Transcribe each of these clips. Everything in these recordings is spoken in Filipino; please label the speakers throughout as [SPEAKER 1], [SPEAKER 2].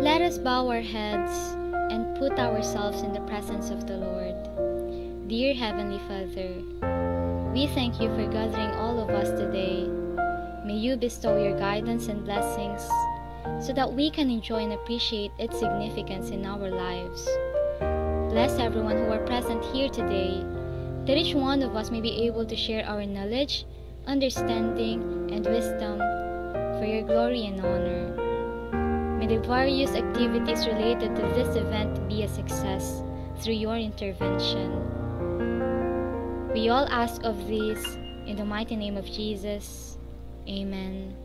[SPEAKER 1] Let us bow our heads and put ourselves in the presence of the Lord. Dear Heavenly Father, we thank you for gathering all of us today. May you bestow your guidance and blessings so that we can enjoy and appreciate its significance in our lives. Bless everyone who are present here today, that each one of us may be able to share our knowledge, understanding, and wisdom for your glory and honor. May the various activities related to this event be a success through your intervention. We all ask of this in the mighty name of Jesus. Amen.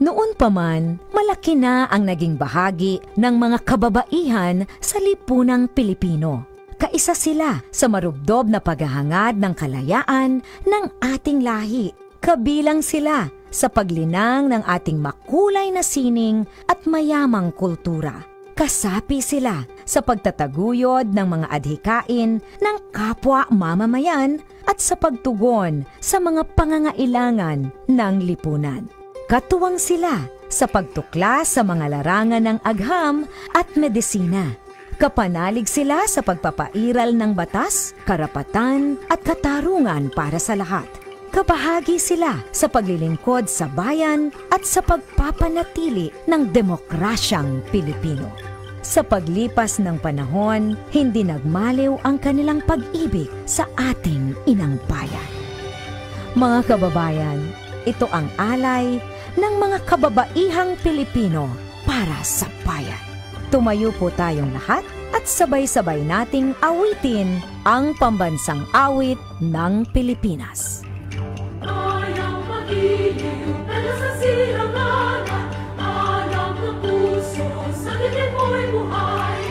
[SPEAKER 2] Noon pa man, malaki na ang naging bahagi ng mga kababaihan sa lipunang Pilipino. Kaisa sila sa marubdob na paghahangad ng kalayaan ng ating lahi. Kabilang sila sa paglinang ng ating makulay na sining at mayamang kultura. Kasapi sila sa pagtataguyod ng mga adhikain ng kapwa mamamayan at sa pagtugon sa mga pangangailangan ng lipunan. Katuwang sila sa pagtuklas sa mga larangan ng agham at medisina. Kapanalig sila sa pagpapairal ng batas, karapatan at katarungan para sa lahat. Kabahagi sila sa paglilingkod sa bayan at sa pagpapanatili ng demokrasyang Pilipino. Sa paglipas ng panahon, hindi nagmaliw ang kanilang pag-ibig sa ating inang bayan. Mga kababayan, ito ang alay ng mga kababaihang Pilipino para sa bayan. Tumayo po tayong lahat at sabay-sabay nating awitin ang pambansang awit ng Pilipinas.
[SPEAKER 3] Ayang pag-ibig, dala sa silanganan, alam ng puso, sa dilim mo'y buhay.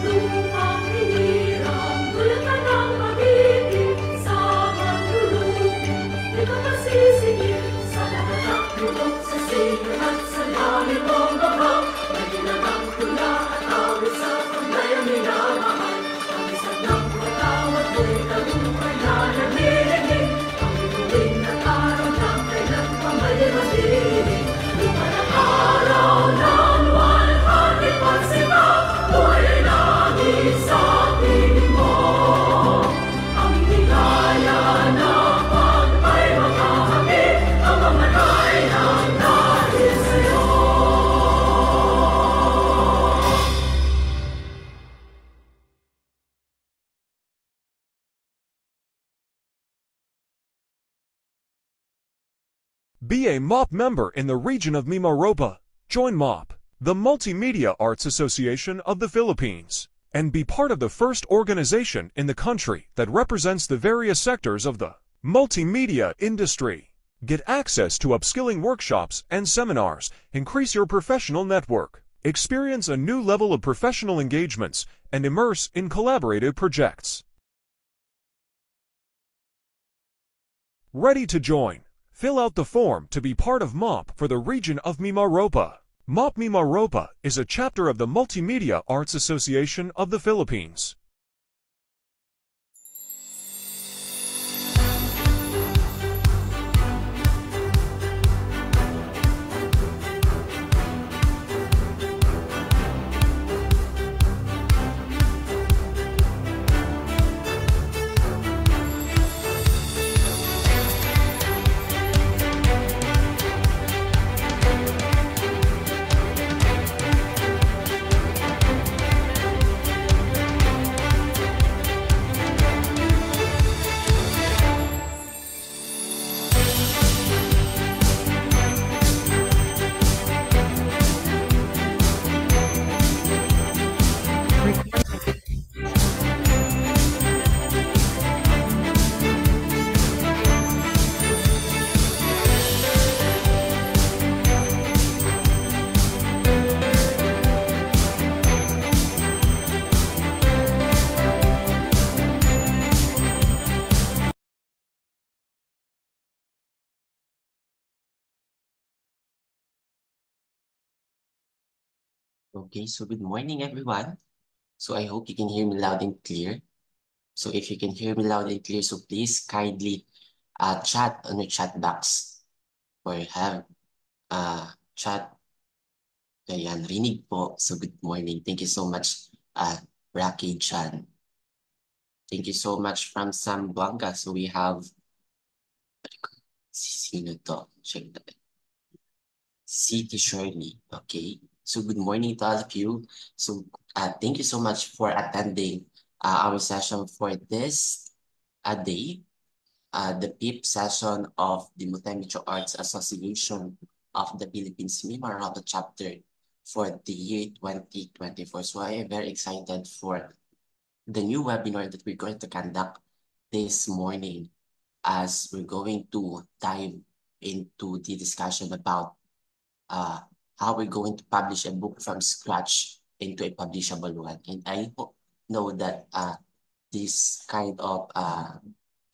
[SPEAKER 3] Lupang hinirang, dulatan ng pag-ibig, sa manlulupin, di ka masisingil, sa lahat ng tulog, sa silang at sa langit mong babang, maging ang tula at awit sa paglayang minamahal. Ang isang ng patawat mo'y talumpay na nagliligid, ang ituwing na araw ng kailan pa may madilig. Lupa ng araw ng walhati pagsima, buhay ay langit sa piling mo. Ang higaya na pag ay makahamit, ang mamatay ng dahil sa'yo.
[SPEAKER 4] Be a MOP member in the region of Mimaropa. Join MOP, the Multimedia Arts Association of the Philippines, and be part of the first organization in the country that represents the various sectors of the multimedia industry. Get access to upskilling workshops and seminars, increase your professional network, experience a new level of professional engagements, and immerse in collaborative projects. Ready to join? Fill out the form to be part of MOP for the region of Mimaropa. MOP Mimaropa is a chapter of the Multimedia Arts Association of the Philippines.
[SPEAKER 5] Okay, so good morning, everyone. So I hope you can hear me loud and clear. So if you can hear me loud and clear, so please kindly chat on the chat box or have chat. Ayan, rinig po. So good morning. Thank you so much, Rocky Chan. Thank you so much from Zamboanga. So we have, sino to? Check that. City Shirley. Okay. So good morning to all of you. So thank you so much for attending our session for this day, the fifth session of the Multimedia Arts Association of the Philippines Mimarapa chapter for the year 2024. So I am very excited for the new webinar that we're going to conduct this morning as we're going to dive into the discussion about how we're going to publish a book from scratch into a publishable one. And I know that this kind of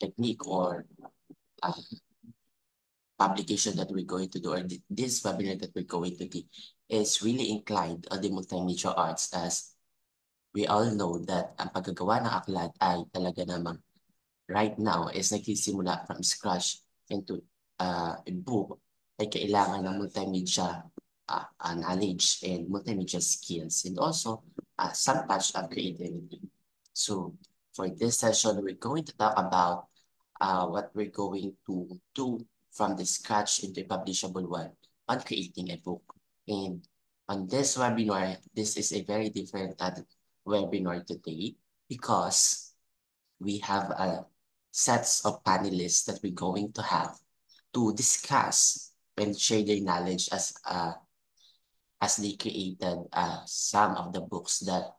[SPEAKER 5] technique or uh, publication that we're going to do, or this webinar that we're going to do, is really inclined on the multimedia arts, as we all know that ang paggagawa ng aklat ay talaga namang right now is nagsisimula from scratch into a book ay kailangan ng multimedia knowledge and multimedia skills, and also some touch of creativity. So for this session, we're going to talk about what we're going to do from the scratch into a publishable one on creating a book. And on this webinar, this is a very different webinar today because we have sets of panelists that we're going to have to discuss and share their knowledge as they created some of the books that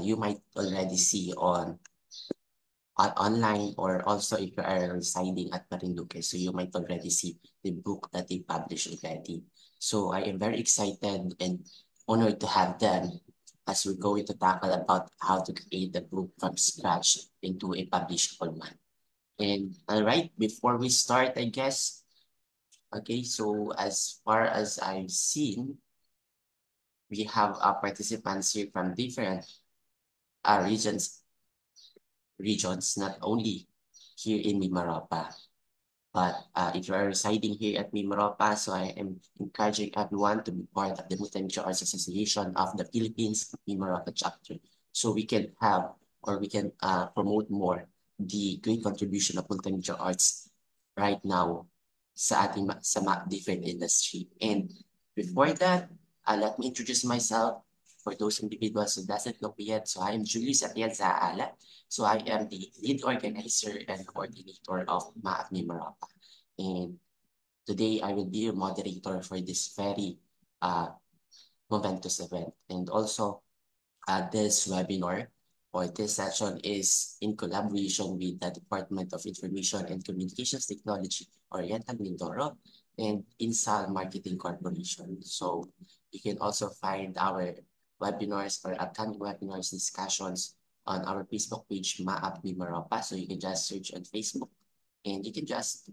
[SPEAKER 5] you might already see on online, or also if you are residing at Marinduque, so you might already see the book that they published already. So I am very excited and honored to have them as we're going to tackle about how to create the book from scratch into a publishable one. And all right, before we start, I guess, okay, so as far as I've seen, we have participants here from different regions, not only here in Mimaropa, but if you are residing here at Mimaropa, so I am encouraging everyone to be part of the Multimedia Arts Association of the Philippines Mimaropa chapter, so we can have, or we can promote more the great contribution of multimedia arts right now sa ating different industry. And before that, let me introduce myself for those individuals who doesn't know me yet. So I am Julius Atienza Ala. So I am the lead organizer and coordinator of MAAP Mimaropa. And today I will be your moderator for this very momentous event. And also this webinar or this session is in collaboration with the Department of Information and Communications Technology, Oriental Mindoro, and Insal Marketing Corporation. So you can also find our webinars or upcoming webinars discussions on our Facebook page, MAAP Mimaropa. So you can just search on Facebook, and you can just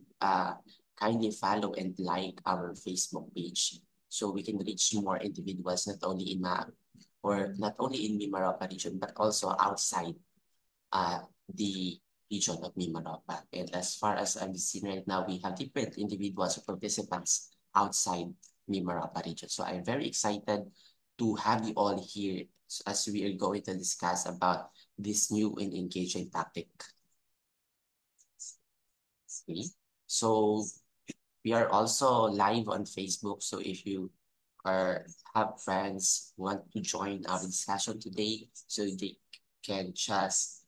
[SPEAKER 5] kindly follow and like our Facebook page, so we can reach more individuals, not only in MAAP or not only in Mimaropa region, but also outside the region of Mimaropa. And as far as I'm seeing right now, we have different individuals or participants outside Mimaropa region. So I'm very excited to have you all here as we are going to discuss about this new and engaging topic. Okay. So we are also live on Facebook. So if you have friends who want to join our discussion today, so they can just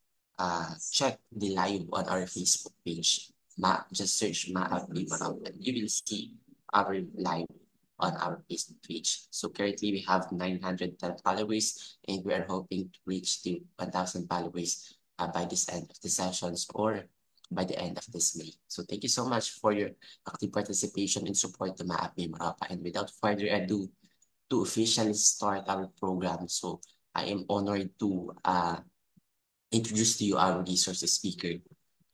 [SPEAKER 5] check the live on our Facebook page. Just search MAAP Mimaropa and you will see our live on our Facebook page. So currently we have 910 followers, and we are hoping to reach the 1,000 followers by this end of the sessions, or by the end of this May. So thank you so much for your active participation and support to MAAP Mimaropa. And without further ado, to officially start our program, so I am honored to introduce to you our resource speaker.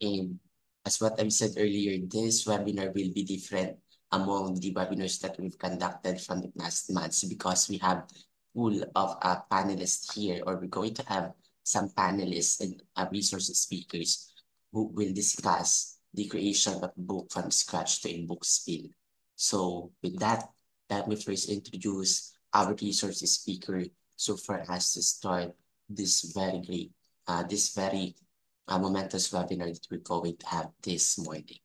[SPEAKER 5] And as what I said earlier, this webinar will be different among the webinars that we've conducted from the past months, because we have full of panelists here, or we're going to have some panelists and resource speakers who will discuss the creation of book from scratch to a book spill. So with that, let me first introduce our resource speaker. So for us to start this very great, momentous webinar that we're going to have this morning.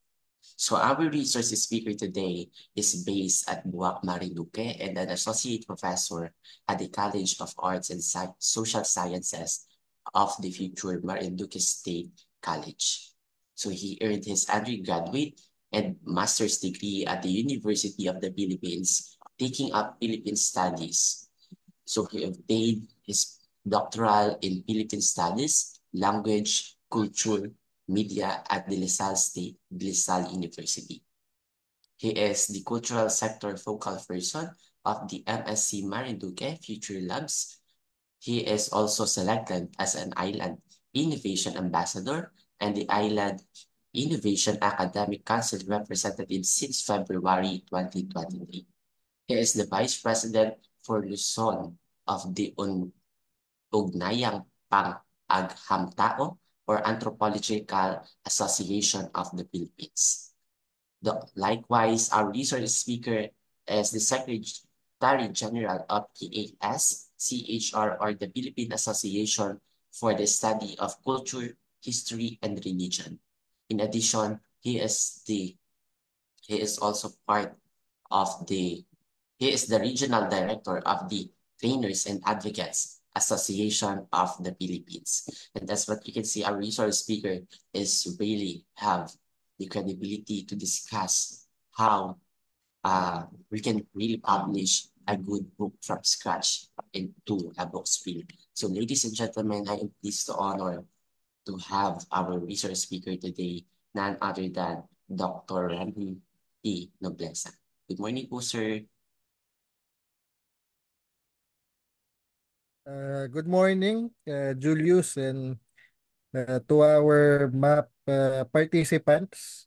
[SPEAKER 5] So our resource speaker today is based at Buwak Marinduque and an associate professor at the College of Arts and Social Sciences of the future Marinduque State College. So he earned his undergraduate and master's degree at the University of the Philippines, taking up Philippine studies. So he obtained his doctoral in Philippine Studies, Language, Culture, Media at De La Salle University. He is the cultural sector focal person of the MSc Marinduque Future Labs. He is also selected as an Island Innovation Ambassador and the Island Innovation Academic Council representative since February 2023. He is the Vice President for Luzon of the Ugnayang Pang-Aghamtao or Anthropological Association of the Philippines. Likewise, our resource speaker is the Secretary General of PAS, CHR, or the Philippine Association for the Study of Culture, History, and Religion. In addition, he is the regional director of the Trainers and Advocates Association of the Philippines. And that's what you can see. Our resource speaker is really have the credibility to discuss how we can really publish a good book from scratch into a book spill. So ladies and gentlemen, I am pleased to honor to have our resource speaker today, none other than Dr. Randy P. Nobleza. Good morning po, sir.
[SPEAKER 6] Good morning, Julius, and to our MAP participants.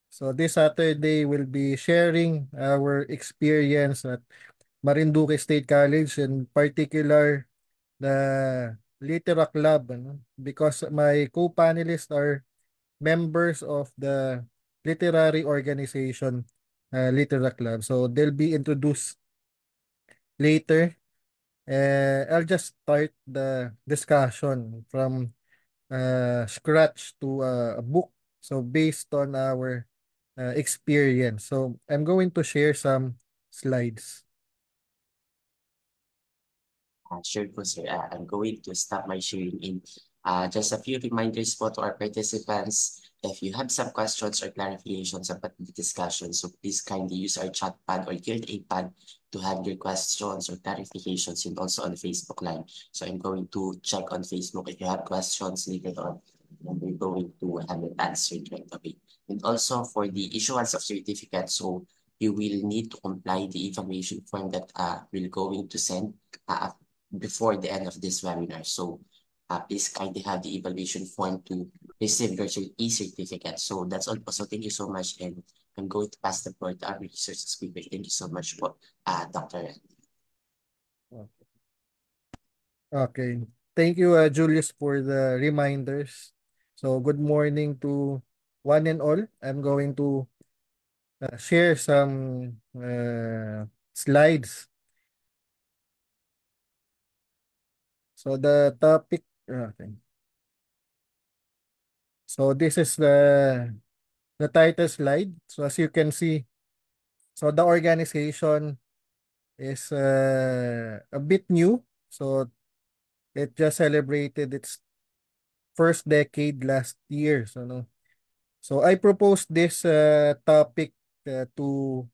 [SPEAKER 6] So this Saturday, we'll be sharing our experience at Marinduque State College, in particular the Litera Club, because my co-panelists are members of the literary organization Litera Club. So they'll be introduced later. I'll just start the discussion from scratch to a book. So based on our experience. So I'm going to share some slides.
[SPEAKER 5] Sure po, sir. I'm going to stop my sharing in just a few reminders po to our participants. If you have some questions or clarifications about the discussion, so please kindly use our chat pad or Q&A pad to have your questions or clarifications, and also on Facebook Live. So I'm going to check on Facebook if you have questions later on, and we're going to have it answered right away. And also for the issuance of certificates, so you will need to comply the information form that we're going to send before the end of this webinar. So please kindly have the evaluation form to receive your e-certificate. So that's all po. So thank you so much, and I'm going to pass the floor to our research speaker. Thank you so much po, Dr. Randy.
[SPEAKER 6] Okay. Thank you, Julius, for the reminders. So good morning to one and all. I'm going to share some slides. So the topic, okay. So this is the title slide. So as you can see, so the organization is a bit new. So it just celebrated its first decade last year. So I proposed this topic to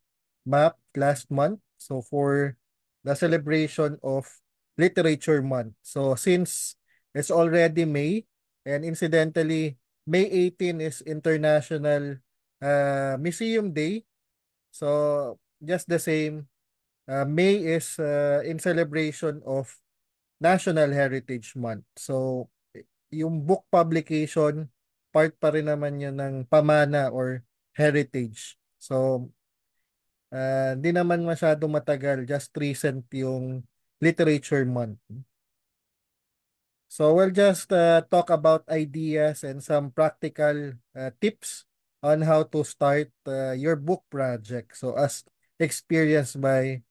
[SPEAKER 6] MAP last month. So for the celebration of Literature Month. So since it's already May, and incidentally, May 18 is International Museum Day. So just the same, May is in celebration of National Heritage Month. So yung book publication, part pa rin naman yun ng pamana or heritage. So, di naman masyado matagal, just recent yung Literature Month. So we'll just talk about ideas and some practical tips on how to start your book project. So as experienced by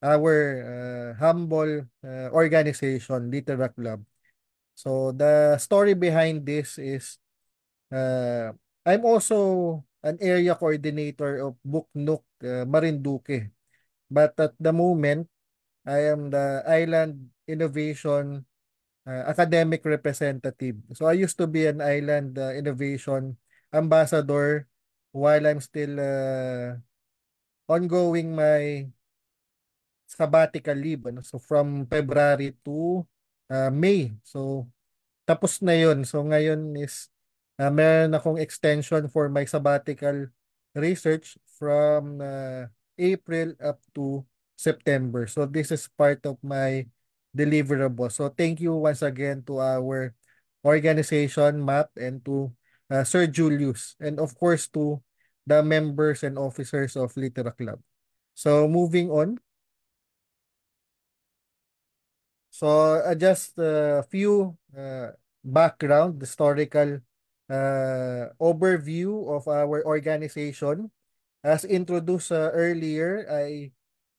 [SPEAKER 6] our humble organization, Litera Club. So the story behind this is uh, I'm also an area coordinator of Book Nook Marinduque. But at the moment, I am the Island Innovation academic representative. So I used to be an island innovation ambassador while I'm still ongoing my sabbatical leave. Ano? So from February to May. So tapos na yun. So ngayon is meron akong extension for my sabbatical research from April up to September. So this is part of my deliverable. So thank you once again to our organization, MAP, and to Sir Julius. And of course to the members and officers of Litera Club. So moving on. So just a few background, historical overview of our organization. As introduced earlier, I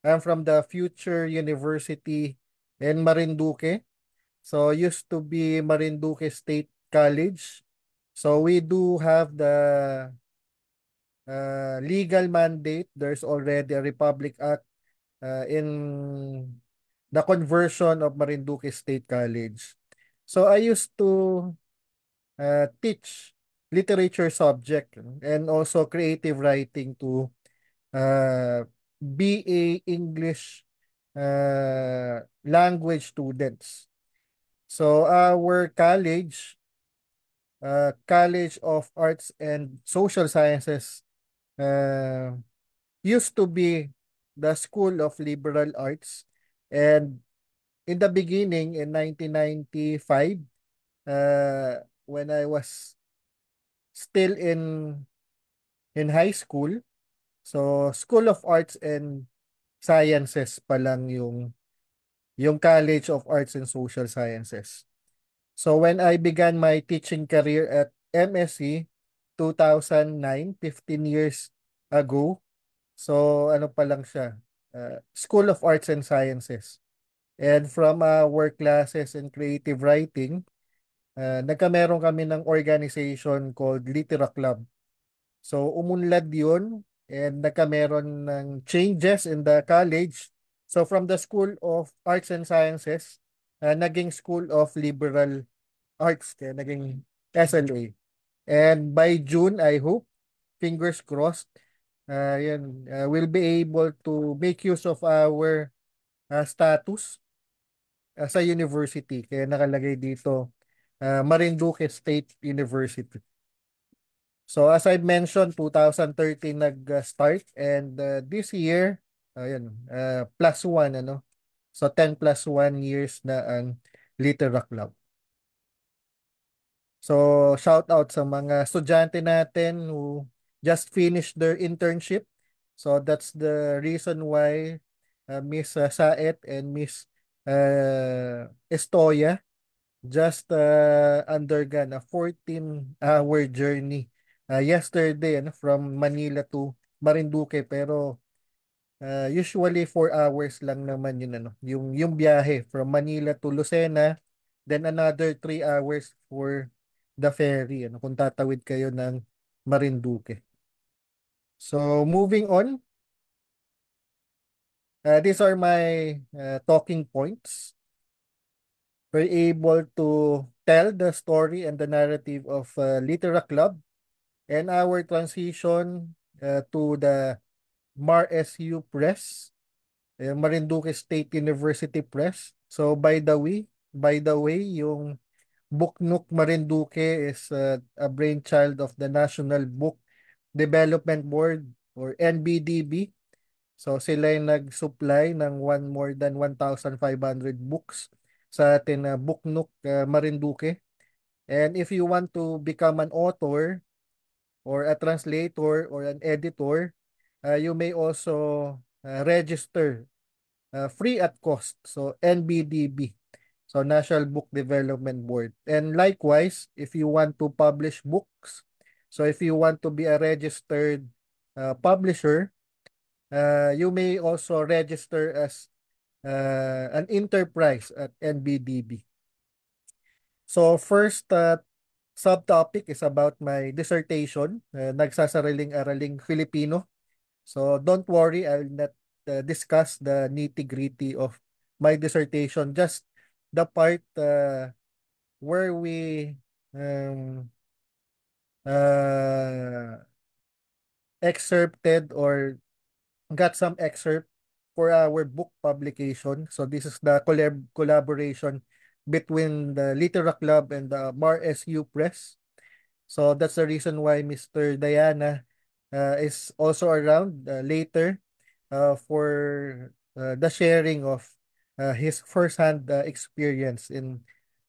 [SPEAKER 6] am from the Future University in Marinduque. So used to be Marinduque State College. So we do have the legal mandate. There's already a Republic Act in the conversion of Marinduque State College. So I used to teach literature subject and also creative writing to BA English language students. So our college, College of Arts and Social Sciences, uh, used to be the School of Liberal Arts. And in the beginning, in 1995, when I was still in high school, so School of Arts and Sciences pa lang yung College of Arts and Social Sciences. So when I began my teaching career at MSc 2009, 15 years ago, so ano pa lang siya, School of Arts and Sciences. And from our classes in creative writing, nagkameron kami ng organization called Litera Club. So umunlad yun and nagkameron ng changes in the college. So from the School of Arts and Sciences, naging School of Liberal Arts, kaya naging SLA. And by June, I hope, fingers crossed, we'll be able to make use of our status sa university. Kaya nakalagay dito, Marinduque State University. So as I mentioned, 2013 nag-start and this year, plus one, ano? So 10 plus 1 years na ang Litera Club. So shout out sa mga estudyante natin who just finished their internship. So that's the reason why Miss Saet and Miss Estoya just undergone a 14-hour journey yesterday from Manila to Marinduque, pero usually 4 hours lang naman yun, yung biyahe from Manila to Lucena, then another 3 hours for the ferry kung tatawid kayo ng Marinduque. So moving on, these are my talking points. We're able to tell the story and the narrative of Litera Club and our transition to the MARSU Press, Marinduque State University Press. So by the way, yung Book Nook Marinduque is a brainchild of the National Book Development Board or NBDB. So sila yung nag-supply ng more than 1,500 books sa atin na Book Nook Marinduque. And if you want to become an author or a translator or an editor, you may also register free at cost. So NBDB. So National Book Development Board. And likewise, if you want to publish books, so if you want to be a registered publisher, you may also register as an enterprise at NBDB. So first subtopic is about my dissertation, Nagsasariling-araling Filipino. So don't worry, I'll not discuss the nitty-gritty of my dissertation, just the part where we um, uh, excerpted or got some excerpt for our book publication. So this is the collaboration between the Litera Club and the MAR-SU Press. So that's the reason why Mr. Diana is also around later for the sharing of his firsthand experience in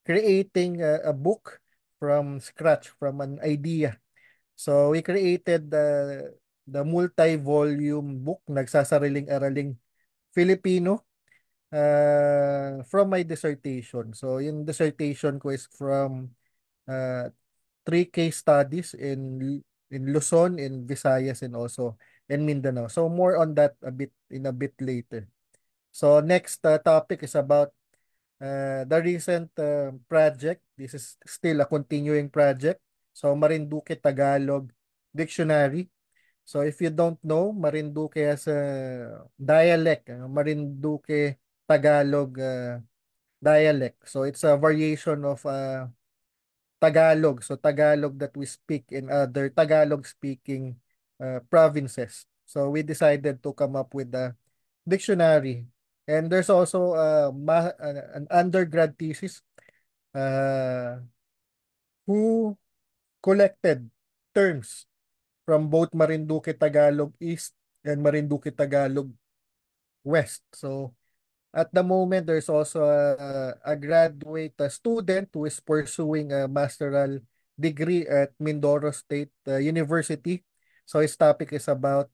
[SPEAKER 6] creating a book from scratch, from an idea. So we created the multi-volume book, Nagsasariling-araling Filipino, from my dissertation. So yung dissertation ko is from uh, three case studies in Luzon, in Visayas, and also in Mindanao. So more on that a bit later. So next topic is about the recent project. This is still a continuing project. So Marinduque Tagalog Dictionary. So if you don't know, Marinduque has a dialect, Marinduque Tagalog dialect. So it's a variation of Tagalog. So Tagalog that we speak in other Tagalog speaking provinces. So we decided to come up with a dictionary. And there's also an undergrad thesis uh, who collected terms from both Marinduque Tagalog East and Marinduque Tagalog West. So at the moment, there's also a graduate student who is pursuing a masteral degree at Mindoro State University. So his topic is about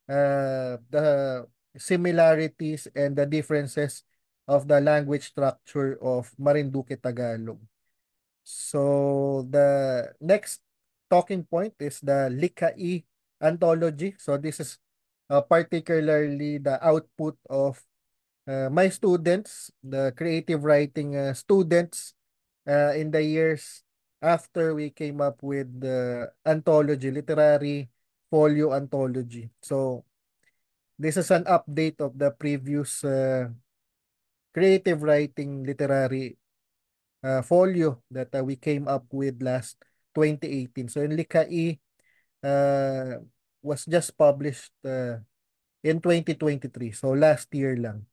[SPEAKER 6] the similarities and the differences of the language structure of Marinduque Tagalog. So the next talking point is the Likai anthology. So this is particularly the output of my students, the creative writing students in the years after we came up with the anthology, literary folio anthology. So this is an update of the previous creative writing literary folio that we came up with last 2018. So in Likai was just published in 2023. So last year lang.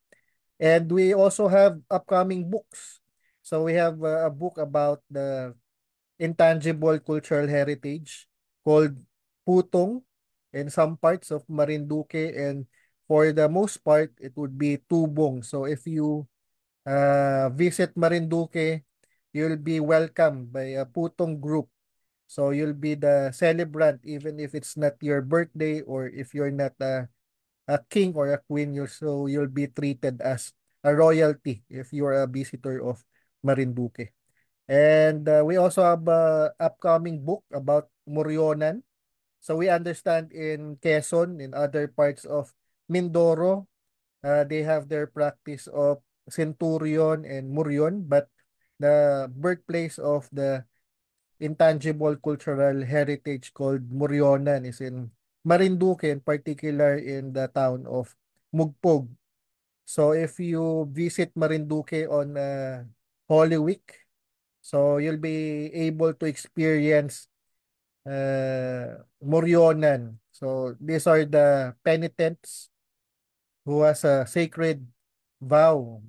[SPEAKER 6] And we also have upcoming books. So we have a book about the intangible cultural heritage called Putong in some parts of Marinduque, and for the most part, it would be Tubong. So if you visit Marinduque, you'll be welcomed by a Putong group. So you'll be the celebrant even if it's not your birthday, or if you're not a king or a queen, you'll be treated as a royalty if you're a visitor of Marinduque. And we also have a upcoming book about Morionan. So we understand in Quezon, in other parts of Mindoro, they have their practice of Centurion and Murion, but the birthplace of the intangible cultural heritage called Morionan is in Marinduque, in particular in the town of Mugpog. So if you visit Marinduque on Holy Week, so you'll be able to experience Morionan. So these are the penitents who has a sacred vow.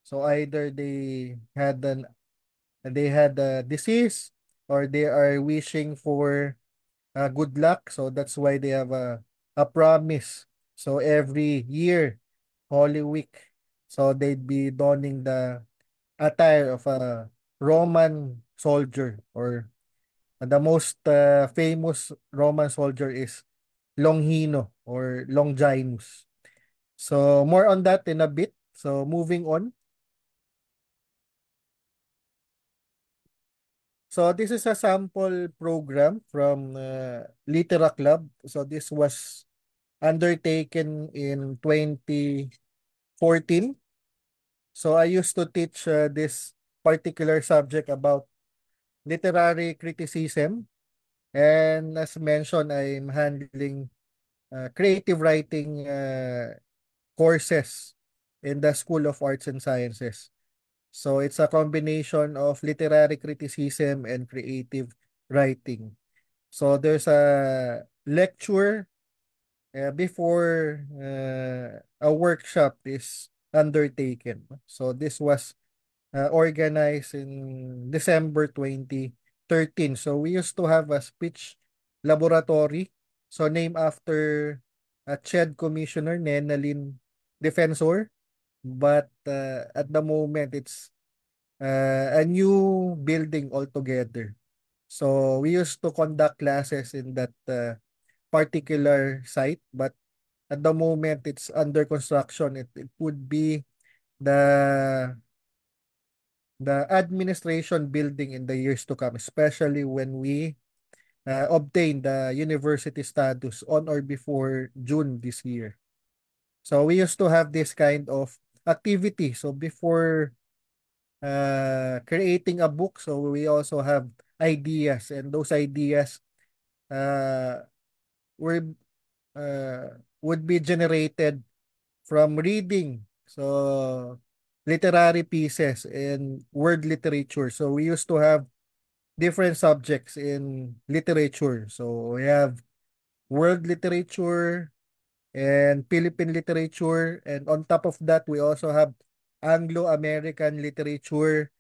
[SPEAKER 6] So either they had a disease, or they are wishing for good luck. So that's why they have a promise. So every year, Holy Week, so they'd be donning the attire of a Roman soldier, or the most famous Roman soldier is Longhino or Longinus. So more on that in a bit. So moving on. So this is a sample program from Litera Club. So this was undertaken in 2014. So I used to teach this particular subject about literary criticism. And as mentioned, I'm handling creative writing courses in the School of Arts and Sciences. So it's a combination of literary criticism and creative writing. So there's a lecture before a workshop is undertaken. So this was organized in December 2013. So we used to have a speech laboratory. So named after a CHED Commissioner, Nenalyn Defensor. But at the moment, it's a new building altogether. So we used to conduct classes in that particular site, but at the moment it's under construction. It would be the administration building in the years to come, especially when we obtain the university status on or before June this year. So we used to have this kind of activity. So before creating a book, so we also have ideas, and those ideas uh, were would be generated from reading. So literary pieces and word literature. So we used to have different subjects in literature. So we have world literature and Philippine literature. And on top of that, we also have Anglo-American literature.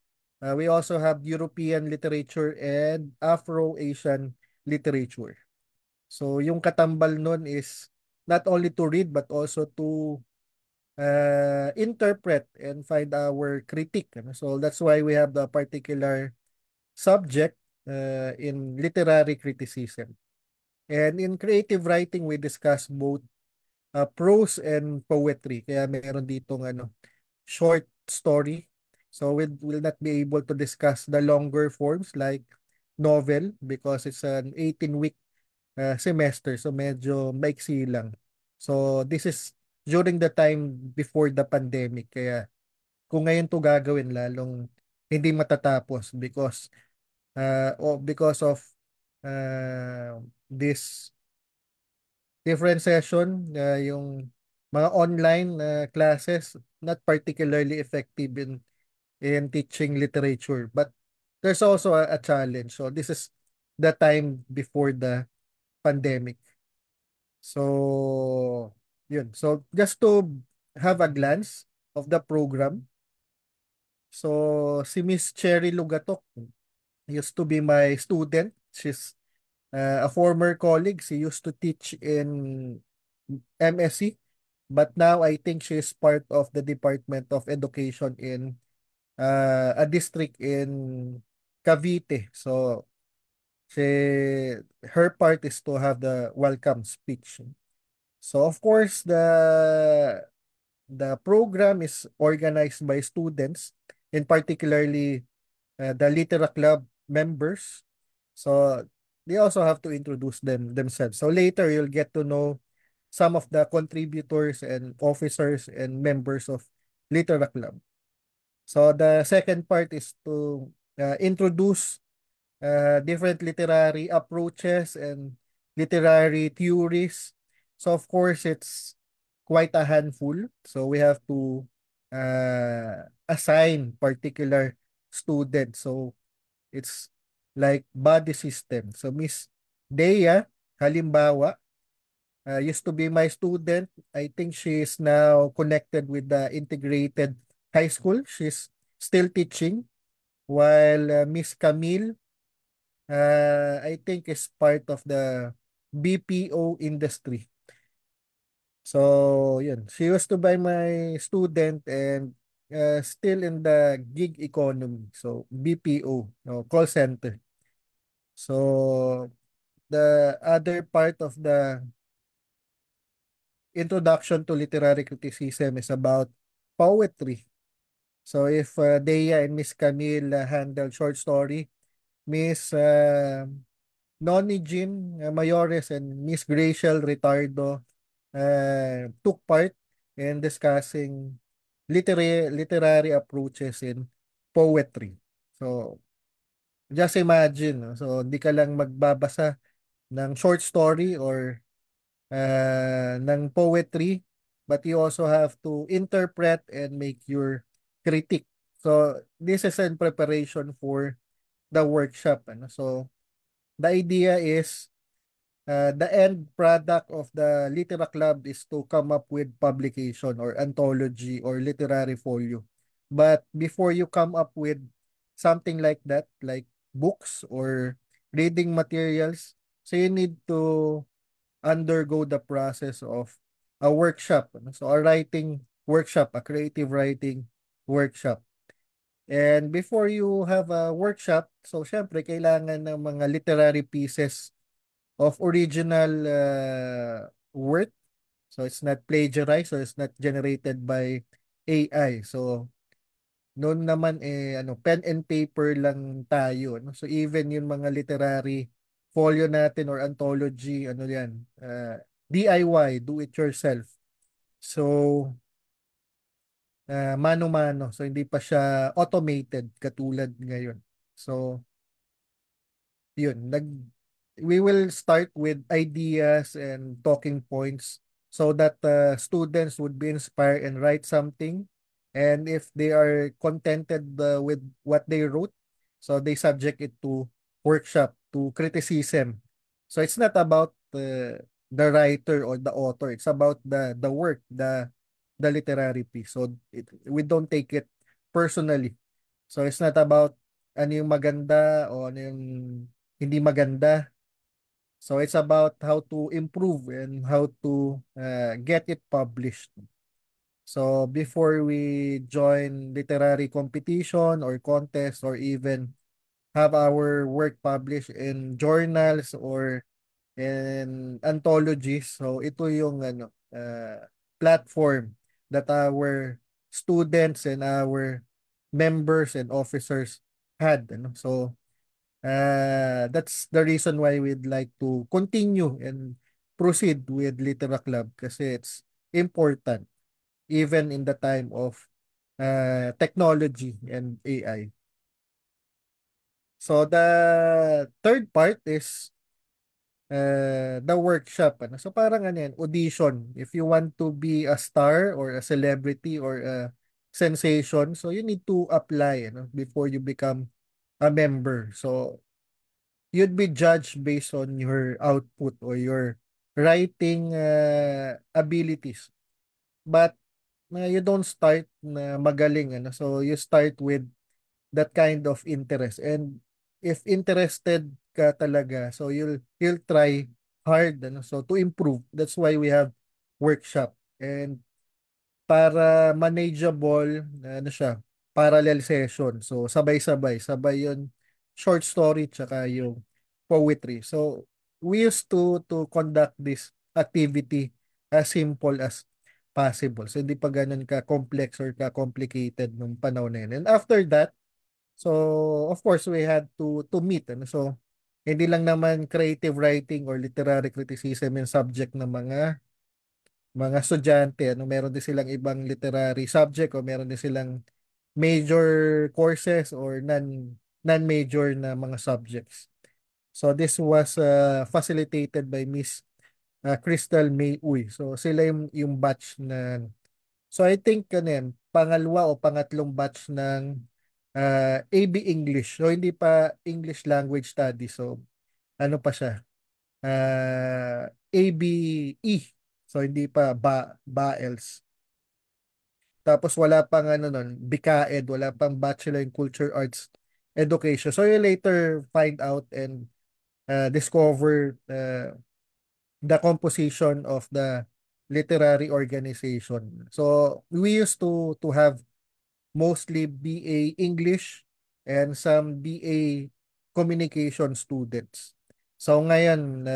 [SPEAKER 6] We also have European literature and Afro-Asian literature. So yung katambal nun is not only to read but also to interpret and find our critique. So that's why we have the particular subject in literary criticism. And in creative writing, we discuss both prose and poetry. Kaya meron ditong short story. So we will not be able to discuss the longer forms like novel because it's an 18-week semester. So medyo maiksi lang. So this is during the time before the pandemic. Kaya kung ngayon to gagawin, lalong hindi matatapos because of this different session, yung mga online classes not particularly effective in teaching literature, but there's also a challenge. So this is the time before the pandemic. So yun. So just to have a glance of the program. So si Miss Cherry Lugatok used to be my student. She's a former colleague. She used to teach in MSc, but now I think she is part of the Department of Education in a district in Cavite. So she her part is to have the welcome speech. So of course the program is organized by students, in particularly the Litera Club members. So they also have to introduce themselves. So later you'll get to know some of the contributors and officers and members of Litera Club. So the second part is to introduce different literary approaches and literary theories. So of course it's quite a handful. So we have to assign particular students. So it's like body system. So Miss Dea halimbawa used to be my student. I think she is now connected with the integrated high school. She's still teaching while Miss Camille I think is part of the BPO industry. So, yun. She used to be my student and still in the gig economy. So, BPO, no, call center. So, the other part of the Introduction to Literary Criticism is about poetry. So if Dea and Miss Camille handle short story, Miss Noni Jean Mayores and Miss Graciel Ritardo took part in discussing literary approaches in poetry. So just imagine, no? So hindi ka lang magbabasa ng short story or ng poetry, but you also have to interpret and make your critique. So this is in preparation for the workshop. Ano? So the idea is the end product of the Litera Club is to come up with publication or anthology or literary folio. But before you come up with something like that, like books or reading materials, so you need to undergo the process of a workshop. Ano? So a writing workshop, a creative writing workshop. And before you have a workshop, so syempre kailangan ng mga literary pieces of original work. So it's not plagiarized, so it's not generated by AI. So noon naman pen and paper lang tayo, no? So even yung mga literary folio natin or anthology, ano yan, DIY, do it yourself. So mano-mano. So hindi pa siya automated katulad ngayon. So yun, we will start with ideas and talking points so that students would be inspired and write something. And if they are contented with what they wrote, so they subject it to workshop, to criticism. So it's not about the writer or the author. It's about the work, the literary piece. So we don't take it personally. So it's not about ano yung maganda o ano yung hindi maganda. So it's about how to improve and how to get it published. So before we join literary competition or contest or even have our work published in journals or in anthologies, so ito yung platform that our students and our members and officers had. So that's the reason why we'd like to continue and proceed with Litera Club kasi it's important even in the time of technology and AI. So the third part is the workshop. Ano? So parang ano yan, audition. If you want to be a star or a celebrity or a sensation, so you need to apply before you become a member. So you'd be judged based on your output or your writing abilities. But you don't start na magaling. So you start with that kind of interest. And if interested ka talaga, so you'll try hard. So to improve. That's why we have workshop. And para manageable, siya, parallel session. So sabay-sabay, sabay yung short story tsaka yung poetry. So we used to conduct this activity as simple as possible. So hindi pa ganun ka-complex or ka-complicated nung panahon na yun. And after that, so of course we had to meet. So hindi lang naman creative writing or literary criticism yung subject ng mga estudyante, meron din silang ibang literary subject o meron din silang major courses or non-major na mga subjects. So this was facilitated by Miss Crystal May Uy. So sila yung batch na, so I think pangalawa o pangatlong batch ng AB English. So hindi pa English Language Study. So ano pa siya? ABE. So hindi pa BAELS. Tapos wala pang BICAED, wala pang Bachelor in Culture Arts Education. So you later find out and discover the composition of the literary organization. So we used to have mostly BA English and some BA Communication students. So ngayon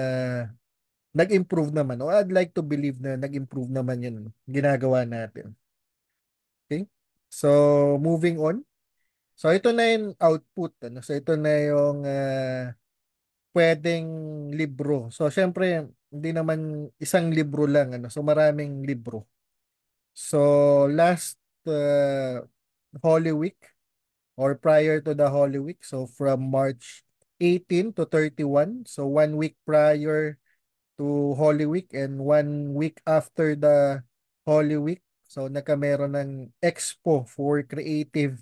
[SPEAKER 6] nag-improve naman. O I'd like to believe na nag-improve naman yun ginagawa natin. Okay? So, moving on. So, ito na yung output. Ano? So, ito na yung pwedeng libro. So, syempre, hindi naman isang libro lang. Ano? So, maraming libro. So, last Holy Week or prior to the Holy Week, so from March 18 to 31, so 1 week prior to Holy Week and 1 week after the Holy Week, so nagkameron ng expo for creative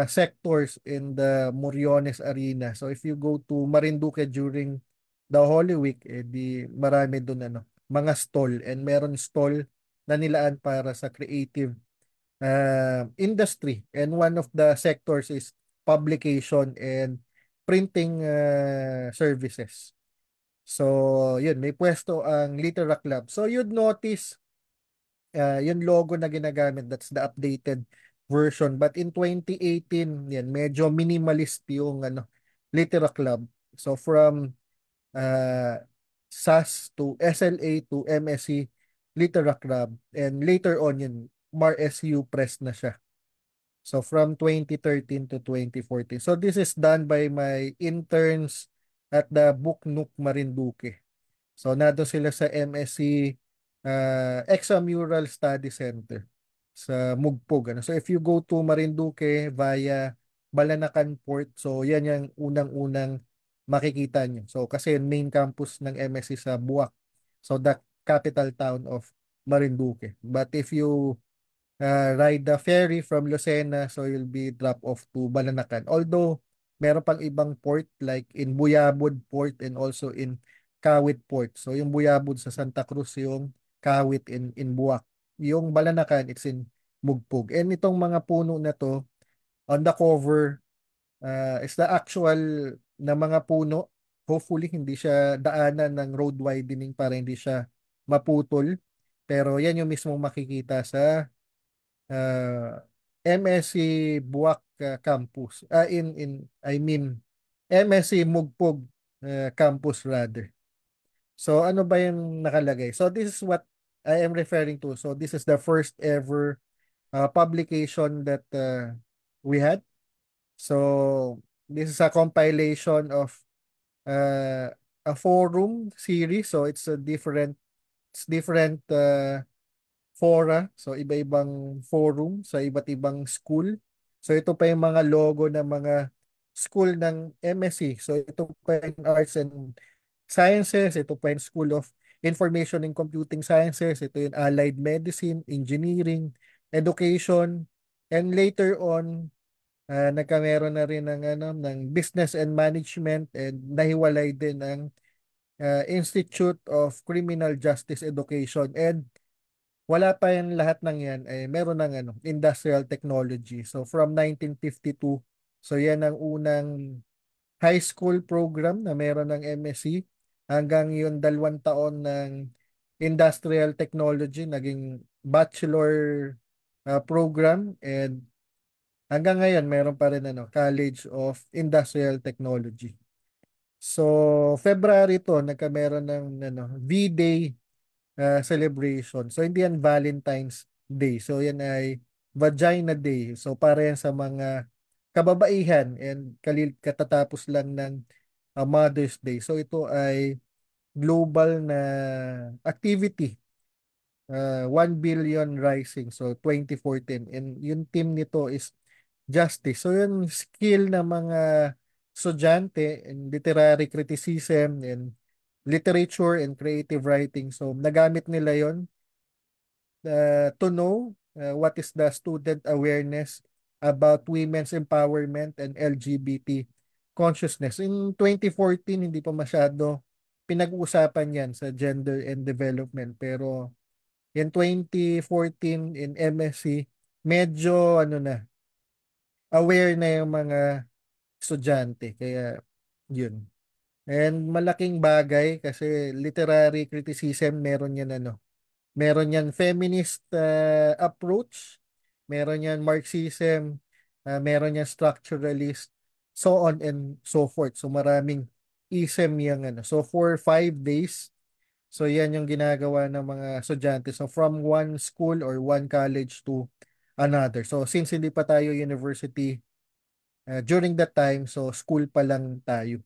[SPEAKER 6] sectors in the Moriones Arena. So if you go to Marinduque during the Holy Week, di marami doon mga stall, and meron stall na nilaan para sa creative industry, and one of the sectors is publication and printing services. So yun, may pwesto ang Litera Club. So you'd notice yung logo na ginagamit, that's the updated version. But in 2018, yan, medyo minimalist yung Litera Club. So from uh, SAS to SLA to MSC Litera Club, and later on yun, MarSU Press na siya. So from 2013 to 2014. So this is done by my interns at the Book Nook Marinduque. So nado sila sa MSC Extramural Study Center sa Mugpog. So if you go to Marinduque via Balanacan Port, so yan yung unang-unang makikita nyo. So kasi main campus ng MSC sa Buwak. So the capital town of Marinduque. But if you ride the ferry from Lucena, so you'll be drop off to Balanacan. Although meron pang ibang port like in Buyabod Port and also in Kawit Port. So yung Buyabod sa Santa Cruz, yung Kawit in Buwak. Yung Balanacan, it's in Mugpog. And itong mga puno na to, on the cover, is the actual na mga puno. Hopefully, hindi siya daanan ng road widening para hindi siya maputol. Pero yan yung mismo makikita sa MSC Buwak campus. I mean MSC Mugpog campus rather. So ano ba yung nakalagay? So this is what I am referring to. So this is the first ever publication that we had. So this is a compilation of a forum series. So it's different fora. So iba-ibang forum sa iba't ibang school. So ito pa yung mga logo ng mga school ng MSc. So ito pa yung Arts and Sciences, ito pa yung School of Information and Computing Sciences, ito yung Allied Medicine, Engineering, Education, and later on, nagkameron na rin ng Business and Management, and nahiwalay din ang Institute of Criminal Justice Education, and wala pa yan, lahat ng yan ay meron ng industrial technology. So from 1952, so yan ang unang high school program na meron ng MSc, hanggang yung 2 taon ng industrial technology, naging bachelor program, and hanggang ngayon meron pa rin College of Industrial Technology. So February to nagkameron ng V-Day celebration. So hindi yan Valentine's Day. So yan ay Vagina Day. So para yan sa mga kababaihan, and katatapos lang ng Mother's Day. So ito ay global na activity. 1 billion rising. So 2014. And yung team nito is Justice. So yung skill ng mga estudyante in literary criticism and literature and creative writing. So nagamit nila yon to know what is the student awareness about women's empowerment and LGBT consciousness. In 2014, hindi pa masyado pinag-uusapan yan sa gender and development. Pero in 2014 in MSc, medyo aware na yung mga estudyante. Kaya yun. And malaking bagay kasi literary criticism, meron yan feminist approach, meron yan Marxism, meron yan structuralist, so on and so forth. So maraming ism yung So for 5 days, So yan yung ginagawa ng mga estudyante. So from one school or one college to another. So since hindi pa tayo university during that time, so school pa lang tayo.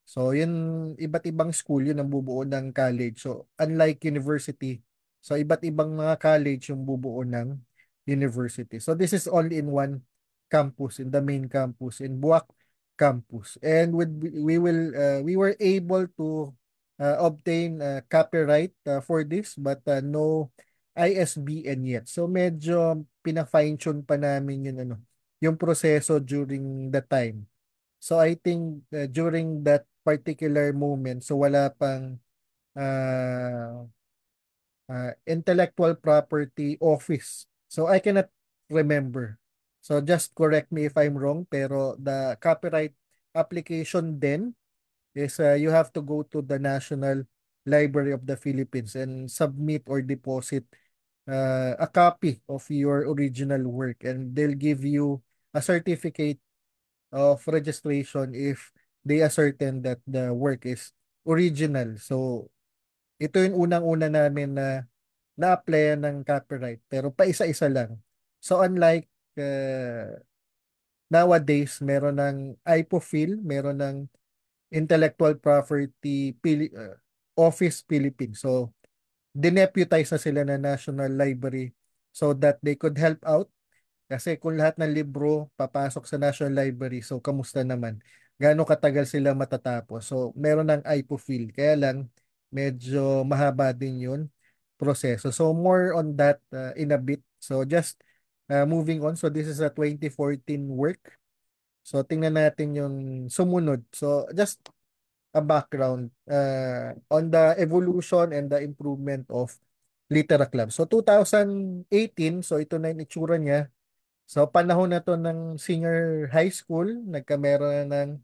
[SPEAKER 6] So yun, iba't ibang school yun ang bubuo ng college. So unlike university, so iba't ibang mga college yung bubuo ng university. So this is all in one campus, in the main campus, in Buwak campus. And we were able to obtain copyright for this, but no ISBN yet. So medyo pina-fine tune pa namin yun, yung proseso during the time. So I think during that particular moment, so wala pang uh, intellectual property office. So I cannot remember. So just correct me if I'm wrong, pero the copyright application then is you have to go to the National Library of the Philippines and submit or deposit a copy of your original work, and they'll give you a certificate of registration if they ascertain that the work is original. So, ito yung unang-una namin na na-applyan ng copyright, pero paisa-isa lang. So, unlike nowadays, meron ng IPOPHIL, meron ng Intellectual Property Office Philippines. So, dineputize na sila na National Library so that they could help out. Kasi kung lahat ng libro papasok sa National Library, so kamusta naman? Gaano katagal sila matatapos? So meron ng IPOPHIL. Kaya lang medyo mahaba din 'yun proseso. So more on that in a bit. So just moving on. So this is a 2014 work. So tingnan natin yung sumunod. So just a background on the evolution and the improvement of Litera Club. So 2018, so ito na yung itsura niya. So panahon na to ng senior high school, nagkameron na ng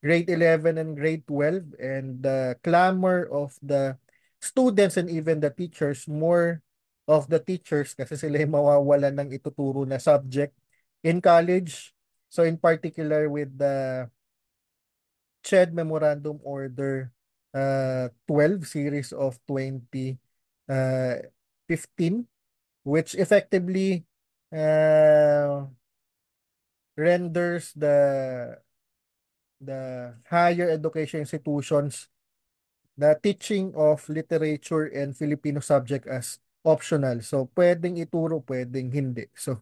[SPEAKER 6] grade 11 and grade 12, and the clamor of the students and even the teachers, more of the teachers kasi sila yung mawawalan ng ituturo na subject in college. So in particular with the CHED Memorandum Order 12 series of 2015, which effectively uh, renders the higher education institutions the teaching of literature and Filipino subject as optional. So, pwedeng ituro, pwedeng hindi. So,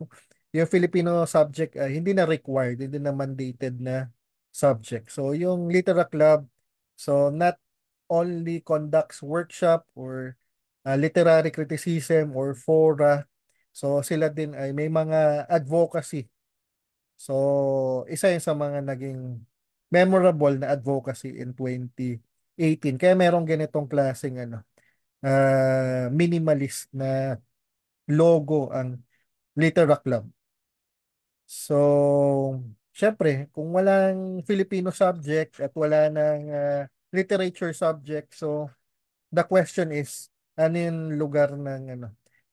[SPEAKER 6] yung Filipino subject, hindi na required, hindi na mandated na subject. So, yung Litera Club, so not only conducts workshop or literary criticism or fora, so sila din ay may mga advocacy. So, isa yun sa mga naging memorable na advocacy in 2018. Kaya merong ganitong klaseng minimalist na logo ang Litera Club. So, syempre, kung walang Filipino subject at wala ng literature subject, so the question is, ano yung lugar ng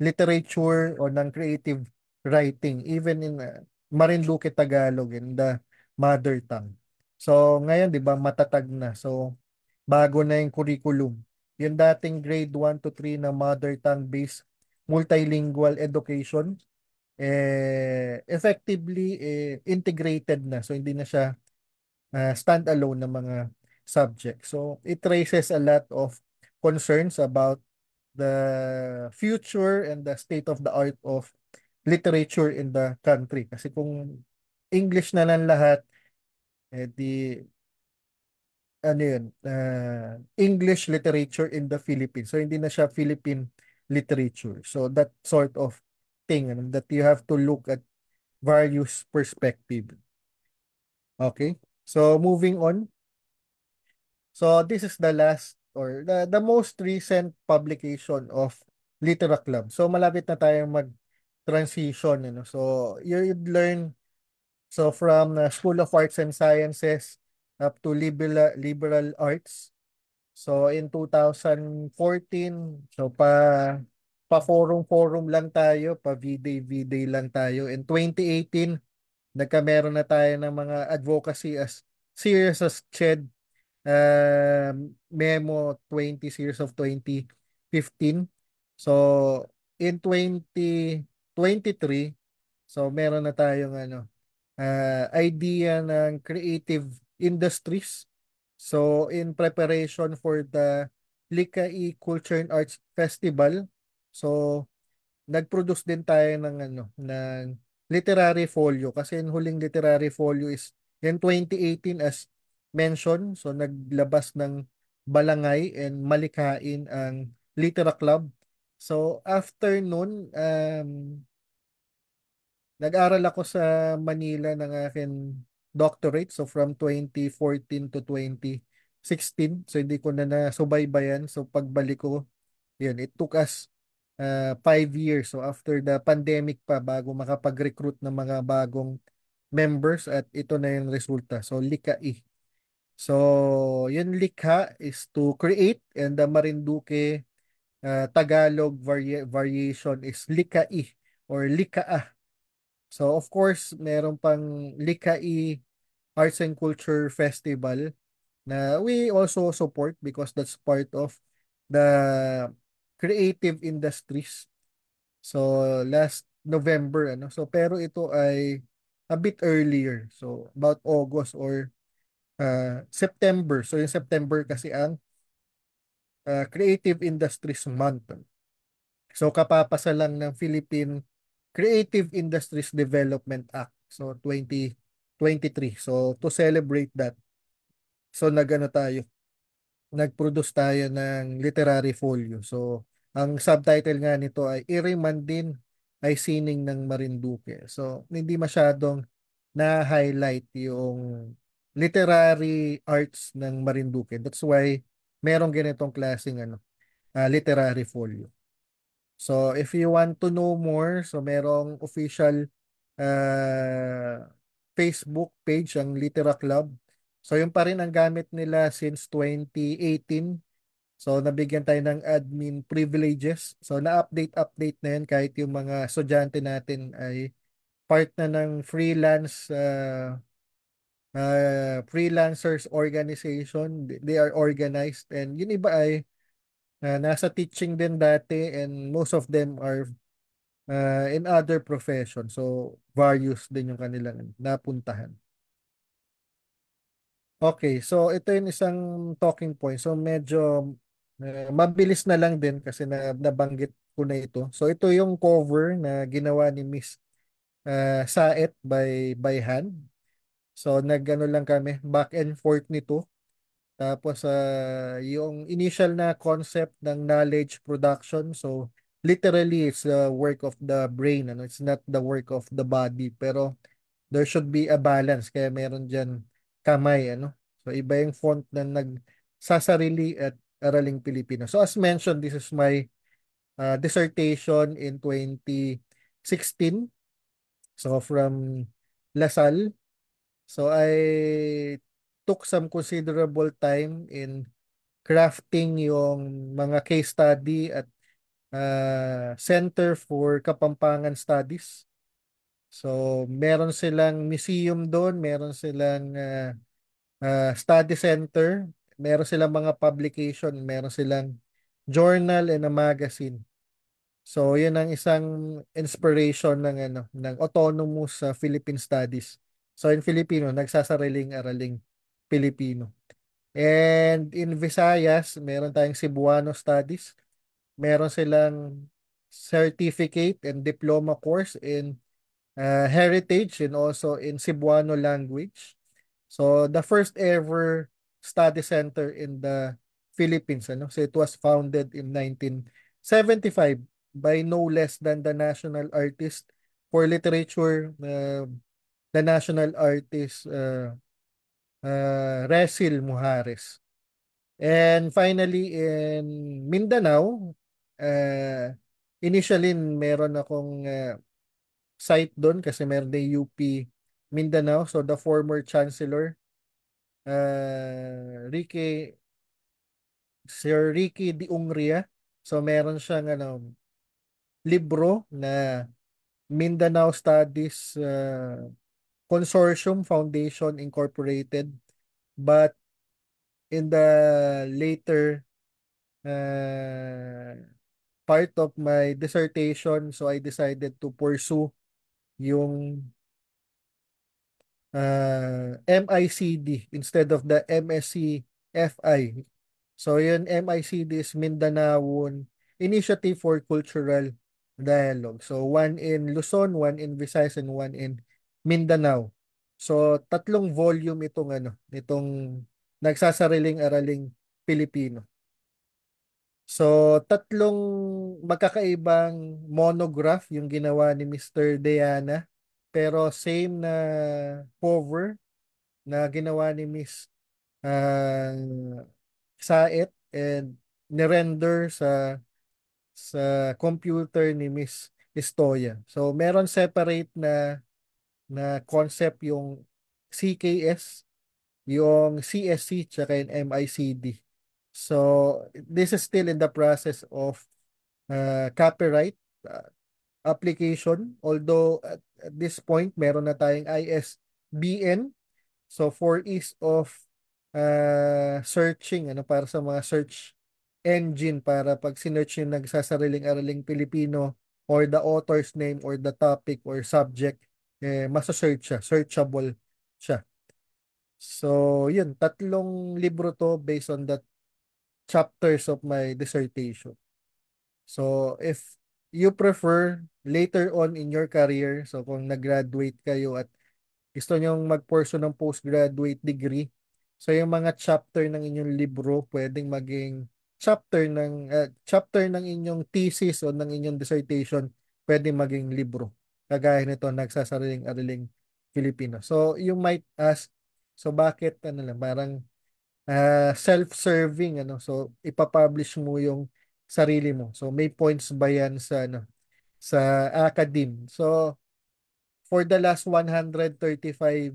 [SPEAKER 6] literature o ng creative writing, even in Marinduque Tagalog, in the mother tongue. So, ngayon, di ba, matatag na. So, bago na yung curriculum. Yung dating grade 1 to 3 na mother tongue-based multilingual education, effectively integrated na. So, hindi na siya standalone na mga subject. So, it raises a lot of concerns about the future and the state of the art of literature in the country. Kasi kung English na lang lahat, di ano yun, English literature in the Philippines. So, hindi na siya Philippine literature. So, that sort of thing that you have to look at various perspective. Okay? So, moving on. So, this is the last or the most recent publication of Litera Club. So, malapit na tayong mag-transition. So, you'd learn from School of Arts and Sciences up to liberal arts. So in 2014, so pa forum lang tayo, pa V-Day lang tayo. In 2018, nagkameron na tayo ng mga advocacy as serious as CHED Memo 20 series of 20 So in 2023, so meron na tayong idea ng creative industries. So in preparation for the Likai Culture and Arts Festival, so nag-produce din tayo ng literary folio kasi yung huling literary folio is in 2018 as mentioned. So naglabas ng Balangay and Malikain ang Litera Club. So after nun, nag-aral ako sa Manila ng akin doctorate. So from 2014 to 2016. So hindi ko na nasubaybayan. So pagbalik ko, yun, it took us 5 years. So after the pandemic pa bago makapag-recruit ng mga bagong members at ito na yung resulta. So Likai. So yun likha is to create and the Marinduque Tagalog variation is Likai or Likaa. So of course, meron pang Likai Arts and Culture Festival na we also support because that's part of the creative industries. So last November so pero ito ay a bit earlier. So about August or September. So yung September kasi ang Creative Industries Month. So kapapasa lang ng Philippine Creative Industries Development Act. So 2023. So to celebrate that, so nag-produce tayo ng literary folio. So ang subtitle nga nito ay Iriman din ay sining ng Marinduque. So hindi masyadong na-highlight yung literary arts ng Marinduque. That's why merong ganitong klaseng literary folio. So if you want to know more, so merong official Facebook page ang Litera Club. So yun pa rin ang gamit nila since 2018. So nabigyan tayo ng admin privileges. So na-update na yan kahit yung mga estudyante natin ay part na ng freelancers organization. They are organized and yun iba ay nasa teaching din dati and most of them are in other professions. So various din yung kanilang napuntahan. Okay, so ito yung isang talking point. So medyo mabilis na lang din kasi nabanggit ko na ito. So ito yung cover na ginawa ni Miss Saet by hand. So nagano lang kami back and forth nito. Tapos yung initial na concept ng knowledge production. So literally it's the work of the brain, it's not the work of the body. Pero there should be a balance kaya meron diyan kamay So iba yung font na nagsasarili at Araling Pilipino. So as mentioned, this is my dissertation in 2016. So from LaSalle. So I took some considerable time in crafting yung mga case study at Center for Kapampangan Studies. So meron silang museum doon, meron silang study center, meron silang mga publication, meron silang journal and a magazine. So, yun ang isang inspiration ng autonomous Philippine studies. So, in Filipino, nagsasariling araling Pilipino. And in Visayas, meron tayong Cebuano Studies. Meron silang certificate and diploma course in heritage and also in Cebuano language. So the first ever study center in the Philippines, So it was founded in 1975 by no less than the national artist for literature, the national artist Resil Mujares. And finally in Mindanao, initially meron akong site doon kasi meron din UP Mindanao. So the former chancellor Ricky Sir Ricky de Ungria. So meron siyang libro na Mindanao Studies Consortium Foundation Incorporated, but in the later uh, part of my dissertation. So I decided to pursue yung MICD instead of the MSc FI. So yun, MICD is Mindanaon Initiative for Cultural Dialogue. So one in Luzon, one in Visayas, and one in Mindanao. So tatlong volume itong nagsasariling araling Pilipino. So tatlong magkakaibang monograph yung ginawa ni Mr. Diana, pero same na cover na ginawa ni Miss Saet and nirender sa computer ni Miss Estoya. So meron separate na concept yung CKS, yung CSC, tsaka yung MICD. So this is still in the process of copyright application, although at this point meron na tayong ISBN. So for ease of searching, para sa mga search engine, para pag sinearch yung nagsasariling araling Pilipino or the author's name or the topic or subject, masasearch siya, searchable siya. So yun, tatlong libro to based on the chapters of my dissertation. So if you prefer later on in your career, so kung nag-graduate kayo at gusto nyong mag-pursue ng postgraduate degree, so yung mga chapter ng inyong libro pwedeng maging chapter ng inyong thesis o ng inyong dissertation, pwedeng maging libro. Kagaya nito, nagsasariling-ariling Filipino. So you might ask, so bakit parang self-serving, so ipapublish mo yung sarili mo. So may points ba yan sa academe? So for the last 135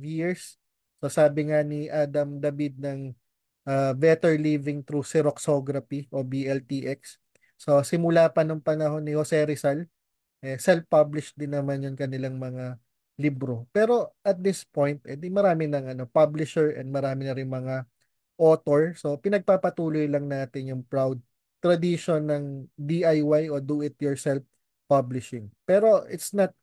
[SPEAKER 6] years, so sabi nga ni Adam David ng Better Living Through Xeroxography o BLTX. So simula pa nung panahon ni Jose Rizal, self-published din naman yung kanilang mga libro. Pero at this point, di marami ng publisher and marami na rin mga author. So pinagpapatuloy lang natin yung proud tradition ng DIY o do-it-yourself publishing. Pero it's not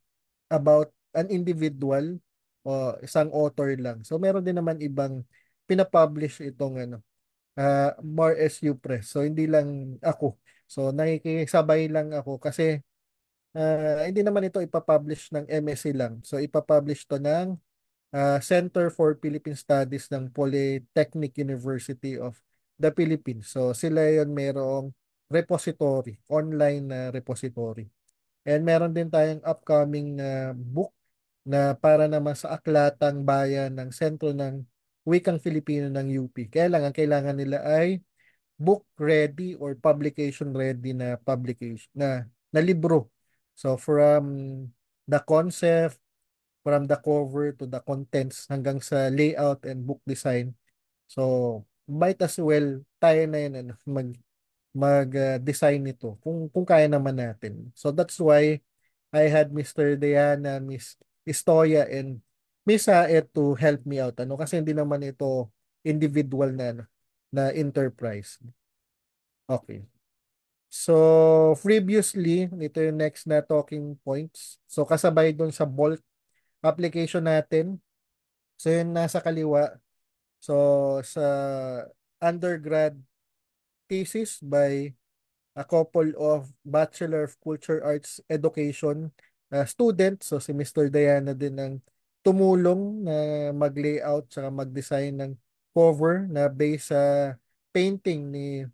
[SPEAKER 6] about an individual o isang author lang. So meron din naman ibang pinapublish itong More SU Press. So hindi lang ako. So nakikisabay lang ako kasi hindi naman ito ipapublish ng MSc lang. So ipapublish to ng Center for Philippine Studies ng Polytechnic University of the Philippines. So sila yon merong repository, online na repository. And meron din tayong upcoming na book na para naman sa aklatang bayan ng sentro ng wikang Filipino ng UP. Ang kailangan nila ay book ready or publication ready na publication na libro. So from the concept, from the cover to the contents hanggang sa layout and book design. So might as well tayo na yun mag-design nito kung kaya naman natin. So that's why I had Mr. Diana, Miss Estoya, and Miss Saet to help me out. Kasi hindi naman ito individual na enterprise. Okay. So previously, ito yung next na talking points. So kasabay doon sa bulk application natin. So yun nasa kaliwa. So sa undergrad thesis by a couple of Bachelor of Culture Arts Education students. So si Mr. Diana din ang tumulong na mag-layout saka mag-design ng cover na based sa painting ni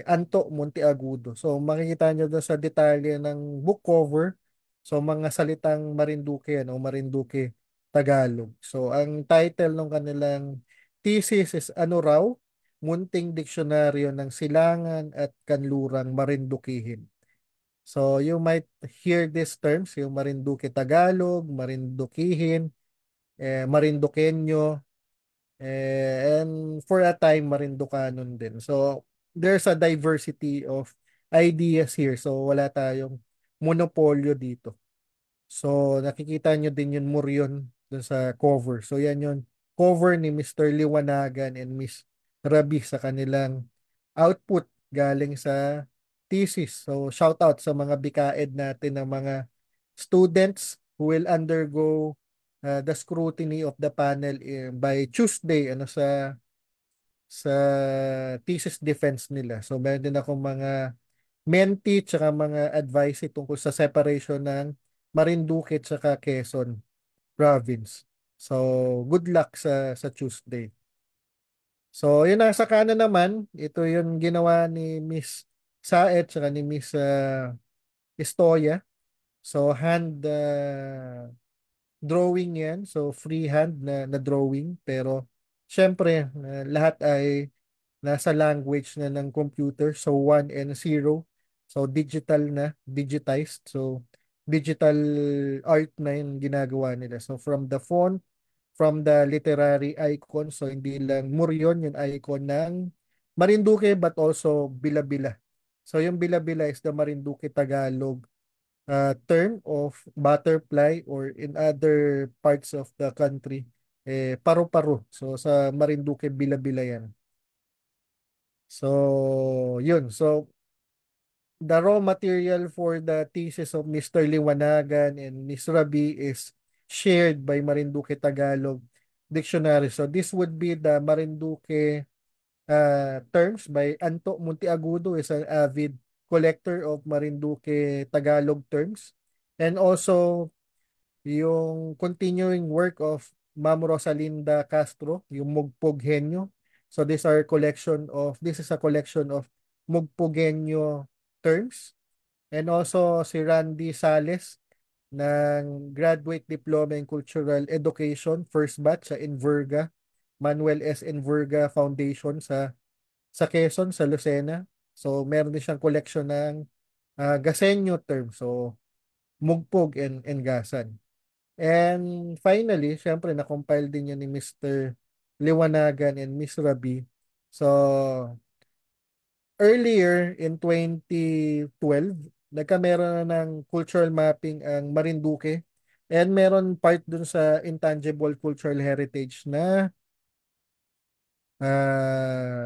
[SPEAKER 6] Anto Monteagudo. So makikita nyo doon sa detalye ng book cover. So mga salitang Marinduque o Marinduque Tagalog. So ang title ng kanilang thesis is ano raw? Munting Diksyonaryo ng Silangan at Kanlurang Marinduquihin. So you might hear these terms, yung Marinduque Tagalog, Marinduquihin, Marinduqueño, and for a time Marinducanon din. So there's a diversity of ideas here. So wala tayong monopolyo dito. So nakikita nyo din yung Muryon dun sa cover. So yan yung cover ni Mr. Liwanagan and Miss Rabi sa kanilang output galing sa thesis. So shout out sa mga bikaid natin ng mga students who will undergo the scrutiny of the panel by Tuesday sa thesis defense nila. So meron din akong mga mentee tsaka mga advice tungkol sa separation ng Marinduque tsaka Quezon province. So good luck sa Tuesday. So yun, nasa kanan naman, ito yung ginawa ni Miss Saet tsaka ni Miss Estoya. So hand drawing yan. So freehand na drawing. Pero syempre, lahat ay nasa language na ng computer. So 1 and 0. So digital na, digitized. So digital art na yung ginagawa nila. So from the font, from the literary icon. So hindi lang Muryon yung icon ng Marinduque but also Bila-Bila. So yung Bila-Bila is the Marinduque Tagalog term of butterfly, or in other parts of the country, paru-paro. So sa Marinduque, Bila-Bila yan. So yun. So the raw material for the thesis of Mr. Liwanagan and Ms. Rabi is shared by Marinduque Tagalog Dictionary. So this would be the Marinduque terms by Anto Muntiagudo, is an avid collector of Marinduque Tagalog terms. And also yung continuing work of Ma'am Rosalinda Castro, yung Mugpughenyo. So this is a collection of Mugpughenyo terms. And also si Randy Sales ng Graduate Diploma in Cultural Education, first batch sa Enverga, Manuel S. Enverga Foundation sa Quezon, sa Lucena. So meron din siyang collection ng Gasenyo term. So Mugpog and Gasan. And finally, syempre na-compile din yan ni Mr. Liwanagan and Miss Rabi. So earlier in 2012, nagkamera na ng cultural mapping ang Marinduque, and meron part dun sa intangible cultural heritage na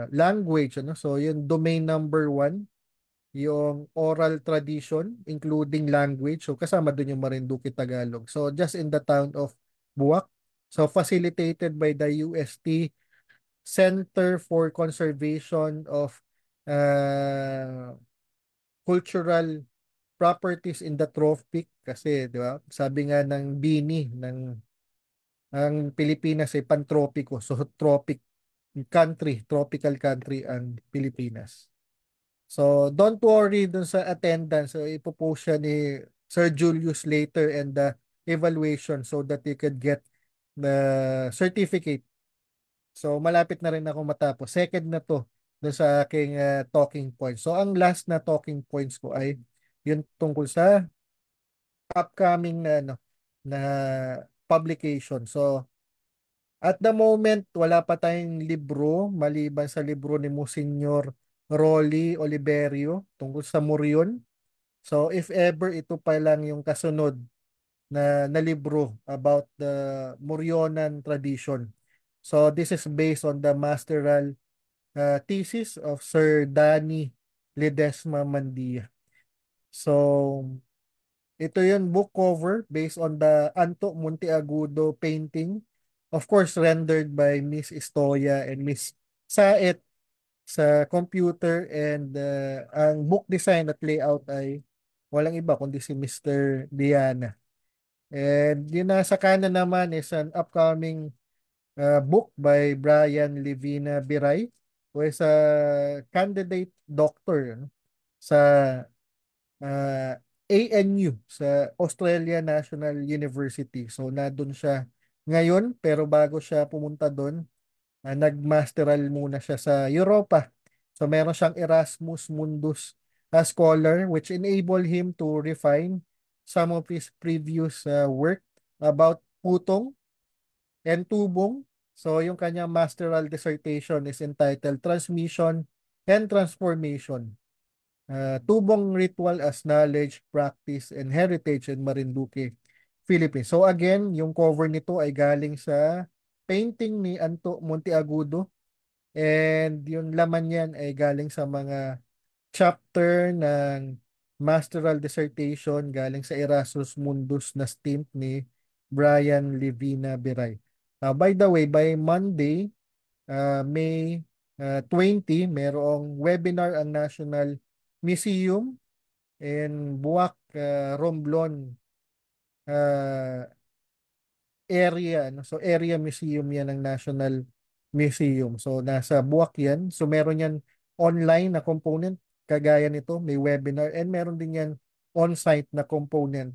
[SPEAKER 6] language. So yung domain number 1, yung oral tradition, including language. So kasama dun yung Marinduque Tagalog. So just in the town of Buwak. So facilitated by the UST Center for Conservation of Cultural Properties in the Tropic. Kasi, di ba? Sabi nga ng BINI, ang Pilipinas ay pantropiko. So tropic country, tropical country ang Pilipinas. So, don't worry dun sa attendance. So, ipopost siya ni Sir Julius later and the evaluation so that you could get the certificate. So, malapit na rin ako matapos. Second na to dun sa aking talking points. So, ang last na talking points ko ay yun tungkol sa upcoming na publication. So, at the moment, wala pa tayong libro maliban sa libro ni Monsignor Rolly Oliverio tungkol sa Murion. So if ever ito pa lang yung kasunod na libro about the Murionan tradition. So this is based on the masteral thesis of Sir Danny Ledesma Mandia. So ito yung book cover based on the Anto Monteagudo painting. Of course, rendered by Miss Estoya and Miss Saet sa computer, and ang book design at layout ay walang iba kundi si Mr. Diana. And yun, nasa kanan naman is an upcoming book by Brian Levina Biray, who is a candidate doctor sa ANU, sa Australia National University. So nandun siya ngayon, pero bago siya pumunta doon, nagmasteral muna siya sa Europa. So meron siyang Erasmus Mundus scholar, which enable him to refine some of his previous work about putong and tubong. So yung kanyang masteral dissertation is entitled Transmission and Transformation. Tubong Ritual as Knowledge, Practice, and Heritage in Marinduque, Philippines. So again, yung cover nito ay galing sa painting ni Anto Monteagudo, and yung laman niyan ay galing sa mga chapter ng masteral dissertation galing sa Erasmus Mundus na stint ni Brian Levina Biray. By the way, by Monday, May 20, merong webinar ang National Museum in Buwak, Romblon area. No? So area museum yan ng National Museum. So nasa Buwak yan. So meron yan online na component kagaya nito, may webinar, and meron din yan on-site na component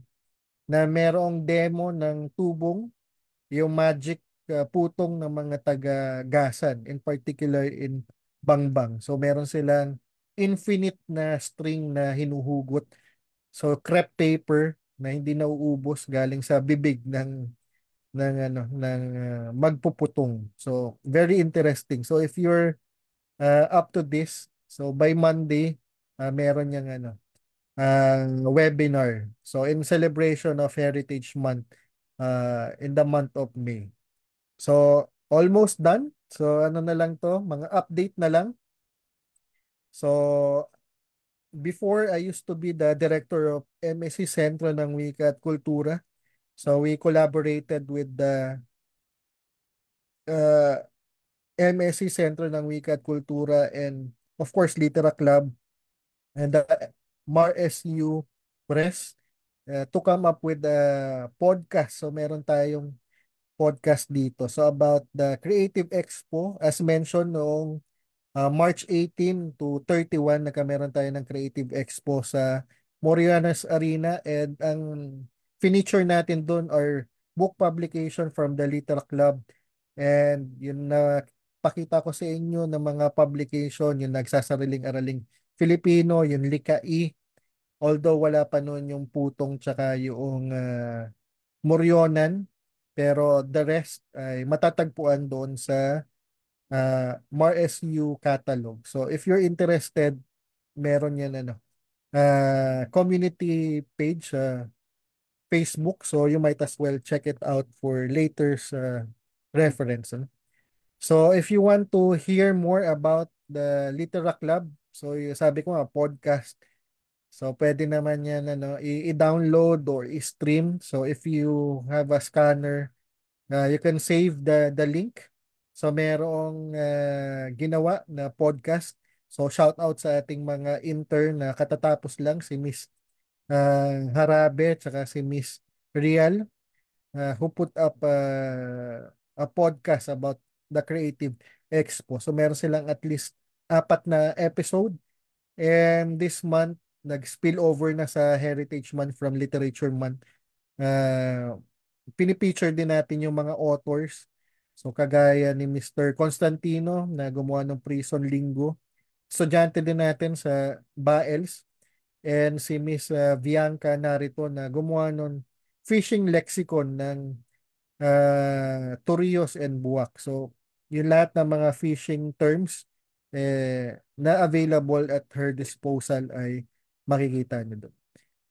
[SPEAKER 6] na merong demo ng tubong, yung magic putong ng mga taga-gasan, in particular in Bangbang. So meron silang infinite na string na hinuhugot. So crepe paper na hindi nauubos galing sa bibig ng magpuputong. So very interesting. So if you're up to this, so by Monday meron yang webinar. So in celebration of Heritage Month in the month of May. So almost done. So ano na lang to, mga update na lang. So before, I used to be the director of MSC Sentro ng Wika at Kultura. So we collaborated with the MSC Sentro ng Wika at Kultura and of course Litera Club and the MARSU Press to come up with a podcast. So meron tayong podcast dito. So about the Creative Expo, as mentioned noong March 18 to 31, nagkameron tayo ng Creative Expo sa Morianes Arena, and ang feature natin doon are book publication from the Litera Club, and yun na pakita ko sa inyo ng mga publication, yung Nagsasariling-Araling Filipino, yung Likai, although wala pa noon yung Putong tsaka yung Morionan, pero the rest ay matatagpuan doon sa MARSU catalog. So if you're interested, meron yan community page Facebook, so you might as well check it out for later reference. So if you want to hear more about the Litera Club, so sabi ko nga podcast. So pwede naman yan i-download or i-stream. So if you have a scanner, you can save the link. So merong ginawa na podcast. So shout out sa ating mga intern na katatapos lang, si Miss Harabe tsaka si Miss Rial, who put up a podcast about the Creative Expo. So meron silang at least 4 na episode, and this month nag-spill over na sa Heritage Month from Literature Month. Pinipicture din natin yung mga authors. So kagaya ni Mr. Constantino na gumawa ng Prison Linggo. Estudyante din natin sa BAELS, and si Miss Bianca narito na gumawa ng fishing lexicon ng Torrijos and Buwak. So yung lahat ng mga fishing terms na available at her disposal ay makikita niyo doon.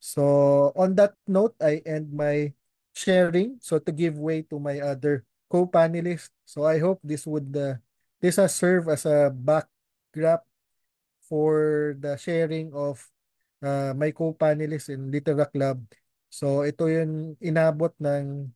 [SPEAKER 6] So on that note, I end my sharing. So to give way to my other co-panelists. So I hope this has served as a backdrop for the sharing of my co-panelists in Litera Club. So ito yung inabot ng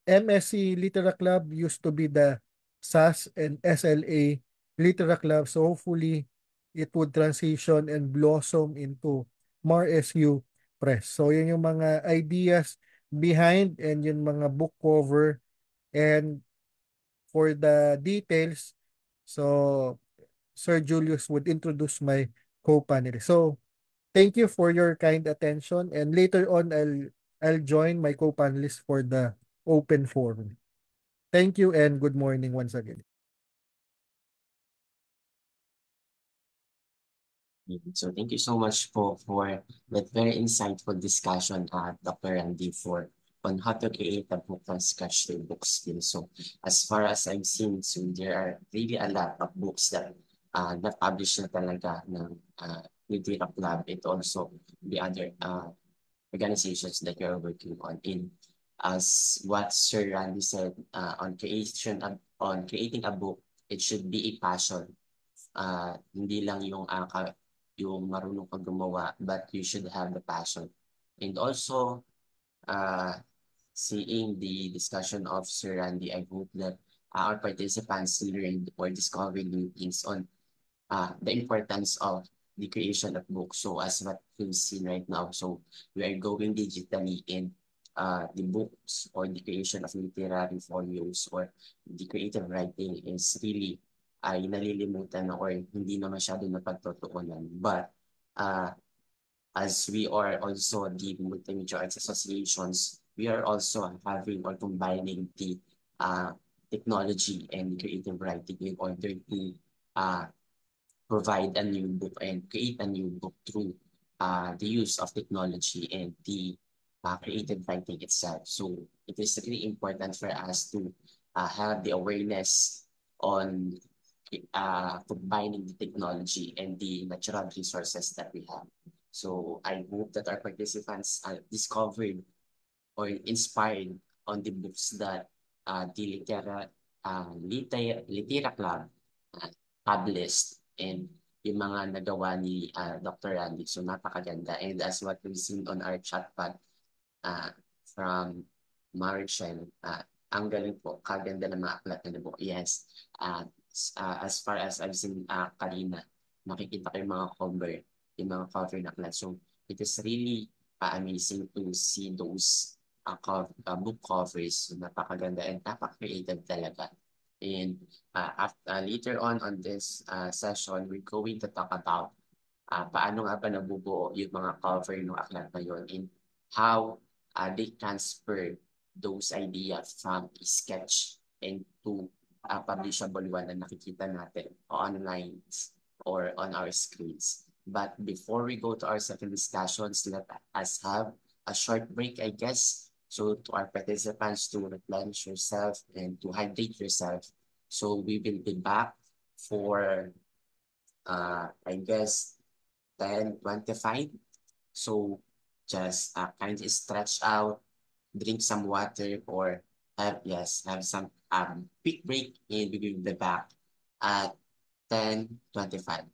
[SPEAKER 6] MSC Litera Club, used to be the SAS and SLA Litera Club. So hopefully it would transition and blossom into MARSU Press. So yun yung mga ideas behind and yung mga book cover, and for the details, so Sir Julius would introduce my co-panelist. So thank you for your kind attention, and later on I'll join my co-panelists for the open forum. Thank you and good morning once again.
[SPEAKER 5] So thank you so much for that very insightful discussion, Dr. Randy, on how to create a book from scratch to book skill. So as far as I've seen, so there are really a lot of books that na-publish na talaga ng Litera Club, and also the other organizations that you're working on. In as what Sir Randy said, on creating a book, it should be a passion hindi lang yung marunong kang gumawa, but you should have the passion. And also, seeing the discussion of Sir Randy, I hope that our participants learned or discovered new things on the importance of the creation of books. So as what we've seen right now, so we are going digitally, in the books or the creation of literary folios or the creative writing is really ay nalilimutan na or hindi na masyado napagtutuunan. But as we are also the multimedia arts associations, we are also having or combining the technology and creative writing in order to provide a new book and create a new book through the use of technology and the creative writing itself. So it is really important for us to have the awareness on combining the technology and the natural resources that we have. So I hope that our participants discovered or inspired on the books that the Litera Club published and yung mga nagawa ni Dr. Randy. So napakaganda. And as what we've seen on our chat pad from Maricel, ang galing po, kaganda ng mga aklat na po. Yes. As far as I've seen kanina, makikita ko yung mga cover, yung mga cover na aklat. So it is really amazing to see those book covers. Napakaganda and napaka-creative talaga. And later on this session, we're going to talk about paano nga ba nabubuo yung mga cover ng aklat na yun and how they transfer those ideas from a sketch into publishable one na nakikita natin online or on our screens. But before we go to our second discussions, let us have a short break, I guess. So to our participants to replenish yourself and to hydrate yourself. So we will be back for, I guess, 10:25. So just kindly stretch out, drink some water, or have some quick break, and we will be back at 10:25.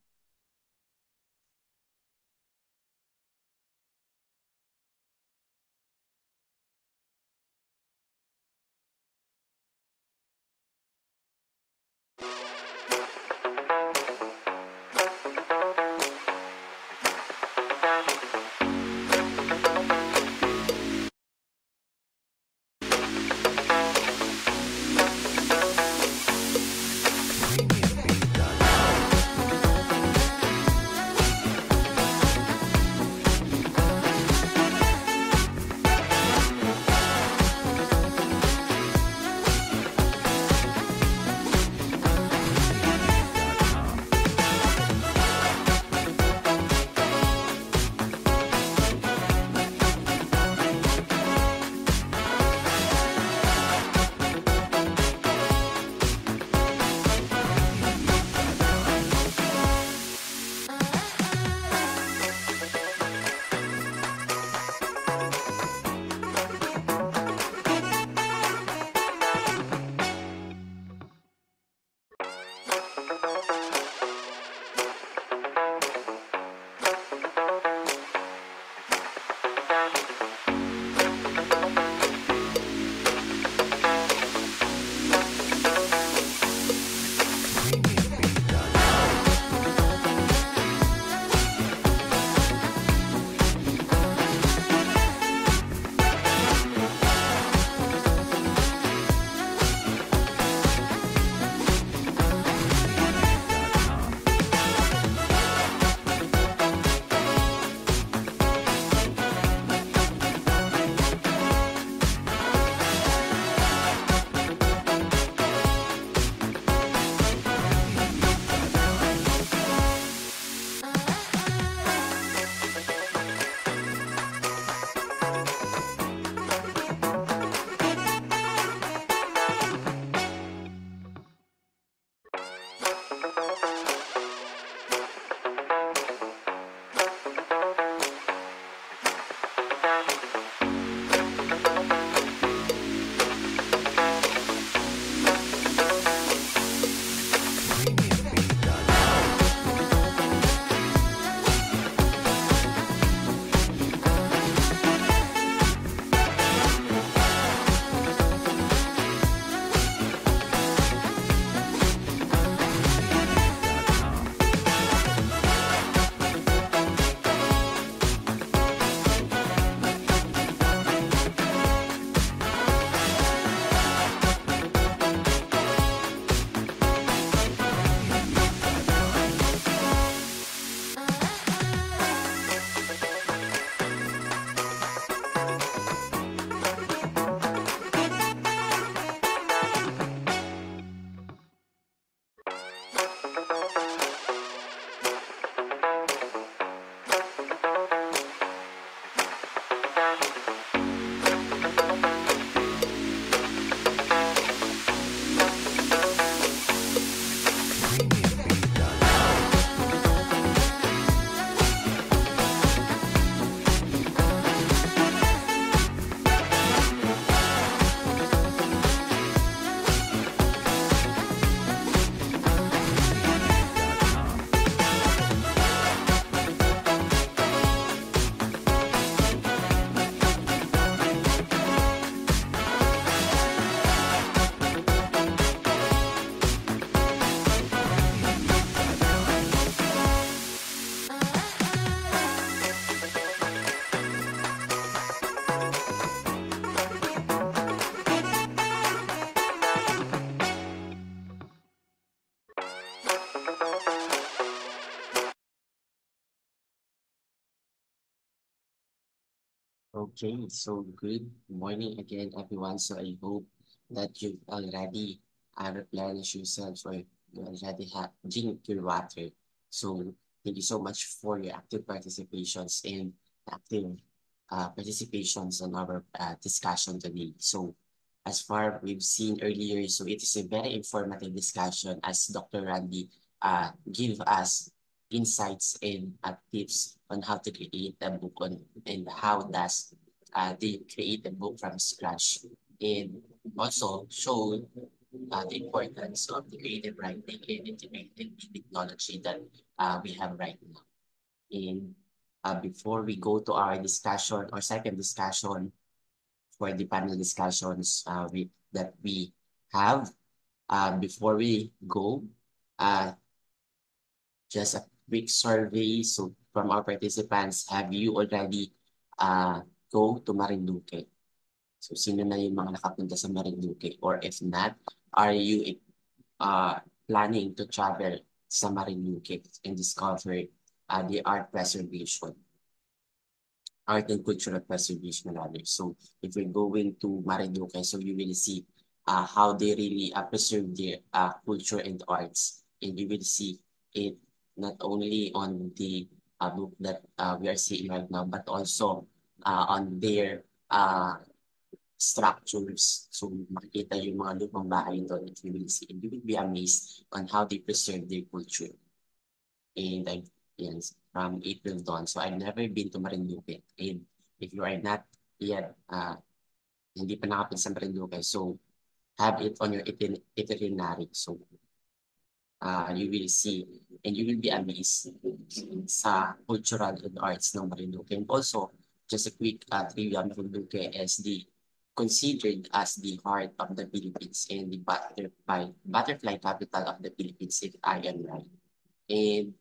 [SPEAKER 5] Okay, so good morning again, everyone. So I hope that you've already replenished yourself or you already have drink your water. So thank you so much for your active participations and active participations on our discussion today. So as far we've seen earlier, so it is a very informative discussion as Dr. Randy give us insights and tips on how to create a book on and how does they create a book from scratch and also show the importance of the creative writing and integrated technology that we have right now. And before we go to our discussion or second discussion for the panel discussions that we have, before we go, uh, just a quick survey. So from our participants, have you already go to Marinduque? So sino na yung mga nakapunta sa Marinduque? Or if not, are you planning to travel sa Marinduque and discover the art and cultural preservation rather. So if you're going to Marinduque, so you will see how they really preserve their culture and arts. And you will see it not only on the book that we are seeing right now, but also on their structures. So makikita yung mga lumang bahay doon that you will see. And you will be amazed on how they preserve their culture. And yes, from April dawn. So I've never been to Marinduque. And if you are not yet, hindi pa nakapit sa Marinduque, so have it on your itinerary. So you will see and you will be amazed sa cultural and arts ng Marinduque. And also, just a quick trivia, Marinduque is considered as the heart of the Philippines and the butterfly capital of the Philippines, if I am right. And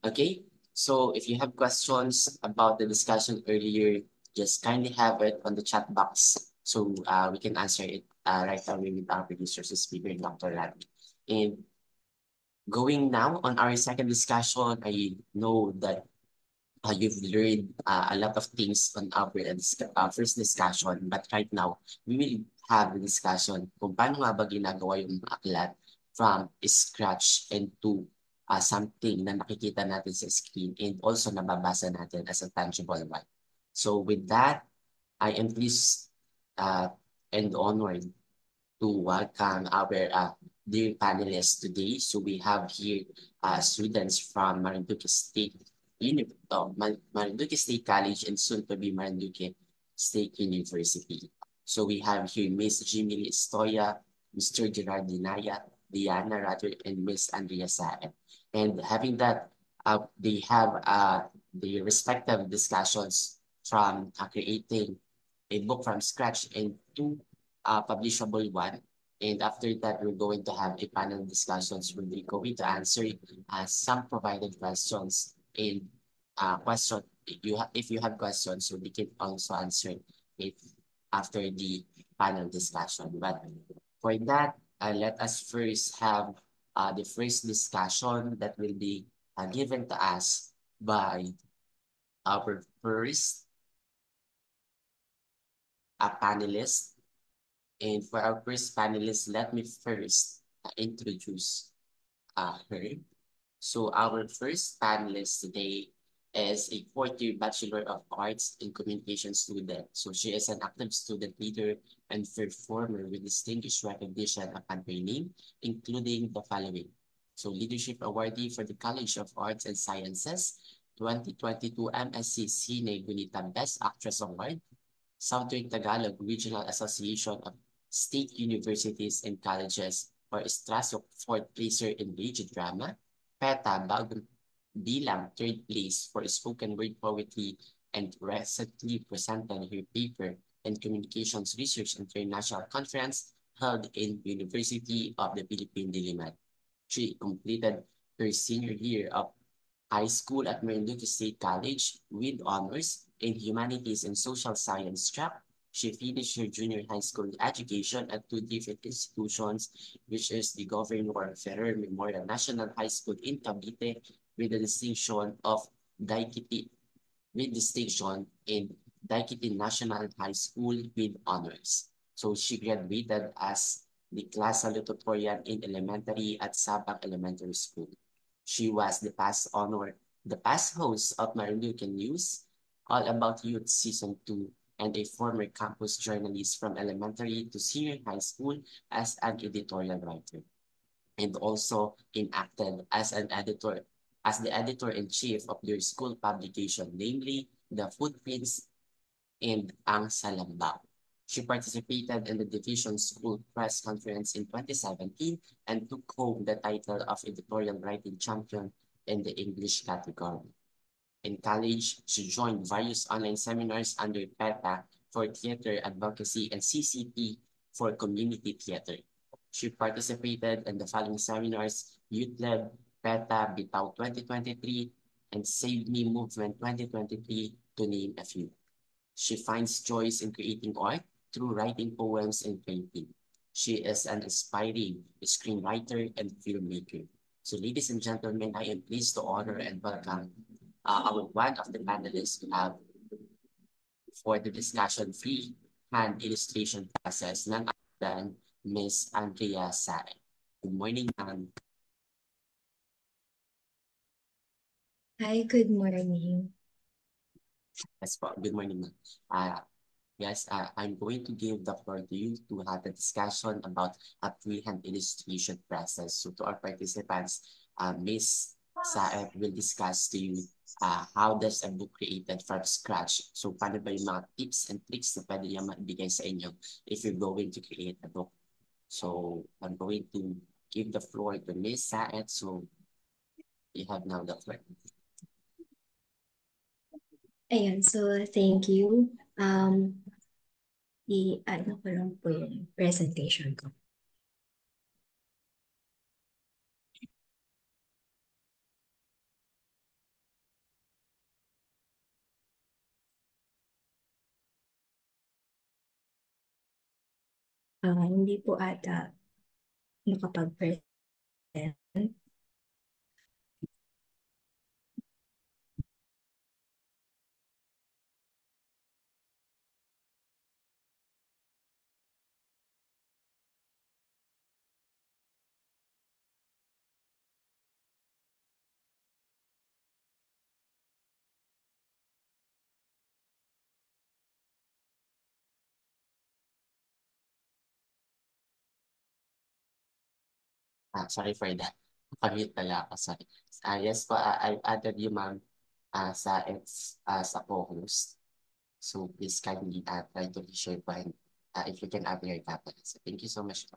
[SPEAKER 5] okay, so if you have questions about the discussion earlier, just kindly have it on the chat box so we can answer it right away with our producers, speaker, Dr. Randy. And going now on our second discussion, I know that you've learned a lot of things on our first discussion, but right now, we will have a discussion kung paano nga ba ginagawa yung mga aklat from scratch and to something na nakikita natin sa screen and also nababasa natin as a tangible one. So with that, I am pleased and honored to welcome our dear panelists today. So we have here students from Marinduque State Marinduque State College and soon to be Marinduque State University. So we have here Miss Jimmy Estoya, Mr. Gerard Dinaya, Diana Rather, and Miss Andrea Saed. And having that, they have the respective discussions from creating a book from scratch into a publishable one. And after that, we're going to have a panel discussions where we're going to answer some provided questions and if you have questions, so we can also answer it after the panel discussion. But for that, let us first have the first discussion that will be given to us by our first panelist. And for our first panelist, let me first introduce her. So our first panelist today is a fourth-year Bachelor of Arts in Communication student. So she is an active student leader and performer with distinguished recognition upon her name, including the following. So Leadership Awardee for the College of Arts and Sciences, 2022 MSc Cine Gunita Best Actress Award, Southern Tagalog Regional Association of State Universities and Colleges for Estrasok 4th Placer in Radio Drama, PETA bagong bilang 3rd place for spoken word poetry and recently presented her paper in Communications Research International Conference held in University of the Philippines, Diliman. She completed her senior year of high school at Marinduque State College with honors in Humanities and Social Science track. She finished her junior high school education at two different institutions, which is the Governor Ferrer Memorial National High School in Cavite with the distinction of Daikiti, with distinction in Daikiti National High School with honors. So she graduated as the class salutatorian in elementary at Sabak Elementary School. She was the past host of Marinduque News, All About Youth Season 2, and a former campus journalist from elementary to senior high school as an editorial writer, and also enacted as the editor-in-chief of their school publication, namely The Footprints and Ang Salambao. She participated in the Division School Press Conference in 2017 and took home the title of Editorial Writing Champion in the English category. In college, she joined various online seminars under PETA for theater advocacy and CCP for community theater. She participated in the following seminars: Youth Lab, PETA Bitaw 2023, and Save Me Movement 2023, to name a few. She finds joy in creating art through writing poems and painting. She is an inspiring screenwriter and filmmaker. So ladies and gentlemen, I am pleased to honor and welcome our one of the panelists we have for the discussion freehand illustration process, none other than Ms. Andrea Sae. Good morning, ma'am.
[SPEAKER 7] Hi, good morning.
[SPEAKER 5] Yes po. Good morning, ma'am. Yes, I'm going to give the floor to you to have a discussion about a freehand illustration process. So to our participants, Ms. Saed will discuss to you how does a book created from scratch. So paano ba yung mga tips and tricks na pwede niya maibigay sa inyo if you're going to create a book. So I'm going to give the floor to Ms. Saed. So you have now the floor.
[SPEAKER 7] Ayan, so thank you. Ano ko lang po yung presentation ko. Hindi po ata nakapag-present.
[SPEAKER 5] Sorry for that. Nakamute pala ako, sorry. Yes po, I've added you, ma'am, sa co-host. So please kindly try to share po and if you can add your camera. So thank you so much po.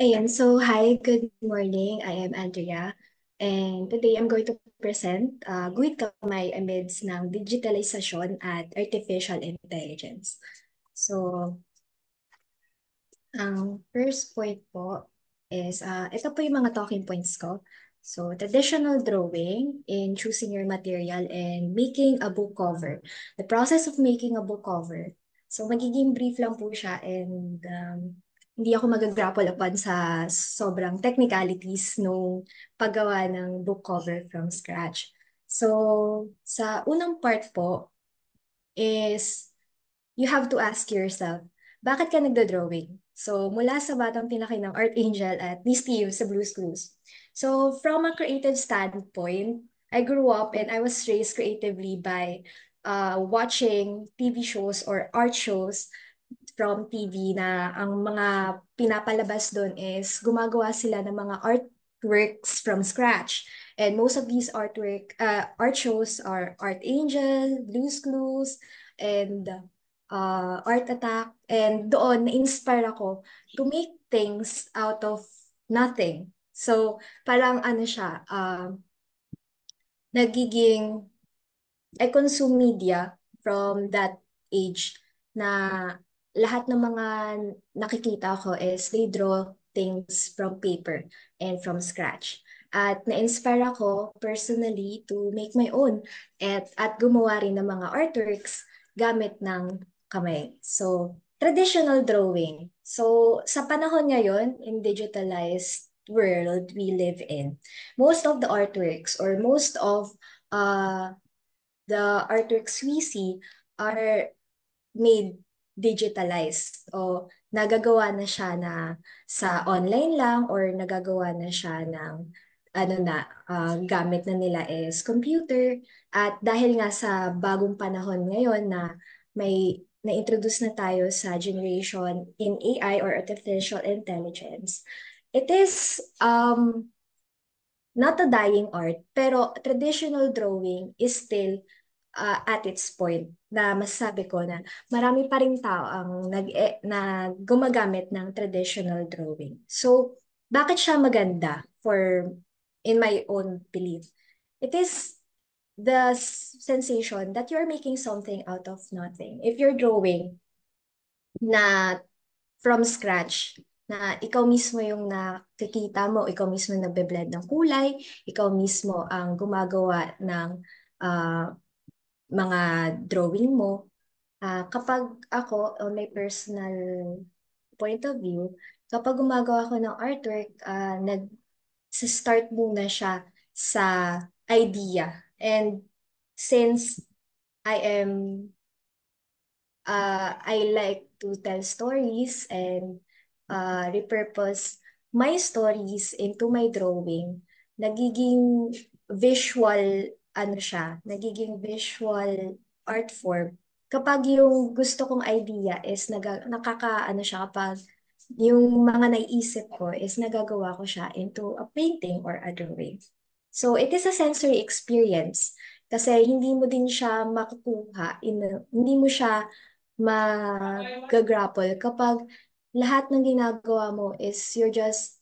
[SPEAKER 7] Ayan, so hi, good morning. I am Andrea. And today I'm going to present Guhit Kamay amidst ng digitalisasyon at artificial intelligence. So, ang first point po is, ito po yung mga talking points ko. So, traditional drawing in choosing your material and making a book cover. The process of making a book cover. So, magiging brief lang po siya and hindi ako mag-grapple upon sa sobrang technicalities nung paggawa ng book cover from scratch. So, sa unang part po is you have to ask yourself, bakit ka nagdo-drawing? So, mula sa batang pinaki ng Art Angel at ni Steve sa Blue's Clues. So, from a creative standpoint, I grew up and I was raised creatively by watching TV shows or art shows from TV na ang mga pinapalabas doon is gumagawa sila ng mga artworks from scratch. And most of these art shows are Art Angel, Blue's Clues, and Art Attack. And doon, na-inspire ako to make things out of nothing. So, parang ano siya, nagiging, I consume media from that age na lahat ng mga nakikita ko is they draw things from paper and from scratch. At na-inspire ako personally to make my own at gumawa rin ng mga artworks gamit ng kamay. So, traditional drawing. So, sa panahon ngayon, in digitalized world we live in, most of the artworks or most of uh, the artworks we see are made digitalized o nagagawa na siya na sa online lang or nagagawa na siya ng gamit na nila is computer. At dahil nga sa bagong panahon ngayon na may na-introduce na tayo sa generation in AI or artificial intelligence, it is not a dying art, pero traditional drawing is still at its point na masasabi ko na marami pa ring tao ang na gumagamit ng traditional drawing. So, bakit siya maganda in my own belief? It is the sensation that you're making something out of nothing. If you're drawing na from scratch, na ikaw mismo yung nakikita mo, ikaw mismo nagbe-blend ng kulay, ikaw mismo ang gumagawa ng mga drawing mo. Kapag ako, on my personal point of view, kapag gumagawa ako ng artwork, nag-start muna siya sa idea. And since I like to tell stories and repurpose my stories into my drawing, nagiging visual, nagiging visual art form. Kapag yung gusto kong idea is siya, kapag yung mga naiisip ko is nagagawa ko siya into a painting or a drawing. So it is a sensory experience kasi hindi mo din siya makukuha, hindi mo siya mag-grapple kapag lahat ng ginagawa mo is you're just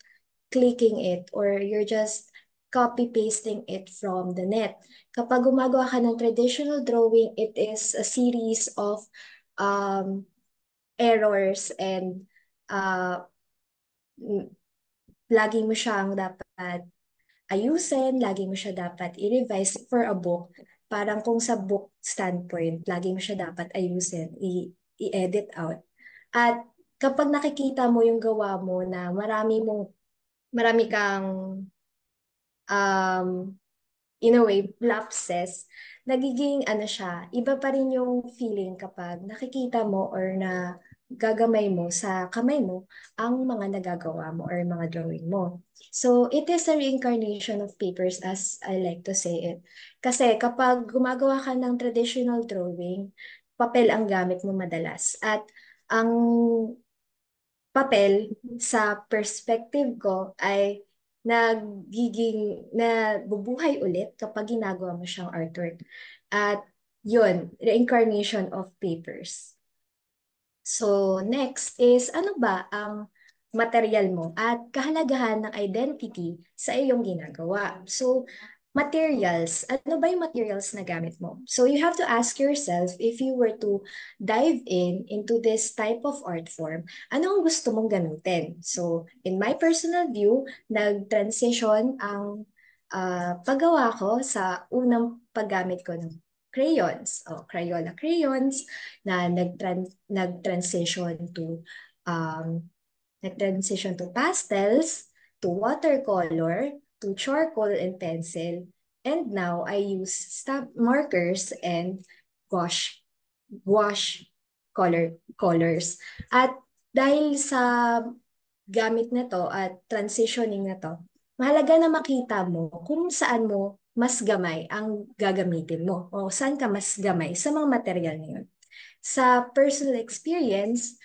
[SPEAKER 7] clicking it or you're just copy-pasting it from the net. Kapag gumagawa ka ng traditional drawing, it is a series of errors and lagi mo siyang dapat ayusin, lagi mo siya dapat i-revise for a book. Parang kung sa book standpoint, lagi mo siya dapat ayusin, i-edit out. At kapag nakikita mo yung gawa mo na marami kang in a way, lapses, nagiging siya, iba pa rin yung feeling kapag nakikita mo or na gagamay mo sa kamay mo ang mga nagagawa mo or mga drawing mo. So, it is a reincarnation of papers as I like to say it. Kasi kapag gumagawa ka ng traditional drawing, papel ang gamit mo madalas. At ang papel sa perspective ko ay nabubuhay ulit kapag ginagawa mo siyang artwork. At yun, reincarnation of papers. So next is ano ba ang material mo at kahalagahan ng identity sa iyong ginagawa. So materials, ano ba yung materials na gamit mo? So you have to ask yourself if you were to dive into this type of art form, ano ang gusto mong gamitin? So in my personal view, nag-transition ang paggawa ko sa unang paggamit ko ng crayons o Crayola crayons na nag-transition to pastels, to watercolor, to charcoal and pencil, and now I use stamp markers and wash colors. At dahil sa gamit na to at transitioning na to, mahalaga na makita mo kung saan mo mas gamay ang gagamitin mo o saan ka mas gamay sa mga material na yun. Sa personal experience,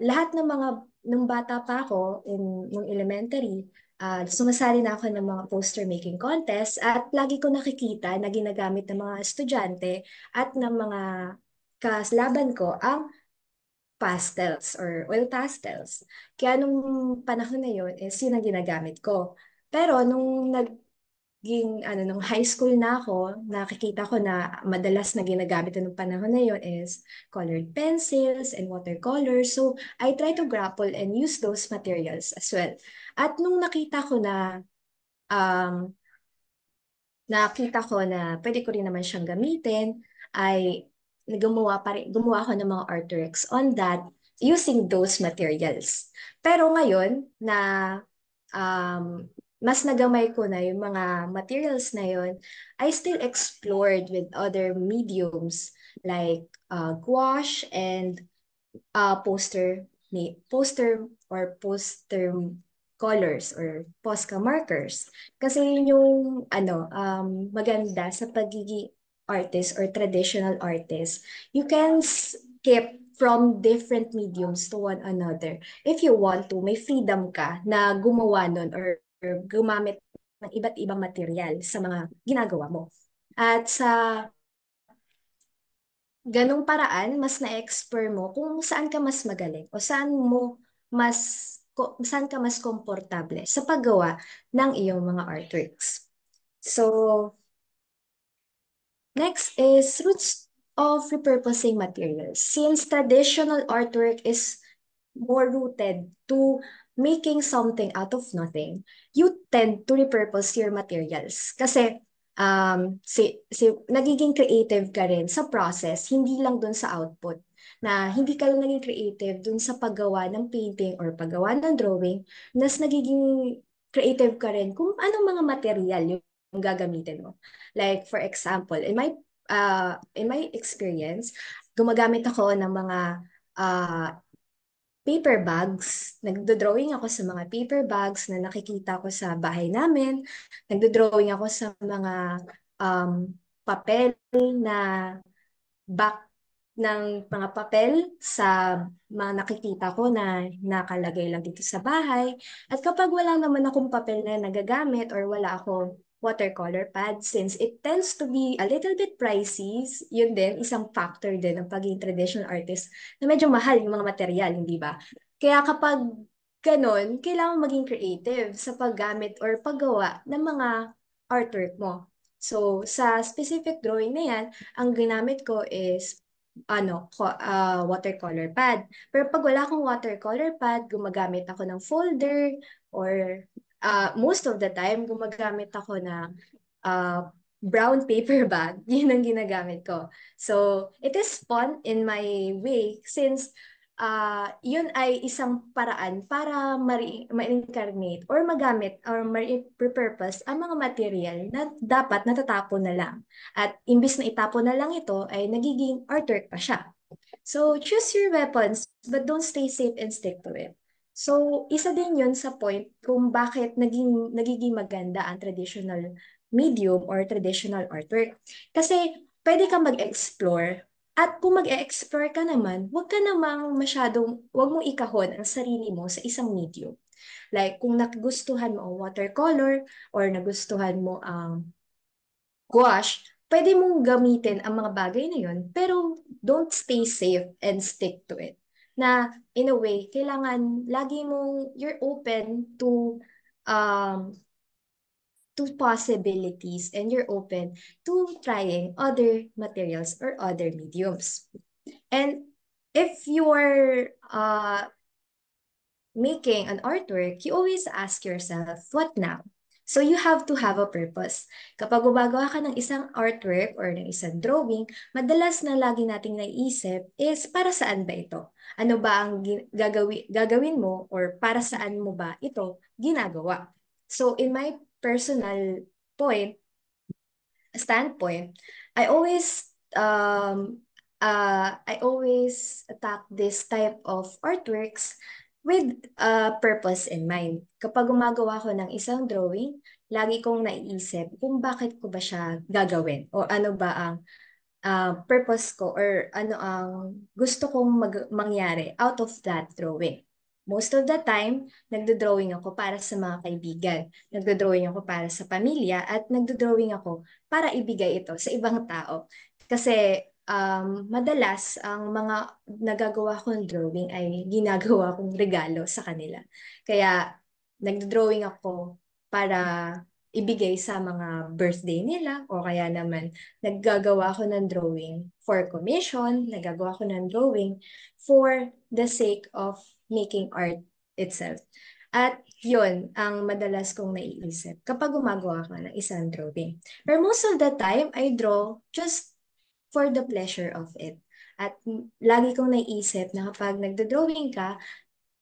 [SPEAKER 7] lahat ng nung bata pa ako, nung elementary, sumasali na ako ng mga poster making contest at lagi ko nakikita na ginagamit ng mga estudyante at ng mga kaslaban ko ang pastels or oil pastels. Kaya nung panahon na yun, yun ang ginagamit ko. Pero nung nung high school na ako, nakikita ko na madalas na ginagamit nung panahon na yun is colored pencils and watercolors. So, I try to grapple and use those materials as well. At nung nakita ko na um, nakita ko na pwede ko rin naman siyang gamitin, ay gumawa ako ng mga artworks on that using those materials. Pero ngayon na um, mas nagamay ko na yung mga materials na yun, I still explored with other mediums like gouache and poster colors or Posca markers. Kasi yun yung maganda sa pagiging artist or traditional artist. You can skip from different mediums to one another. If you want to, may freedom ka na gumawa nun or gumamit ng iba't ibang material sa mga ginagawa mo. At sa ganong paraan, mas na-explore mo kung saan ka mas magaling o saan ka mas komportable sa paggawa ng iyong mga artworks. So, next is roots of repurposing materials. Since traditional artwork is more rooted to making something out of nothing, you tend to repurpose your materials. Kasi nagiging creative ka rin sa process, hindi lang dun sa output. Na hindi ka lang naging creative dun sa paggawa ng painting or paggawa ng drawing, mas nagiging creative ka rin kung anong mga material yung gagamitin mo. Like for example, in my experience, gumagamit ako ng mga paper bags. Nagdo-drawing ako sa mga paper bags na nakikita ko sa bahay namin. Nagdo-drawing ako sa mga papel na back ng mga papel sa mga nakikita ko na nakalagay lang dito sa bahay. At kapag wala naman akong papel na nagagamit or wala akong watercolor pad, since it tends to be a little bit pricey, yun din, isang factor din ng pagiging traditional artist na medyo mahal yung mga material, hindi ba? Kaya kapag ganon, kailangan maging creative sa paggamit or paggawa ng mga artwork mo. So, sa specific drawing na yan, ang ginamit ko is watercolor pad. Pero pag wala akong watercolor pad, gumagamit ako ng folder or most of the time, gumagamit ako ng brown paper bag. Yun ang ginagamit ko. So, it is fun in my way since yun ay isang paraan para ma-incarnate or magamit or ma-repurpose ang mga material na dapat natatapon na lang. At imbis na itapon na lang ito, ay nagiging artwork pa siya. So, choose your weapons, but don't stay safe and stick to it. So, isa din yun sa point kung bakit nagiging maganda ang traditional medium or traditional artwork. Kasi, pwede kang mag-explore. At kung mag-explore ka naman, huwag mong ikahon ang sarili mo sa isang medium. Like, kung nagustuhan mo ang watercolor or nagustuhan mo ang gouache, pwede mong gamitin ang mga bagay na yun, pero don't stay safe and stick to it. Na, in a way, kailangan lagi you're open to possibilities and you're open to trying other materials or other mediums. And if you're making an artwork, you always ask yourself, what now? So you have to have a purpose. Kapag gumagawa ka ng isang artwork or ng isang drawing, madalas na lagi nating naiisip is para saan ba ito? Ano ba ang gagawin mo or para saan mo ba ito ginagawa? So in my personal standpoint, I always attack this type of artworks with a purpose in mind. Kapag gumagawa ko ng isang drawing, lagi kong naiisip kung bakit ko ba siya gagawin o ano ba ang purpose ko or ano ang gusto kong mangyari out of that drawing. Most of the time, nagdo-drawing ako para sa mga kaibigan. Nagdo-drawing ako para sa pamilya at nagdo-drawing ako para ibigay ito sa ibang tao. Kasi madalas ang mga nagagawa kong drawing ay ginagawa kong regalo sa kanila. Kaya nagdo-drawing ako para ibigay sa mga birthday nila o kaya naman naggagawa ko ng drawing for commission, naggagawa ko ng drawing for the sake of making art itself. At yun ang madalas kong naiisip kapag gumagawa ka ng isang drawing. Pero most of the time, I draw just for the pleasure of it. At lagi kong naiisip na kapag nagdo-drawing ka,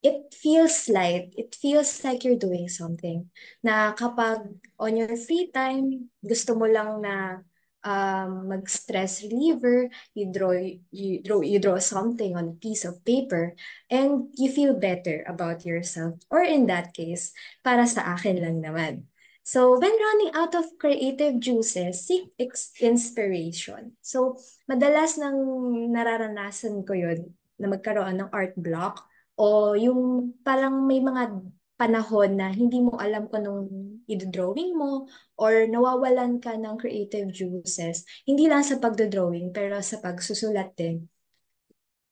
[SPEAKER 7] it feels light. It feels like you're doing something. Na kapag on your free time, gusto mo lang na mag-stress reliever, you draw something on a piece of paper, and you feel better about yourself. Or in that case, para sa akin lang naman. So, when running out of creative juices, seek inspiration. So, madalas nang nararanasan ko yun na magkaroon ng art block o yung parang may mga panahon na hindi mo alam kung anong i-drawing mo or nawawalan ka ng creative juices, hindi lang sa pagdodrawing pero sa pagsusulat din,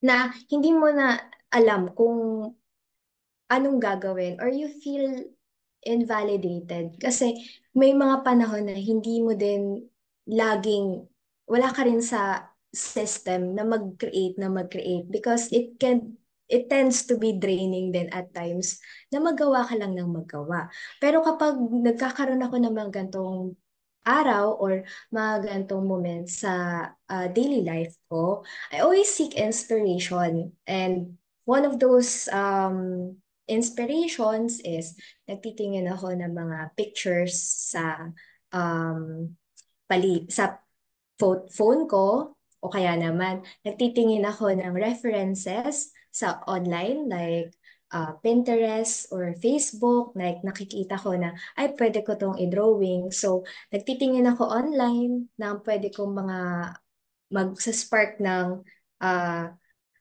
[SPEAKER 7] na hindi mo na alam kung anong gagawin or you feel invalidated kasi may mga panahon na hindi mo din laging wala ka rin sa system na mag-create because it tends to be draining din at times na magawa ka lang ng magawa. Pero kapag nagkakaroon ako ng mga gantong araw or mga gantong moments sa daily life ko, I always seek inspiration. And one of those inspirations is nagtitingin ako ng mga pictures sa um, sa phone ko o kaya naman nagtitingin ako ng references sa online like Pinterest or Facebook, like nakikita ko na ay pwede ko tong i-drawing. So nagtitingin ako online na pwede kong mga mag-spark ng ah,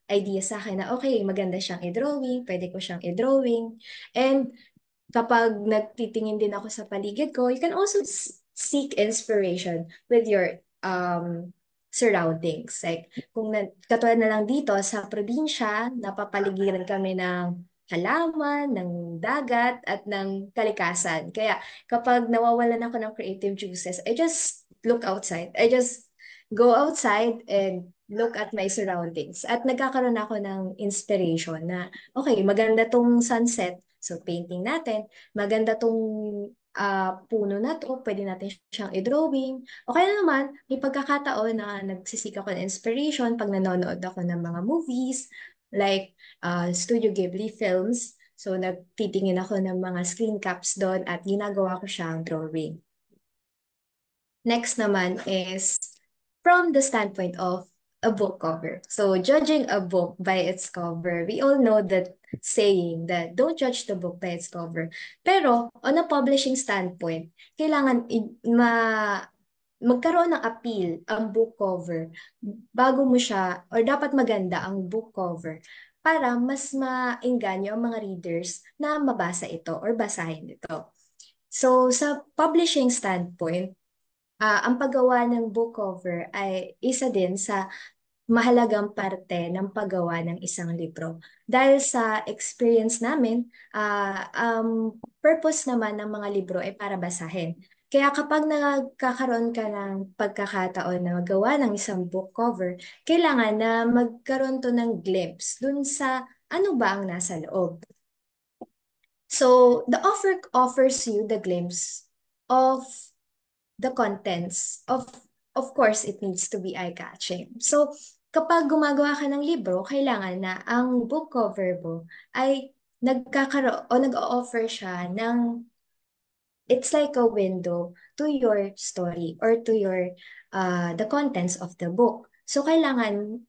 [SPEAKER 7] idea sa akin na okay, maganda siyang i-drawing, pwede ko siyang i-drawing. And kapag nagtitingin din ako sa paligid ko, you can also seek inspiration with your surroundings. Like, katulad na lang dito sa probinsya, napapaligiran kami ng halaman, ng dagat, at ng kalikasan. Kaya kapag nawawalan ako ng creative juices, I just look outside. I just go outside and look at my surroundings. At nagkakaroon ako ng inspiration na, okay, maganda tong sunset. So, painting natin. Maganda tong puno na to. Pwede natin siyang i-drawing. O kaya naman, may pagkakataon na nagsisik ako ng inspiration pag nanonood ako ng mga movies, like Studio Ghibli films. So, nagtitingin ako ng mga screen caps doon at ginagawa ko siyang drawing. Next naman is from the standpoint of a book cover. So judging a book by its cover, we all know that saying that don't judge the book by its cover. Pero on a publishing standpoint, kailangan magkaroon ng appeal ang book cover bago mo siya, or dapat maganda ang book cover para mas maengganyo ang mga readers na mabasa ito or basahin ito. So sa publishing standpoint, ang paggawa ng book cover ay isa din sa mahalagang parte ng paggawa ng isang libro. Dahil sa experience namin, purpose naman ng mga libro ay para basahin. Kaya kapag nagkakaroon ka ng pagkakataon na magawa ng isang book cover, kailangan na magkaroon to ng glimpse dun sa ano ba ang nasa loob. So, the offer offers you the glimpse of the contents. Of course, it needs to be eye-catching. So, kapag gumagawa ka ng libro, kailangan na ang book cover mo ay nagkakaroon o nag-o-offer siya ng it's like a window to your story or to your the contents of the book. So, kailangan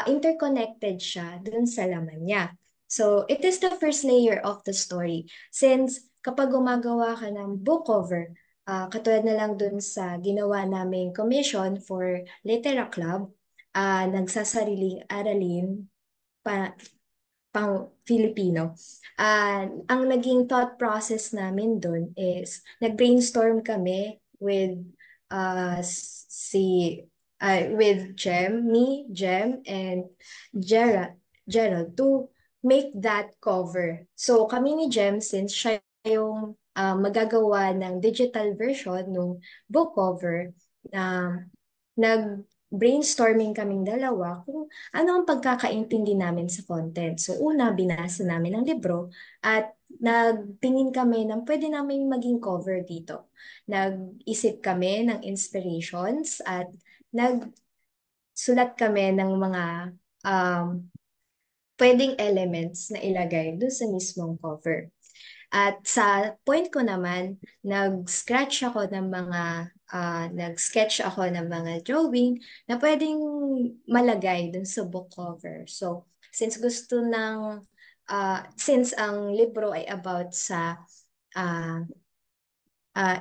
[SPEAKER 7] interconnected siya dun sa laman niya. So, it is the first layer of the story. Since kapag gumagawa ka ng book cover, katulad na lang dun sa ginawa naming commission for Litera Club, nagsasariling aralin pang Filipino. Ang naging thought process namin dun is nag-brainstorm kami with with Jem, and Gerald to make that cover. So kami ni Jem, since siya yung magagawa ng digital version ng book cover, nag-brainstorming kaming dalawa kung ano ang pagkakaintindi namin sa content. So una, binasa namin ang libro at nagtingin kami ng pwede namin maging cover dito. Nag-isip kami ng inspirations at nagsulat kami ng mga pwedeng elements na ilagay doon sa mismong cover. At sa point ko naman, nag-sketch ako ng mga drawing na pwedeng malagay dun sa book cover. So, since ang libro ay about uh,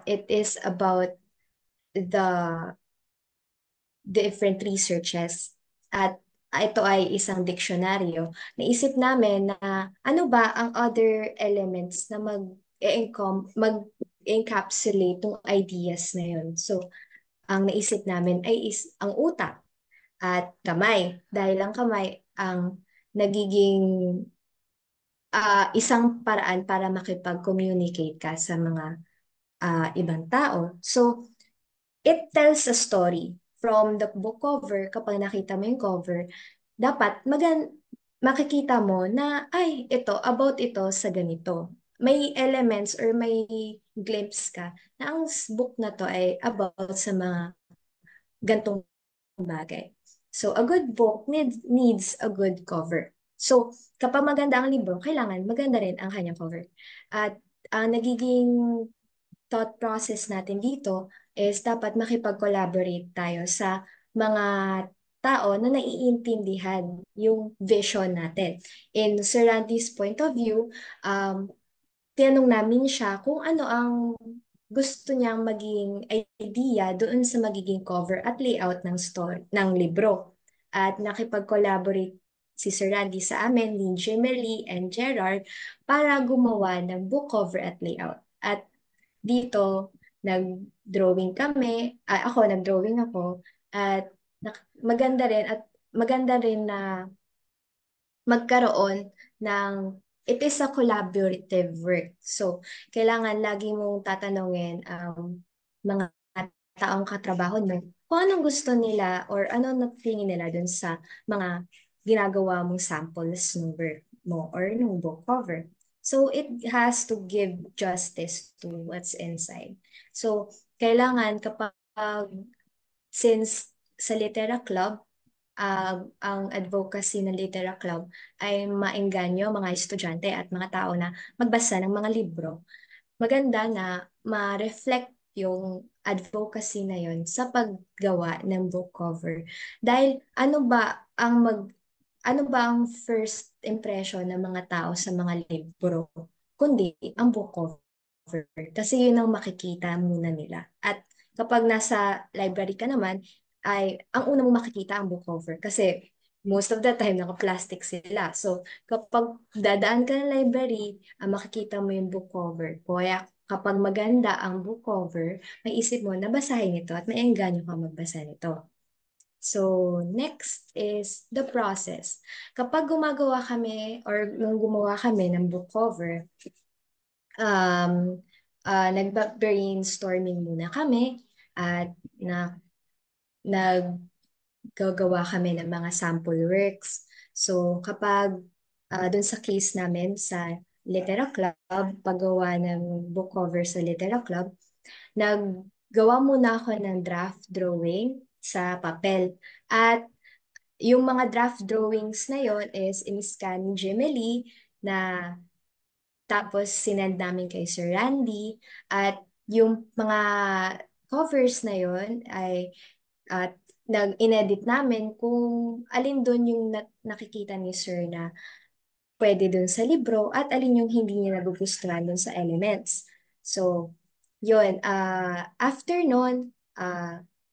[SPEAKER 7] it is about the different researches at ito ay isang diksyonaryo, naisip namin na ano ba ang other elements na mag-encapsulate yung ideas na yun. So, ang naisip namin ay ang utak at kamay. Dahil ang kamay ang nagiging isang paraan para makipag-communicate ka sa mga ibang tao. So, it tells a story. From the book cover, kapag nakita mo yung cover, dapat makikita mo na, ay, about ito sa ganito. May elements or may glimpse ka na ang book na to ay about sa mga gantong bagay. So, a good book needs a good cover. So, kapag maganda ang libro, kailangan maganda rin ang kanyang cover. At ang nagiging thought process natin dito is dapat makipag-collaborate tayo sa mga tao na naiintindihan yung vision natin. In Sir Randy's point of view, tinanong namin siya kung ano ang gusto niyang maging idea doon sa magiging cover at layout ng libro. At nakipag-collaborate si Sir Randy sa amin, ni Jimerly and Gerard para gumawa ng book cover at layout. At dito, nag-drawing ako, at maganda rin na magkaroon it is a collaborative work. So, kailangan lagi mong tatanungin ang mga taong katrabaho mo kung anong gusto nila or ano natingin nila dun sa mga ginagawa mong samples ng work mo or ng book cover. So, it has to give justice to what's inside. So, kailangan since sa Litera Club, ang advocacy ng Litera Club ay maengganyo mga estudyante at mga tao na magbasa ng mga libro, maganda na ma-reflect yung advocacy na yon sa paggawa ng book cover. Dahil ano ba ang first impression ng mga tao sa mga libro, kundi ang book cover. Kasi yun ang makikita muna nila. At kapag nasa library ka naman, ay ang una mong makikita ang book cover. Kasi most of the time, naka-plastic sila. So, kapag dadaan ka ng library, makikita mo yung book cover. Kaya kapag maganda ang book cover, may isip mo na basahin ito at may engganyo ka magbasa nito. So, next is the process. Kapag gumagawa kami or nung gumawa kami ng book cover, nag-brainstorming muna kami at naggagawa kami ng mga sample works. So, kapag dun sa case namin sa Litera Club, paggawa ng book cover sa Litera Club, naggawa muna ako ng draft drawing sa papel. At yung mga draft drawings na yon is in-scan ni Gemily na tapos sinend namin kay Sir Randy. At yung mga covers na yon ay in-edit namin kung alin doon yung nakikita ni Sir na pwede doon sa libro at alin yung hindi niya nagugustuhan doon sa elements. So, yun. After nun,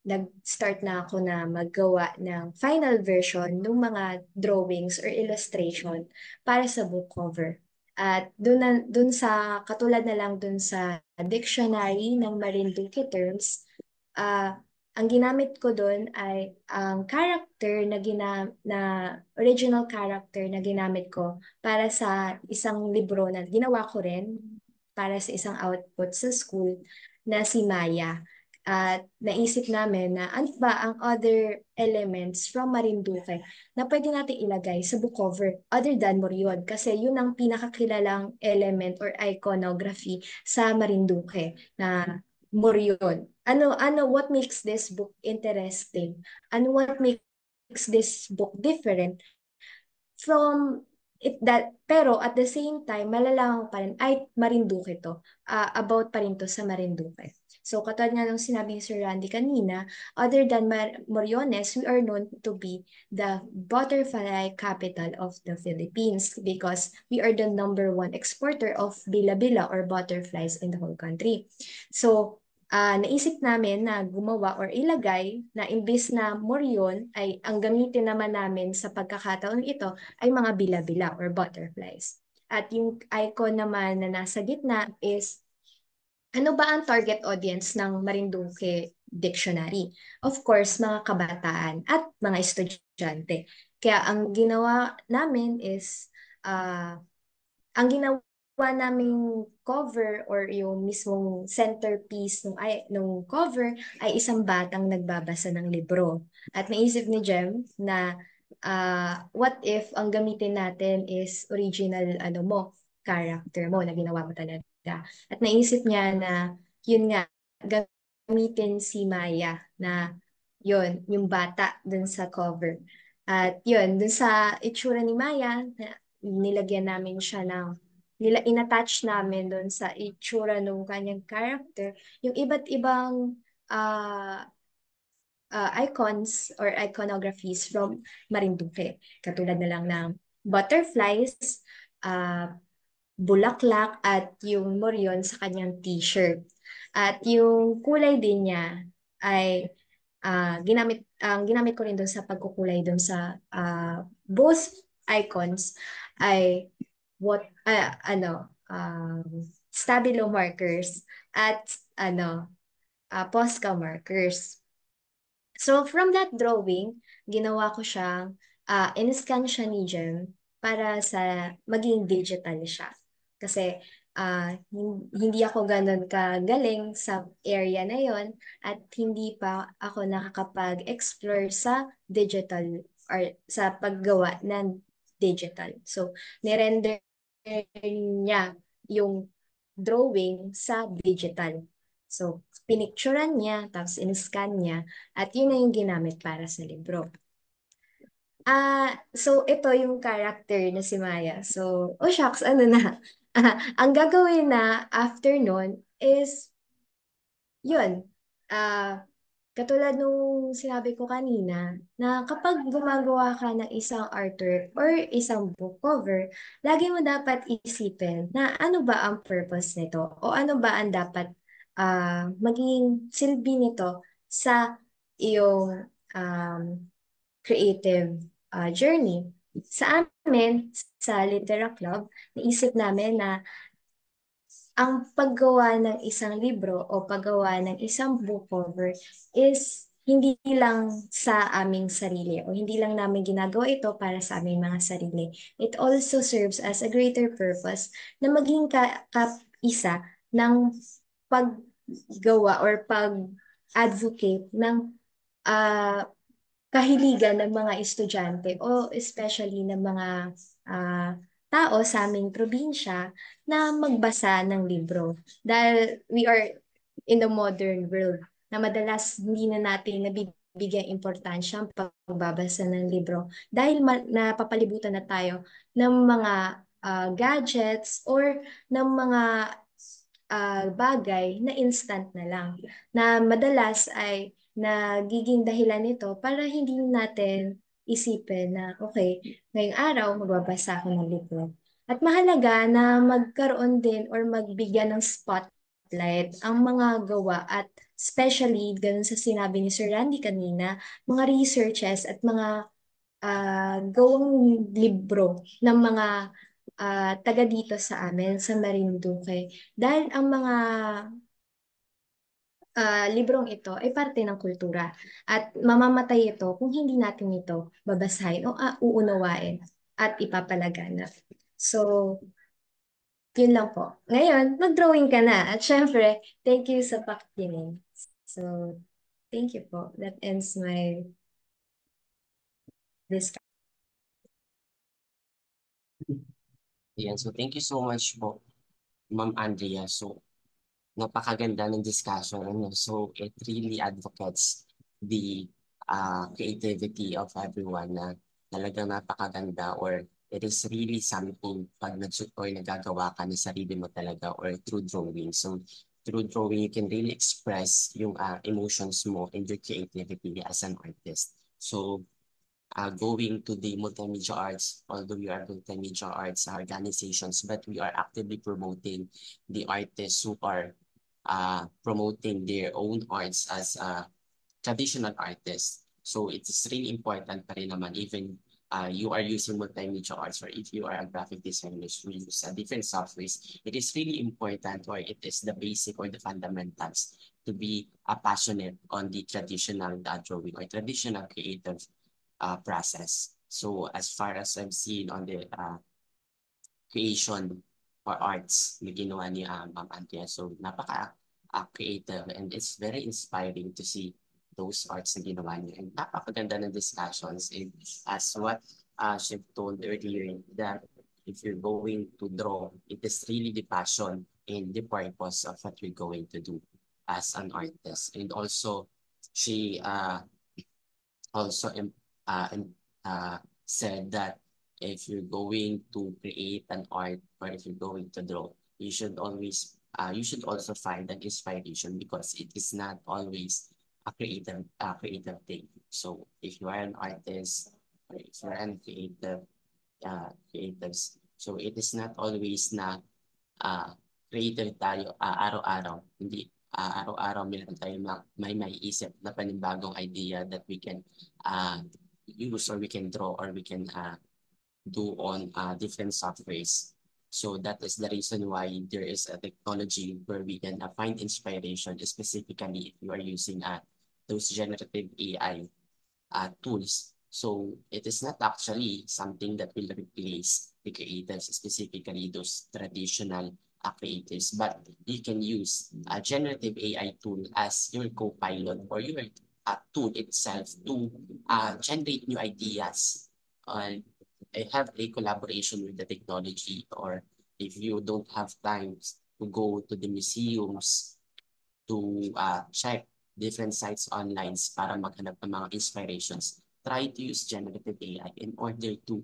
[SPEAKER 7] nag-start na ako na maggawa ng final version ng mga drawings or illustration para sa book cover. At dun sa, katulad na lang dun sa dictionary ng Marinduque terms, ang ginamit ko doon ay ang character na original character na ginamit ko para sa isang libro na ginawa ko rin para sa isang output sa school na si Maya. At naisip namin na ano ba ang other elements from Marinduque na pwede natin ilagay sa book cover other than Moryon kasi yun ang pinakakilalang element or iconography sa Marinduque na Moryon. What makes this book interesting? And what makes this book different from pero at the same time, malalaman ko pa rin, ay, Marinduque to. About pa rin to sa Marinduque. So, katulad nga nung sinabi ni Sir Randy kanina, other than Moriones, we are known to be the butterfly capital of the Philippines because we are the #1 exporter of bila-bila or butterflies in the whole country. So, naisip namin na gumawa or ilagay na imbis na Morion ay ang gamitin naman namin sa pagkakataon ito ay mga bila-bila or butterflies. At yung icon naman na nasa gitna is ano ba ang target audience ng Marinduque Dictionary? Of course, mga kabataan at mga estudyante. Kaya ang ginawa namin is ang ginawa naming cover or yung mismong centerpiece nung cover ay isang batang nagbabasa ng libro. At naisip ni Jem na what if ang gamitin natin is original character mo na ginawa mo talaga. At naisip niya na yun nga, gamitin si Maya na yun, yung bata dun sa cover. At yun, dun sa itsura ni Maya, nilagyan namin siya inattach namin doon sa itsura ng kanyang character, yung iba't ibang icons or iconographies from Marinduque. Katulad na lang ng butterflies, bulaklak, at yung Morion sa kanyang t-shirt. At yung kulay din niya ay ginamit ko rin doon sa pagkukulay doon sa both icons ay stabilo markers at Posca markers. So from that drawing, ginawa ko siyang in-scan siya ni Jem para sa maging digital siya. Kasi hindi ako ganun kagaling sa area na yon at hindi pa ako nakakapag-explore sa digital or sa paggawa ng digital. So, nirender niya yung drawing sa digital. So, pinicturean niya, tapos in-scan niya, at yun na yung ginamit para sa libro. So ito yung character na si Maya. So, oh shucks, ano na? Ang gagawin na after nun is, yun, katulad nung sinabi ko kanina, na kapag gumagawa ka ng isang artwork or isang book cover, lagi mo dapat isipin na ano ba ang purpose nito o ano ba ang dapat maging silbi nito sa iyong creative journey. Sa amin, sa Litera Club, naisip namin na ang paggawa ng isang libro o paggawa ng isang book cover is hindi lang sa aming sarili o hindi lang namin ginagawa ito para sa aming mga sarili. It also serves as a greater purpose na maging isa ng paggawa or pag-advocate ng kahiligan ng mga estudyante o especially ng mga tao sa aming probinsya na magbasa ng libro. Dahil we are in the modern world na madalas hindi na natin nabibigyan importansya ang pagbabasa ng libro dahil napapalibutan na tayo ng mga gadgets or ng mga bagay na instant na lang na madalas ay nagiging dahilan nito para hindi natin isipin na okay, ngayong araw magbabasa ako ng libro. At mahalaga na magkaroon din or magbigyan ng spotlight ang mga gawa at especially ganun sa sinabi ni Sir Randy kanina, mga researches at mga gawang libro ng mga taga dito sa amin sa Marinduque. Dahil ang mga librong ito ay parte ng kultura at mamamatay ito kung hindi natin ito babasahin o uunawain at ipapalaganap. So, yun lang po. Ngayon, mag-drawing ka na. At syempre, thank you sa pakikinig. So, thank you po. That ends my discussion.
[SPEAKER 5] Yan. So thank you so much po, Ma'am Andrea. So napakaganda ng discussion. Ano? So it really advocates the creativity of everyone na talagang napakaganda, or it is really something pag nagagawa ka ng sarili mo talaga, or through drawing. So through drawing, you can really express yung emotions mo and your creativity as an artist. So going to the multimedia arts, although we are multimedia arts organizations, but we are actively promoting the artists who are promoting their own arts as traditional artists. So it is really important pa rin naman, even you are using multimedia arts, or if you are a graphic designer who use different softwares, it is really important, or it is the basic or the fundamentals to be passionate on the traditional drawing or traditional creative process. So as far as I've seen on the creation or arts na ginawa ni Ma'am Antia, so napaka-creative, and it's very inspiring to see those arts na ginawa niya. And napakaganda ng discussions, and as what she told earlier, that if you're going to draw, it is really the passion and the purpose of what you're going to do as an artist. And also, she also said that if you're going to create an art, or if you're going to draw, you should always you should also find an inspiration, because it is not always a creative thing. So if you are an artist, or if you're an creatives, so it is not always na creative tayo araw-araw. Hindi araw-araw meron tayong may maiisip na panibagong idea that we can use, or we can draw, or we can do on different softwares. So that is the reason why there is a technology where we can find inspiration, specifically if you are using those generative AI tools. So it is not actually something that will replace the creators, specifically those traditional creators, but you can use a generative AI tool as your co-pilot, or your tool itself to generate new ideas. Have a collaboration with the technology, or if you don't have time to go to the museums to check different sites online para maghanap ng mga inspirations, try to use generative AI in order to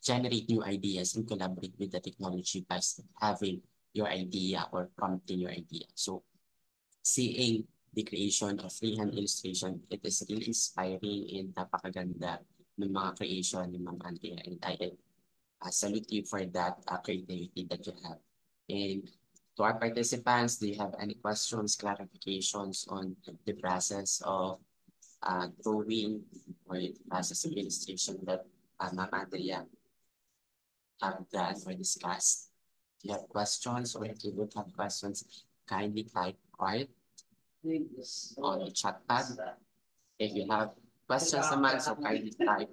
[SPEAKER 5] generate new ideas and collaborate with the technology by having your idea or prompting your idea. So seeing the creation of freehand illustration, it is really inspiring and napakaganda ng mga creation ni Ma'am Antia, and I salute you for that creativity that you have. And to our participants, do you have any questions, clarifications on the process of drawing or the process of illustration that Ma'am Andrea have done or discussed? If you have questions, or if you don't have questions, kindly type art on the chat pad. If you have questions naman, so kindly type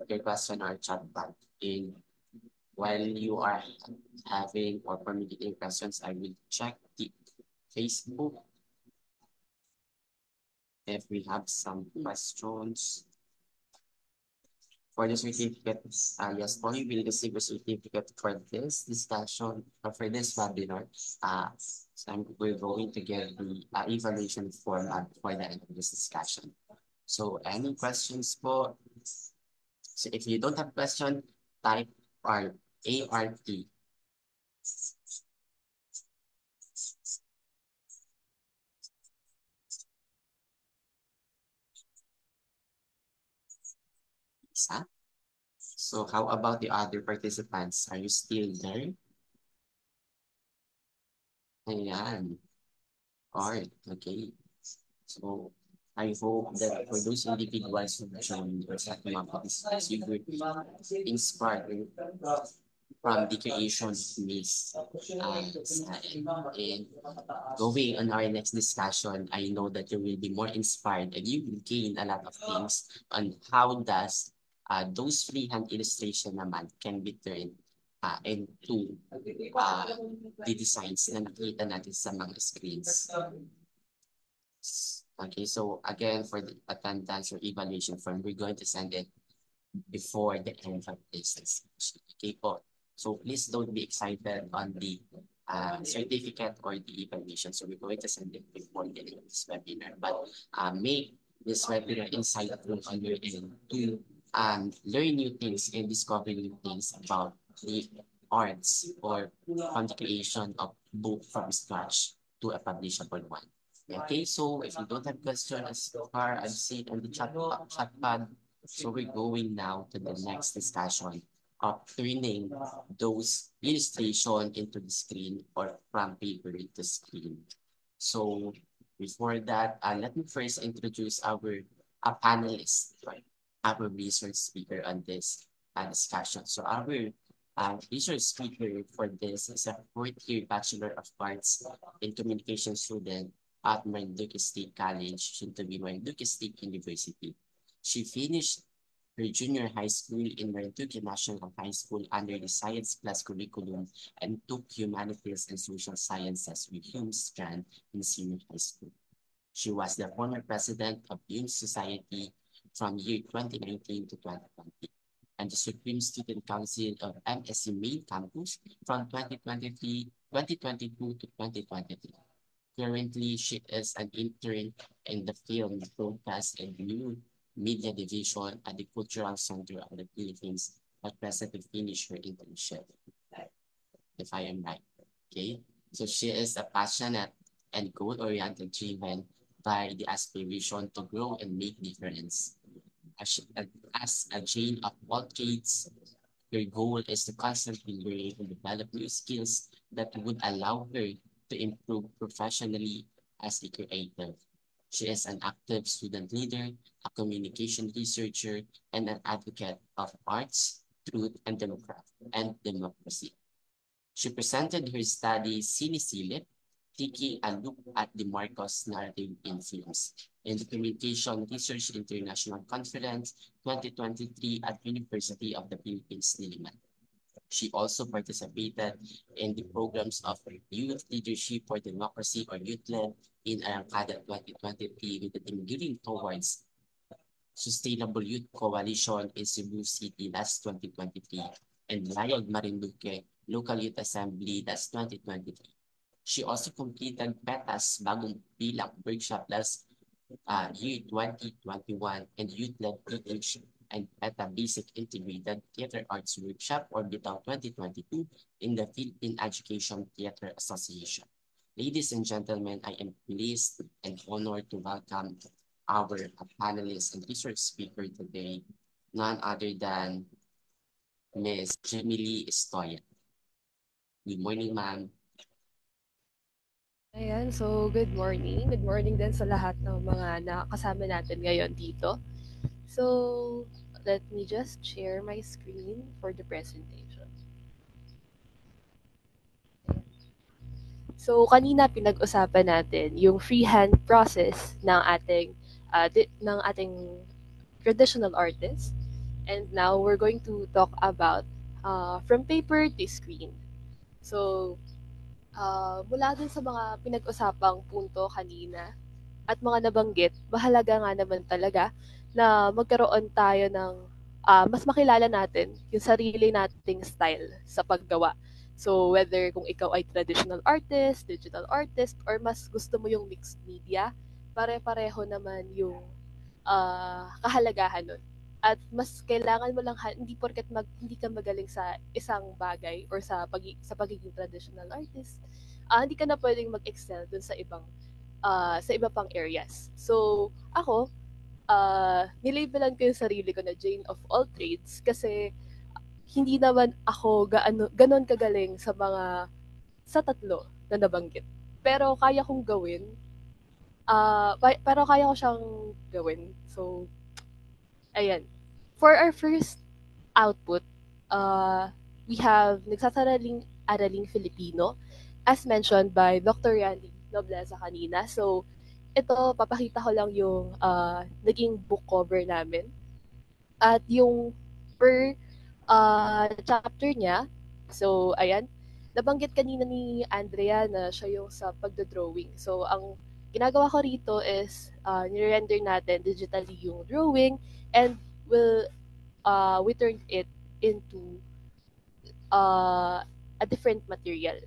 [SPEAKER 5] your question or chat pad. And while you are having or formulating questions, I will check the Facebook if we have some questions. For the certificates, yes, only will receive a certificate for this discussion, or for this webinar. So we're going to get the evaluation format for the end of this discussion. So any questions po? So if you don't have question, type ART. Isa. So how about the other participants? Are you still there? Ayan. Alright, okay. So I hope that for those individuals who joined or set them up, you will be inspired from the creation of Miss and going on our next discussion, I know that you will be more inspired, and you will gain a lot of things on how does those freehand illustration naman can be turned into the designs na nakita natin sa mga screens. Okay, so again, for the attendance or evaluation form, we're going to send it before the end of this session. Okay po. So please don't be excited on the certificate or the evaluation. So we're going to send it before the end of this webinar. But make this webinar insightful on your end to learn new things and discover new things about the arts or from the creation of book from scratch to a publishable one. Okay, so if you don't have questions as far as seen on the chat pad, so we're going now to the next discussion of turning those illustration into the screen or from paper to screen. So before that, let me first introduce our panelist, right? Our research speaker on this discussion. So our research speaker for this is a fourth-year Bachelor of Arts in Communication student at Marinduque State College, soon to be Marinduque State University. She finished her junior high school in Marinduque National High School under the Science Plus curriculum and took Humanities and Social Sciences with Hume Strand in senior high school. She was the former president of Hume Society from year 2019 to 2020 and the Supreme Student Council of MSc Main Campus from 2022 to 2023. Currently, she is an intern in the film, broadcast, and new media division at the Cultural Center of the Philippines, but presently finished her internship, if I am right. Okay, so she is a passionate and goal-oriented, driven by the aspiration to grow and make difference. As a Jane of all trades, her goal is to constantly learn and develop new skills that would allow her to improve professionally as a creator. She is an active student leader, a communication researcher, and an advocate of arts, truth, and democracy. She presented her study Sinisilip, taking a look at the Marcos narrative in films in the Communication Research International Conference 2023 at University of the Philippines, Diliman. She also participated in the programs of Youth Leadership for Democracy or YouthLED in Arangkada 2023 with the team gearing towards Sustainable Youth Coalition in Cebu City last 2023 and Layog Marinduque Local Youth Assembly last 2023. She also completed PETA's Bagong Bilang workshop last year 2021 and YouthLED PH and PETA Basic Integrated Theater Arts Workshop or BITAW 2022 in the Philippine Education Theater Association. Ladies and gentlemen, I am pleased and honored to welcome our panelist and research speaker today, none other than Ms. Jimmy Estoya. Good morning, ma'am.
[SPEAKER 8] Ayan, so good morning. Good morning din sa lahat ng mga nakasama natin ngayon dito. So, let me just share my screen for the presentation. So, kanina pinag-usapan natin yung freehand process ng ating traditional artist. And now we're going to talk about from paper to screen. So, mula dun sa mga pinag-usapang punto kanina at mga nabanggit, mahalaga nga naman talaga na magkaroon tayo ng mas makilala natin yung sarili nating style sa paggawa. So whether kung ikaw ay traditional artist, digital artist, or mas gusto mo yung mixed media, pare-pareho naman yung kahalagahan nun. At mas kailangan mo lang, hindi porket hindi ka magaling sa isang bagay or sa pagiging traditional artist, hindi ka na pwedeng mag-excel dun sa iba pang areas. So, ako, nilabelan ko yung sarili ko na Jane of all trades kasi hindi naman ako ganon kagaling sa tatlo na nabanggit. Pero kaya kong gawin, pero kaya ko siyang gawin. So, ayan. For our first output, we have Nagsasaraling Araling Filipino, as mentioned by Dr. Randy Nobleza kanina. So, ito, papakita ko lang yung naging book cover namin. At yung per chapter niya, so, ayan, nabanggit kanina ni Andrea na siya yung sa pagdodrawing. So, ang ginagawa ko rito is nirender natin digitally yung drawing and we turned it into a different material.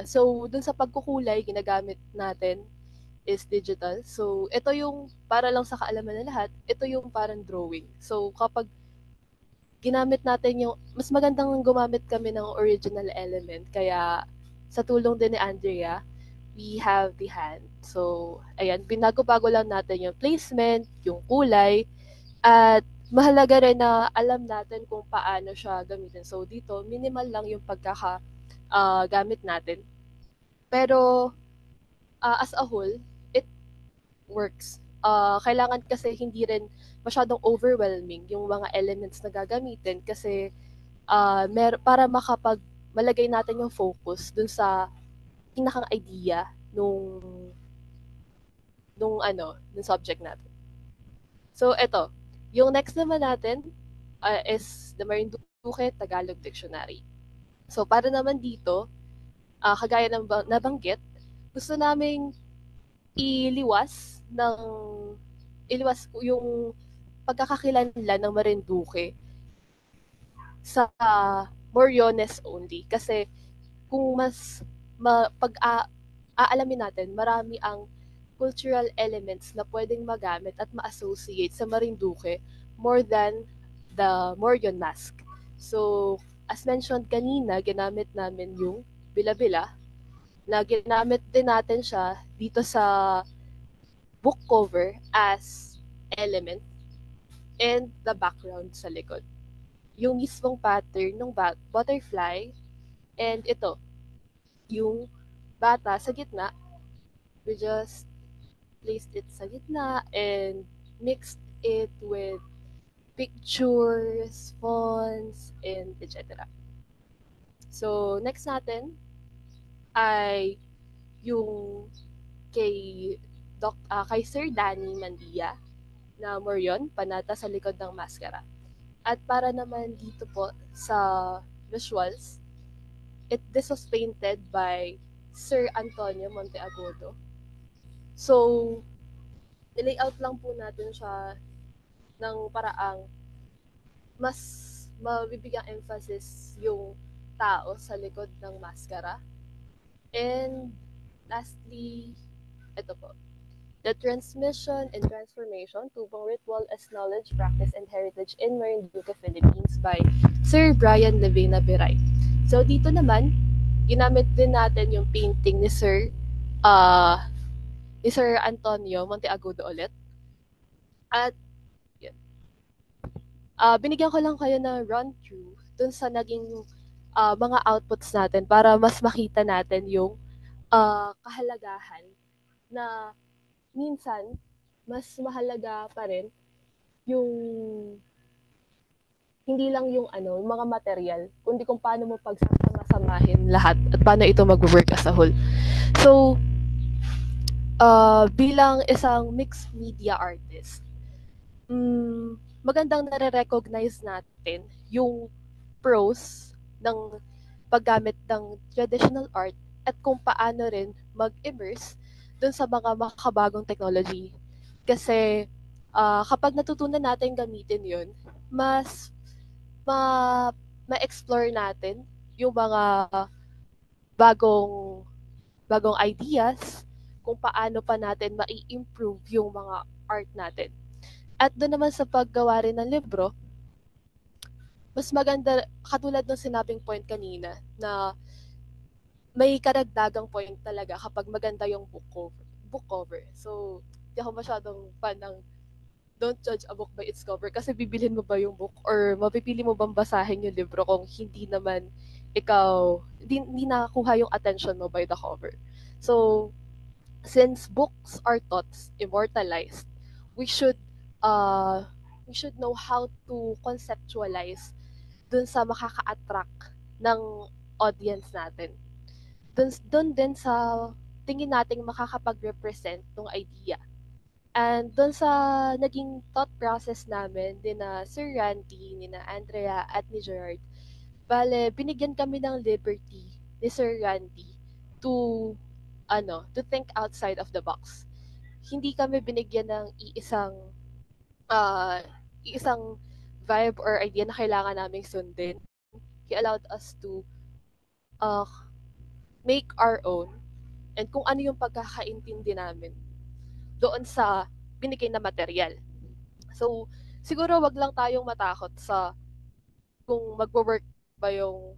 [SPEAKER 8] So, dun sa pagkukulay, ginagamit natin is digital. So, ito yung, para lang sa kaalaman ng lahat, ito yung parang drawing. So, kapag ginamit natin yung, mas magandang gumamit kami ng original element. Kaya, sa tulong din ni Andrea, we have the hand. So, ayan, binago-bago lang natin yung placement, yung kulay, at mahalaga rin na alam natin kung paano siya gamitin. So, dito, minimal lang yung gamit natin. Pero, as a whole, it works. Kailangan kasi hindi rin masyadong overwhelming yung mga elements na gagamitin kasi para malagay natin yung focus dun sa pinakang idea nung subject natin. So, eto. Yung next naman natin is the Marinduque Tagalog Dictionary. So, para naman dito, kagaya ng nabanggit, gusto naming iliwas yung pagkakakilanlan ng Marinduque sa Moriones only. Kasi kung aalamin natin, marami ang cultural elements na pwedeng magamit at ma-associate sa Marinduque more than the Morion mask. So, as mentioned kanina, ginamit namin yung bila-bila na ginamit din natin siya dito sa book cover as element and the background sa likod. Yung mismong pattern ng butterfly and ito, yung bata sa gitna, we just placed it sa gitna and mixed it with pictures, fonts, and etc. So, next natin ay yung kay Sir Danny Mandia na Morion, panata sa likod ng maskara. At para naman dito po sa visuals, this was painted by Sir Antonio Monteagudo. So, nilayout lang po natin siya ng paraang mas mabibigyang emphasis yung tao sa likod ng maskara. And lastly, ito po. The transmission and transformation, tubong ritual as knowledge, practice, and heritage in Marinduque, Philippines by Sir Brian Levena Biray. So dito naman, ginamit din natin yung painting ni Sir Antonio Monteagudo ulit. At yun. Binigyan ko lang kayo ng run-through dun sa naging mga outputs natin para mas makita natin yung kahalagahan na minsan mas mahalaga pa rin yung hindi lang yung mga material, kundi kung paano mo pagsasama-samahin lahat at paano ito mag-work as a whole. So, bilang isang mixed media artist, magandang nare-recognize natin yung pros ng paggamit ng traditional art at kung paano rin mag-immerse dun sa mga makabagong technology. Kasi kapag natutunan natin gamitin yun, mas ma-explore natin yung mga bagong ideas kung paano pa natin ma-improve yung mga art natin. At doon naman sa paggawa rin ng libro, mas maganda, katulad ng sinabing point kanina, na may karagdagang point talaga kapag maganda yung book cover. So, di ako masyadong fan ng don't judge a book by its cover kasi bibilhin mo ba yung book or mapipili mo bang basahin yung libro kung hindi naman hindi nakakuha yung attention mo by the cover. So, since books are taught immortalized, we should know how to conceptualize dun sa makaka-attract ng audience natin. Dun din sa tingin nating makakapag-represent ng idea. And dun sa naging thought process namin din na Sir Randy, ni na Andrea at ni Gerard, binigyan kami ng liberty ni Sir Randy to to think outside of the box. Hindi kami binigyan ng uh, iisang vibe or idea na kailangan naming sundin. He allowed us to uh, make our own and kung ano yung pagkakaintindi namin doon sa binigay na material. So, siguro wag lang tayong matakot sa kung magwo-work ba yung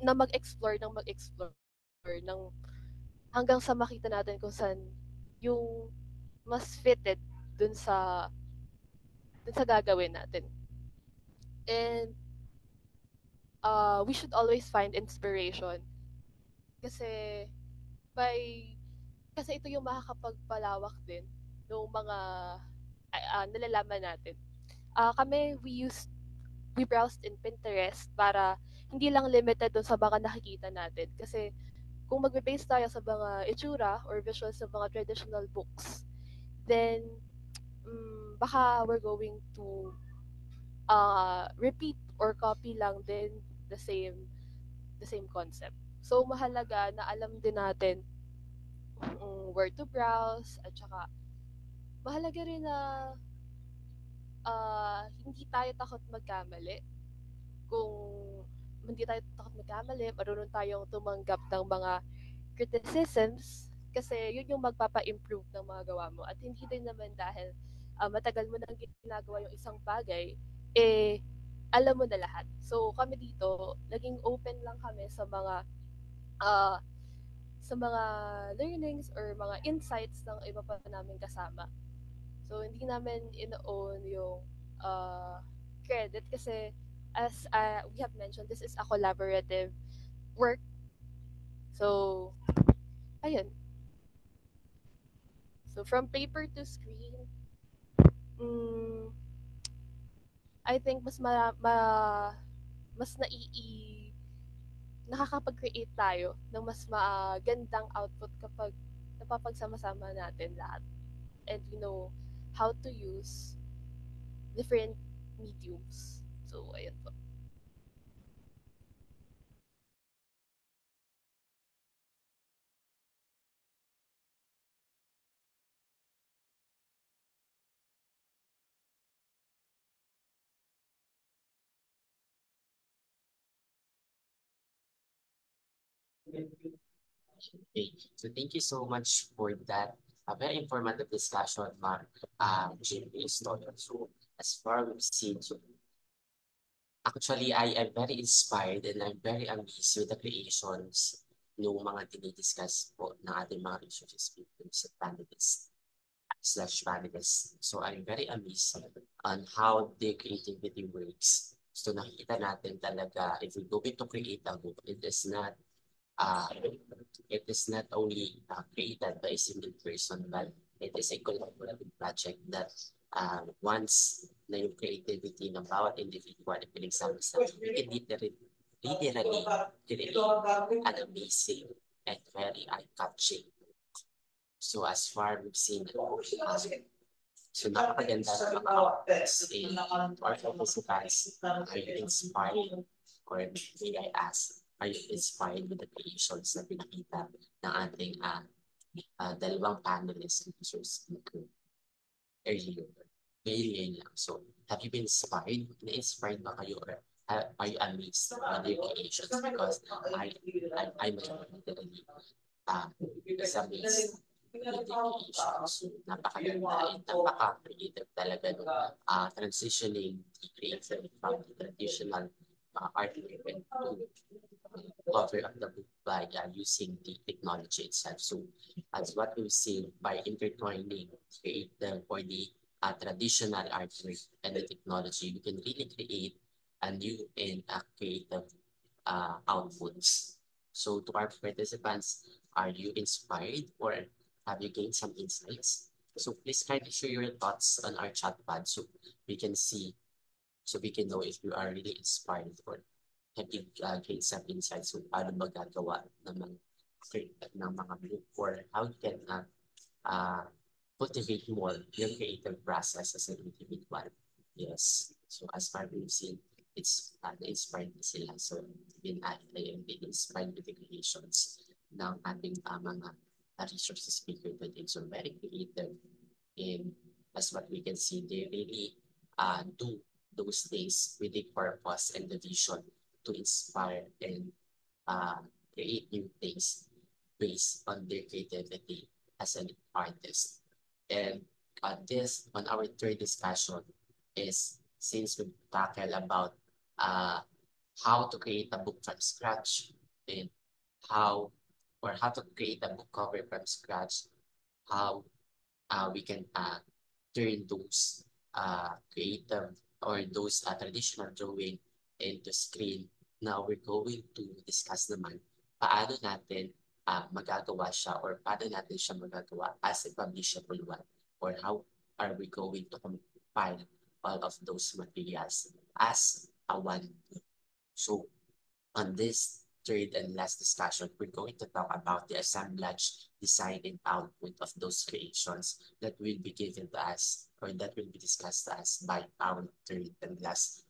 [SPEAKER 8] na mag-explore ng hanggang sa makita natin kung saan yung mas fitted dun sa gagawin natin. And we should always find inspiration kasi by kasi ito yung makakapagpalawak din ng mga nalalaman natin. We browsed in Pinterest para hindi lang limited dun sa mga nakikita natin. Kasi kung magbe-base tayo sa mga itsura or visuals sa mga traditional books, then baka we're going to repeat or copy lang din the same concept. So mahalaga na alam din natin where to browse at saka mahalaga rin na hindi tayo takot magkamali. Kung hindi tayo takot magkamali, marunong tayong tumanggap ng mga criticisms kasi yun yung magpapa-improve ng mga gawa mo. At hindi din naman dahil matagal mo nang ginagawa yung isang bagay, alam mo na lahat. So kami dito, naging open lang kami sa mga learnings or mga insights ng iba pa namin kasama. So, hindi namin in-own yung credit kasi as we have mentioned, this is a collaborative work. So, ayun. So, from paper to screen, I think mas nakakapag-create tayo ng mas magandang output kapag napapagsama-sama natin lahat. And we know how to use different mediums. So, ayun po.
[SPEAKER 5] Okay. So thank you so much for that very informative discussion, Mark, JP Stoller. So as far as we've seen, so actually I am very inspired and I'm very amazed with the creations ng mga dinidiscuss po ng ating mga research speakers at panelists/panelists. So I'm very amazed on how the creativity works. So nakikita natin talaga if we're going to create a book, it is not only created by a single person, but it is a collaborative project that once na yung creativity ng bawat individual pinagsama sa we can literally create an amazing and very eye-catching. So as far we've seen, so napakaganda ng mga outputs in our participants. Are you inspired? Or may I ask, are you inspired with the creations na pinakita ng ating dalawang panelists and speaker earlier? Very ngayon lang. So, have you been inspired? Na-inspired ba kayo or are you amazed by their creations? Because I'm literally is amazed with the creations. Napakaganda and napaka-creative talaga no? Transitioning the creative from the traditional artwork to cover of the book by using the technology itself. So as what we've seen by intertwining creative or the traditional artwork and the technology, we can really create a new and creative outputs. So to our participants, are you inspired or have you gained some insights? So please kindly share your thoughts on our chat pad so we can see, so we can know if you are really inspired or have you gained some insights so paano magagawa ng mga group or how you can cultivate more your creative process as an individual. Yes. So as far as we've seen, it's inspired na sila. So been inspired with the creations ng ating mga resource speaker today. So very creative. And as what we can see, they really do those things with the purpose and the vision to inspire and create new things based on their creativity as an artist. And on our third discussion is, since we tackle about how to create a book from scratch and how to create a book cover from scratch, how we can turn those creative or those traditional drawing into screen. Now we're going to discuss naman paano natin magagawa siya or paano natin siya magagawa as a publishable one, or how are we going to compile all of those materials as a one book. So on this third and last discussion, we're going to talk about the assemblage, design, and output of those creations that will be given to us, or that will be discussed to us by our third and last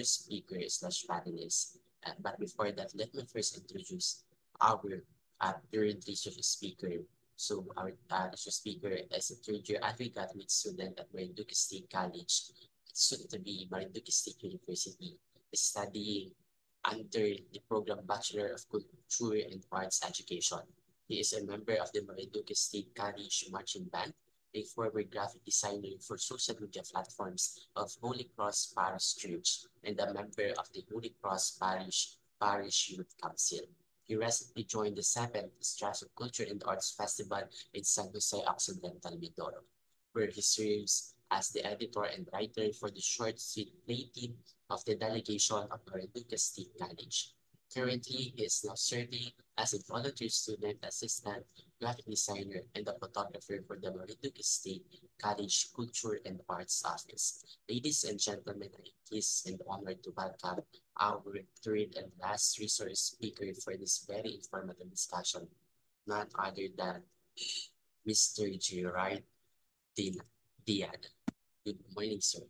[SPEAKER 5] speaker slash panelist. But before that, let me first introduce our third research speaker. So our research speaker is a third-year undergraduate student at Marinduque State College, soon to be Marinduque State University, studying under the program Bachelor of Culture and Arts Education. He is a member of the Marinduque State College Marching Band, a former graphic designer for social media platforms of Holy Cross Parish Church, and a member of the Holy Cross Parish Youth Council. He recently joined the 7th Strass of Culture and Arts Festival in San Jose Occidental, Mindoro, where he serves as the editor and writer for the short sweet play team of the delegation of Marinduque State College. Currently, he is now serving as a volunteer student assistant, graphic designer, and a photographer for the Marinduque State College Culture and Arts Office. Ladies and gentlemen, I am pleased and honored to welcome our third and last resource speaker for this very informative discussion, none other than Mr. Gerard Dian. Good morning, sir.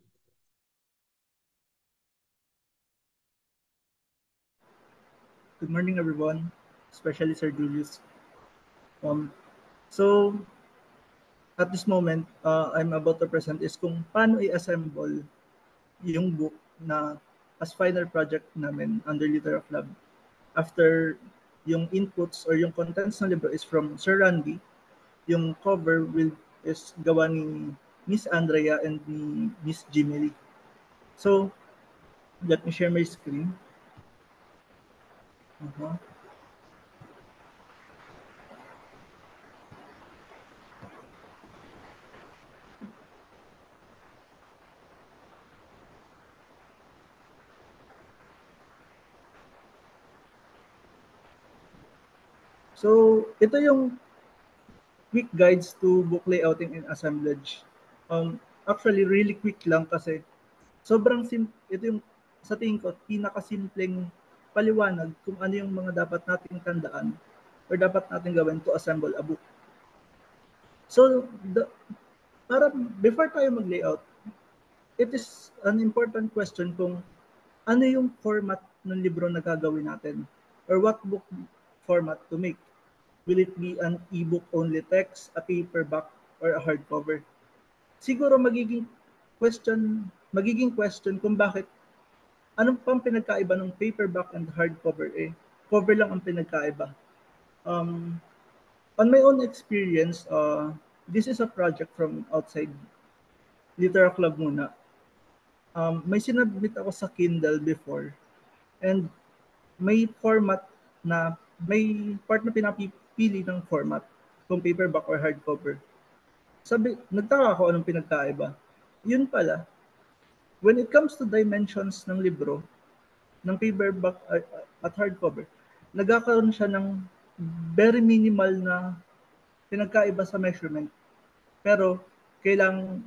[SPEAKER 9] Good morning, everyone, especially Sir Julius. So, at this moment, I'm about to present is kung paano i-assemble yung book na as final project namin under Literary Lab. After yung inputs or yung contents ng libro is from Sir Randy, yung cover is gawa ni Miss Andrea and ni Miss Jimmy. So, let me share my screen. So, ito yung quick guides to book layouting and assemblage. Actually, really quick lang kasi sobrang ito yung sa tingin ko pinakasimpleng paliwanag kung ano yung mga dapat nating tandaan or dapat nating gawin to assemble a book. So, para before tayo mag-layout, it is an important question kung ano yung format ng libro na gagawin natin or what book format to make. Will it be an e-book only text, a paperback, or a hardcover? Siguro magiging question kung bakit anong pang pinagkaiba ng paperback and hardcover cover lang ang pinagkaiba. On my own experience, this is a project from outside Literary Club muna. May sinabit ako sa Kindle before and may format na may part na pinapili ng format kung paperback or hardcover. Nagtaka ako anong pinagkaiba. Yun pala, when it comes to dimensions ng libro, ng paperback at hardcover, nagkakaroon siya ng very minimal na pinagkaiba sa measurement. Pero kailangan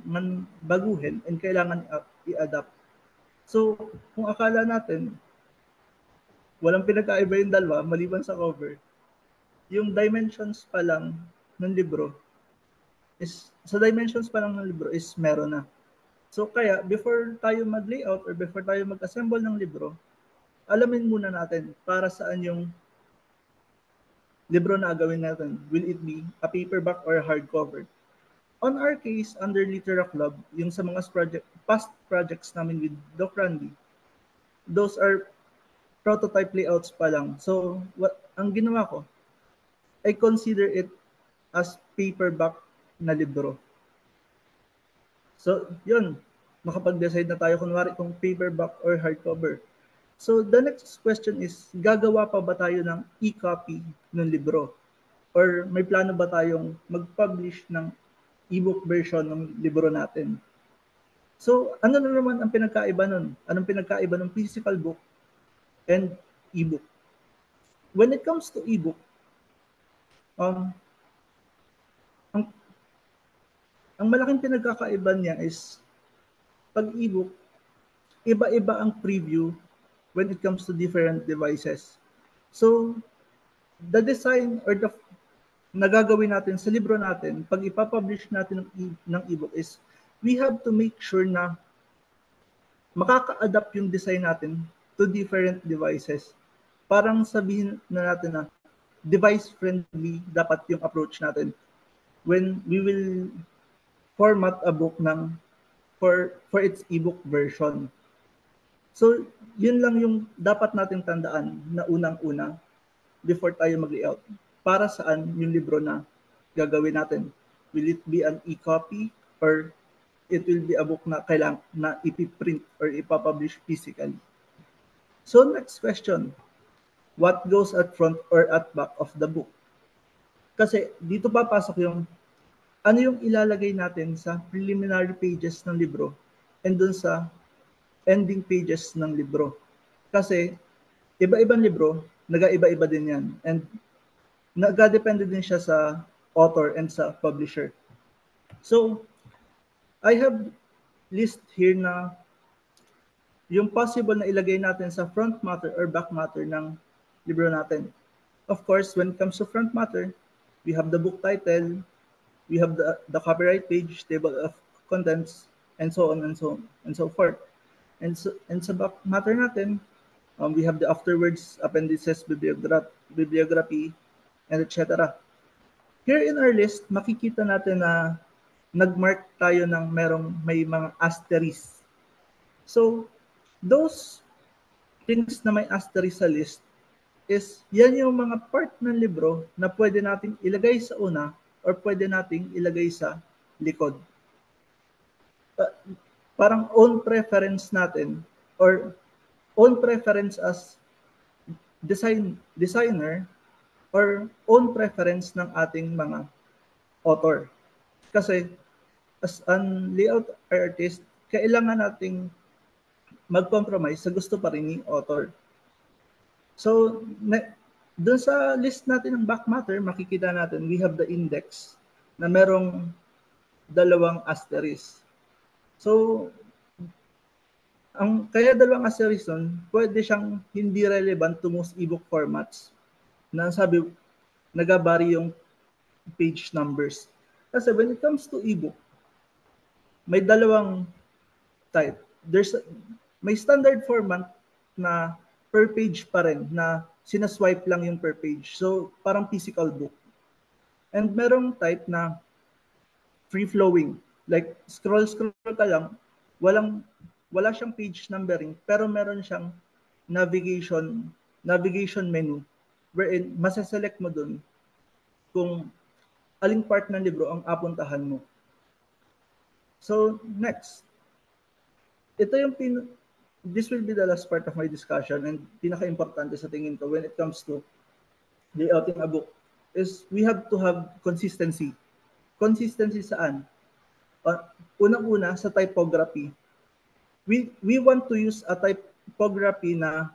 [SPEAKER 9] baguhin and kailangan i-adapt. So, kung akala natin walang pinagkaiba yung dalawa maliban sa cover, yung dimensions pa lang ng libro is meron na. So kaya before tayo mag-layout or before tayo mag-assemble ng libro, alamin muna natin para saan yung libro na gagawin natin. Will it be a paperback or a hardcover? On our case, under Litera Club, yung sa mga past projects namin with Doc Randy, those are prototype layouts pa lang. So, ang ginawa ko, I consider it as paperback na libro. So, yun. Makapag-decide na tayo kunwari kung paperback or hardcover. So, the next question is, gagawa pa ba tayo ng e-copy ng libro? Or may plano ba tayong mag-publish ng e-book version ng libro natin? So, ano na naman ang pinagkaiba nun? Anong pinagkaiba ng physical book and e-book? When it comes to e-book, ang malaking pinagkakaiba niya is pag e-book, iba-iba ang preview when it comes to different devices. So, the design or the nagagawin natin sa libro natin, pag ipapublish natin ng e-book is, we have to make sure na makaka-adapt yung design natin to different devices. Parang sabihin na natin na device-friendly dapat yung approach natin when we will format a book for its e-book version. So, yun lang yung dapat nating tandaan na unang-una before tayo mag-layout. Para saan yung libro na gagawin natin? Will it be an e-copy or it will be a book na kailangan na ipiprint or ipapublish physically? So, next question. What goes at front or at back of the book? Kasi dito papasok yung ano yung ilalagay natin sa preliminary pages ng libro and dun sa ending pages ng libro. Kasi iba-ibang libro, nag-iba-iba din yan. And nag-depende din siya sa author and sa publisher. So, I have list here na yung possible na ilagay natin sa front matter or back matter ng libro natin. Of course, when it comes to front matter, we have the book title, we have the copyright page, table of contents, and so on and so forth. And sa back matter natin, we have the afterwards, appendices, bibliography, and etc. Here in our list, makikita natin na nagmark tayo ng may mga asterisk. So, those things na may asterisk sa list is yan yung mga part ng libro na pwede nating ilagay sa una or pwede nating ilagay sa likod. Parang own preference natin or own preference as designer or own preference ng ating mga author. Kasi as an layout artist, kailangan nating mag-compromise sa gusto pa rin ni author. So, doon sa list natin ng back matter, makikita natin we have the index na merong 2 asterisk. So, kaya 2 asterisk nun, pwede siyang hindi relevant to most ebook formats. Na sabi, nagabari yung page numbers. Kasi when it comes to ebook, may 2 type. May standard format na per page pa rin, na sinaswipe lang yung per page. So, parang physical book. And merong type na free-flowing. Like, scroll ka lang, wala siyang page numbering, pero meron siyang navigation menu wherein masaselect mo dun kung aling part ng libro ang apuntahan mo. So, next. Ito yung this will be the last part of my discussion and pinaka-importante sa tingin ko when it comes to layouting a book is we have to have consistency. Consistency saan? Unang-una sa typography. We want to use a typography na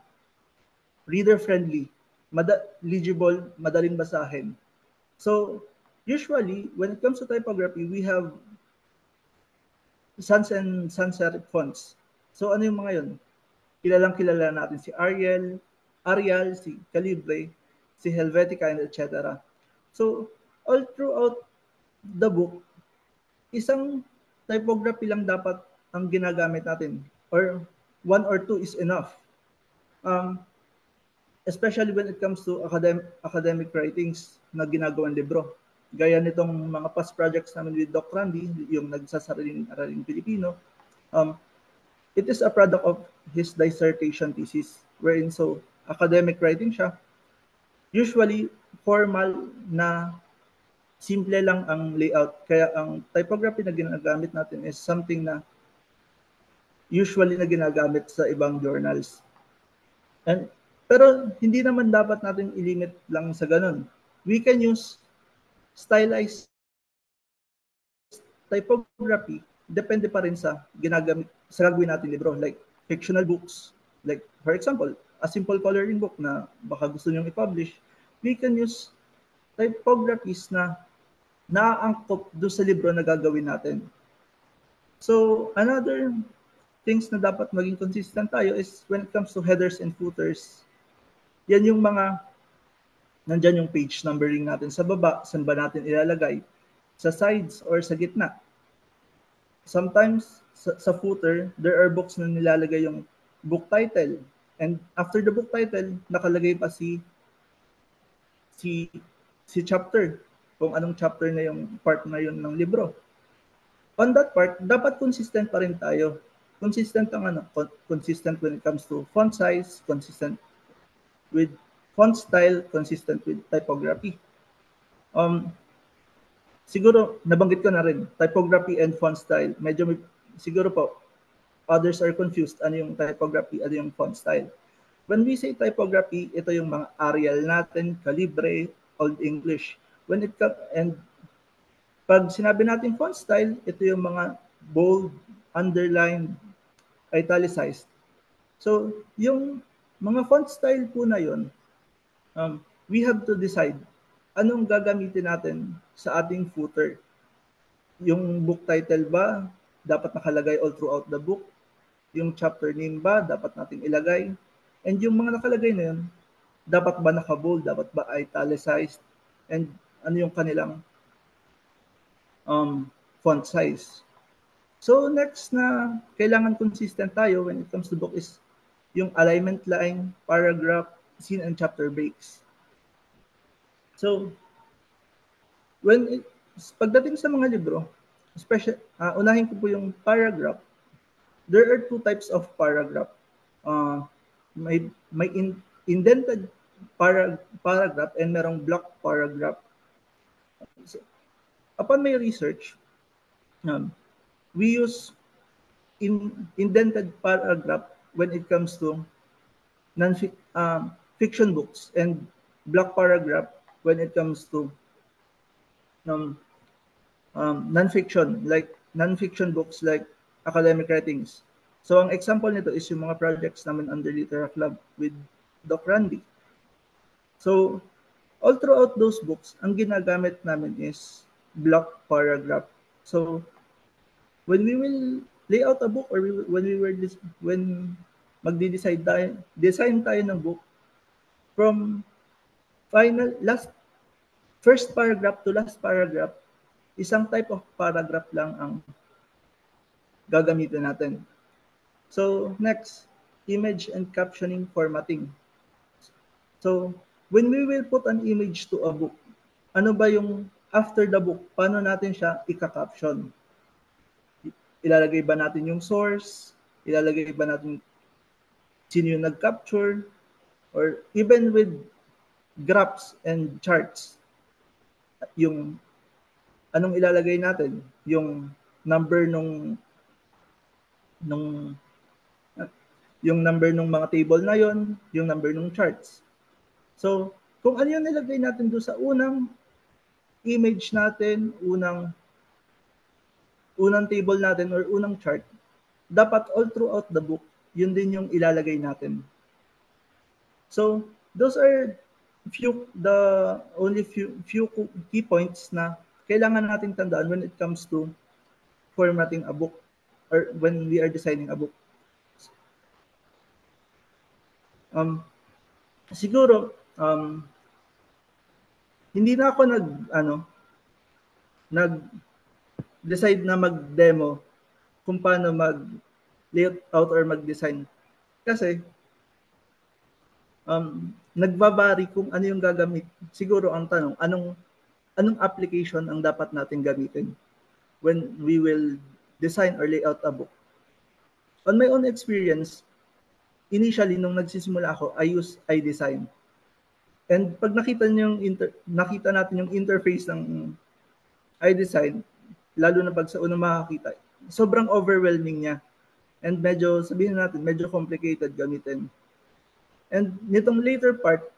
[SPEAKER 9] reader-friendly, legible, madaling basahin. So, usually, when it comes to typography, we have sans serif fonts. So, ano yung mga yun? Kilala natin si Arial, si Calibre, si Helvetica, and etc. So, all throughout the book, isang typography lang dapat ang ginagamit natin or 1 or 2 is enough. especially when it comes to academic writings na ginagawang libro. Gaya nitong mga past projects namin with Doc Randy, yung nagsasariling araling Pilipino, it is a product of his dissertation thesis, wherein so academic writing siya. Usually, formal na simple lang ang layout. Kaya ang typography na ginagamit natin is something na usually na ginagamit sa ibang journals. Pero hindi naman dapat natin ilimit lang sa ganun. We can use stylized typography, depende pa rin sa gagawin natin libro, like fictional books. Like, for example, a simple coloring book na baka gusto nyo i-publish, we can use typographies na naaangkop doon sa libro na gagawin natin. So, another things na dapat maging consistent tayo is when it comes to headers and footers. Yan yung mga, nandyan yung page numbering natin sa baba, saan ba natin ilalagay? Sa sides or sa gitna. Sometimes, sa footer, there are books na nilalagay yung book title. And after the book title, nakalagay pa si chapter, kung anong chapter na yung part na yun ng libro. On that part, dapat consistent pa rin tayo. Consistent when it comes to font size, consistent with font style, consistent with typography. Siguro, nabanggit ko na rin, typography and font style. Siguro po, others are confused ano yung typography, ano yung font style. When we say typography, ito yung mga Arial natin, Calibre, Old English. And pag sinabi natin font style, ito yung mga bold, underlined, italicized. So, yung mga font style po na yun, we have to decide anong gagamitin natin sa ating footer. Yung book title ba, dapat nakalagay all throughout the book? Yung chapter name ba, dapat nating ilagay? And yung mga nakalagay na yun, dapat ba naka-bold, dapat ba italicized? And ano yung kanilang font size? So next na kailangan consistent tayo when it comes to book is yung alignment line, paragraph, scene, and chapter breaks. So, pagdating sa mga libro, especially, unahin ko po yung paragraph. There are two types of paragraph. May indented paragraph and merong block paragraph. So, upon my research, we use indented paragraph when it comes to fiction books and block paragraph when it comes to non-fiction books like academic writings. So ang example nito is yung mga projects namin under Litera Club with Doc Randy. So all throughout those books, ang ginagamit namin is block paragraph. So when we will lay out a book or when design tayo ng book, from first paragraph to last paragraph, isang type of paragraph lang ang gagamitin natin. So next, image and captioning formatting. So when we will put an image to a book, ano ba yung after the book, paano natin siya ika-caption? Ilalagay ba natin yung source? Ilalagay ba natin sino yung nag-capture? Or even with graphs and charts, yung anong ilalagay natin? Yung number nung mga table na yon, yung number nung charts. So, kung ano yung nilagay natin doon sa unang image natin, unang table natin or unang chart, dapat all throughout the book, yun din yung ilalagay natin. So, those are only few key points na kailangan nating tandaan when it comes to formatting a book or when we are designing a book. Siguro, hindi na ako nag-decide na mag-demo kung paano mag-layout or mag-design. Kasi, nagbabari kung ano yung gagamit. Siguro ang tanong, anong application ang dapat natin gamitin when we will design or lay out a book. On my own experience, initially nung nagsisimula ako, I use iDesign. And pag nakita natin yung interface ng iDesign, lalo na pag sa unang makakita, sobrang overwhelming niya. And medyo, sabihin natin, medyo complicated gamitin. And nitong later part,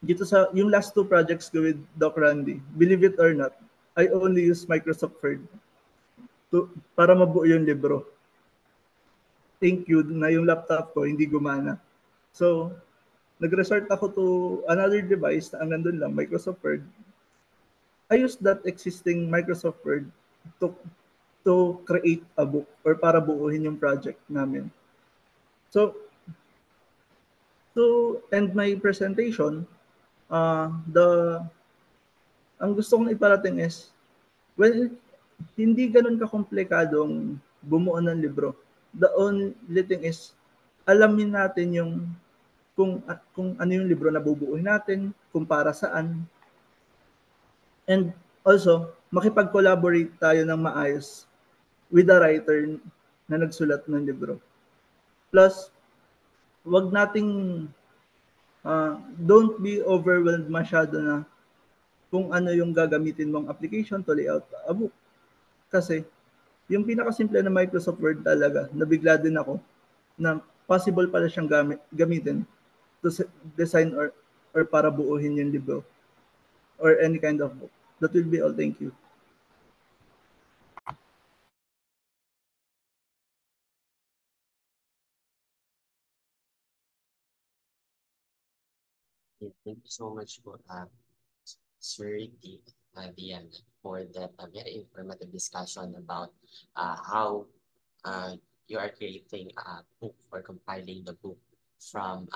[SPEAKER 9] dito sa yung last two projects ko with Doc Randy, believe it or not, I only use Microsoft Word para mabuo yung libro. Thank you na yung laptop ko hindi gumana. So, nag-resort ako to another device na ang nandun lang, Microsoft Word. I used that existing Microsoft Word to create a book or para buuhin yung project namin. So, to end my presentation, ang gusto kong iparating is, well, hindi ganun kakomplikadong bumuo ng libro. The only thing is, alamin natin yung kung ano yung libro na bubuuin natin, kung para saan. And also, makipag-collaborate tayo ng maayos with the writer na nagsulat ng libro. Plus, wag nating don't be overwhelmed masyado na kung ano yung gagamitin mong application to lay out a book. Kasi, yung pinakasimple na Microsoft Word talaga, nabigla din ako na possible pala siyang gamitin to design or para buuhin yung libro or any kind of book. That will be all. Thank you.
[SPEAKER 5] Thank you so much po, Sir Dian, for that very informative discussion about how you are creating a book or compiling the book from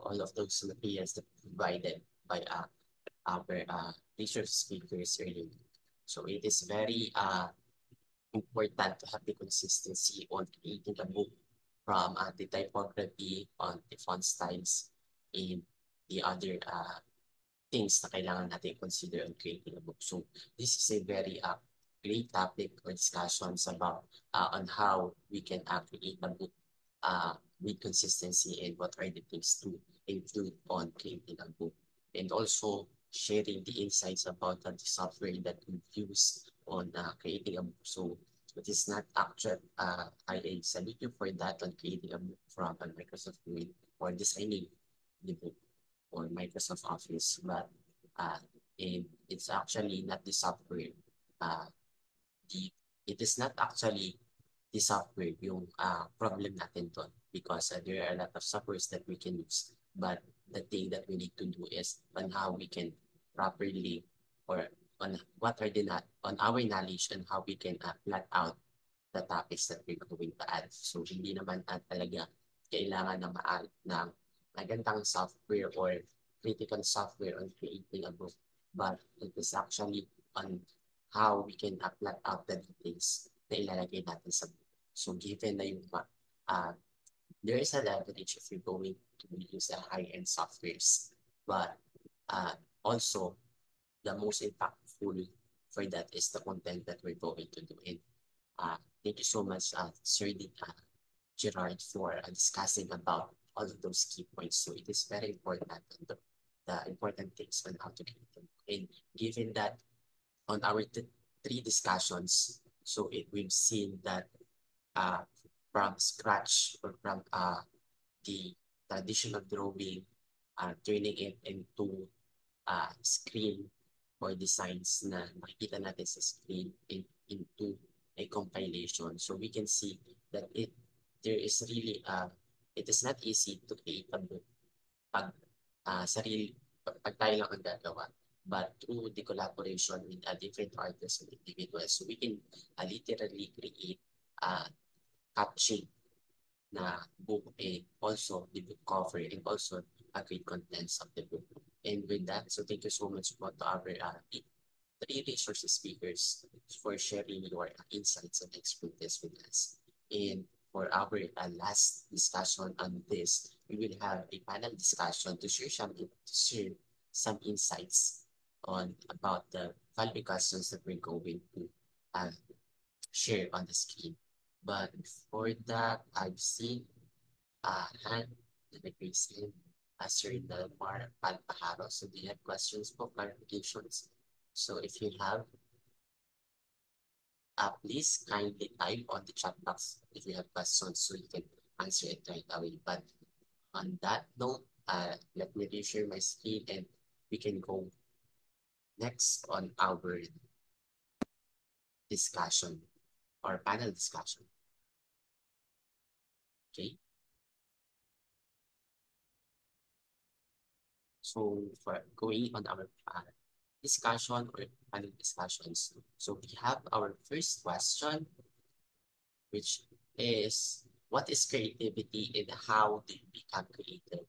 [SPEAKER 5] all of those materials that provided by our research speakers earlier. So it is very important to have the consistency on creating a book from the typography, on the font styles, and the other things na kailangan natin consider on creating a book. So this is a very great topic or discussions about on how we can create a book with consistency and what are the things to include on creating a book. And also sharing the insights about the software that we use on creating a book. So it is not actual, I salute you for that on creating a book from Microsoft Word or designing the book or Microsoft Office, but it's actually not the software. It is not actually the software yung problem natin doon because there are a lot of softwares that we can use. But the thing that we need to do is on how we can properly or on what are the on our knowledge and how we can plot out the topics that we're going to add. So hindi naman talaga kailangan ng magandang software or critical software on creating a book, but it is actually on how we can plot out the details na ilalagay natin sa book. So given na yung there is a leverage if you're going to use the high-end softwares, but also the most impactful for that is the content that we're going to do. And thank you so much, Sir Gerard, for discussing about all of those key points. So it is very important, the important things on how to create them. And given that on our three discussions, so we've seen that from scratch or from the traditional drawing, turning it into screen or designs na makikita natin sa screen into a compilation. So we can see that there is really it is not easy to create a book pag tayo lang ang gagawa, but through the collaboration with different artists and individuals, so we can literally create caption na book and also the book cover and also great contents of the book. And with that, so thank you so much to our three resource speakers for sharing your insights and expertise with us. And for our last discussion on this, we will have a panel discussion to share some insights on about the following questions that we're going to share on the screen. But before that, I've seen a hand that I raised in Sir Delmar Palpajaro. So do you have questions for clarifications? So if you have, please kindly type on the chat box if you have questions so you can answer it right away. But on that note, let me reshare my screen and we can go next on our discussion or panel discussion. Okay. So for going on our discussion or panel discussions, so we have our first question, which is, what is creativity and how do you become creative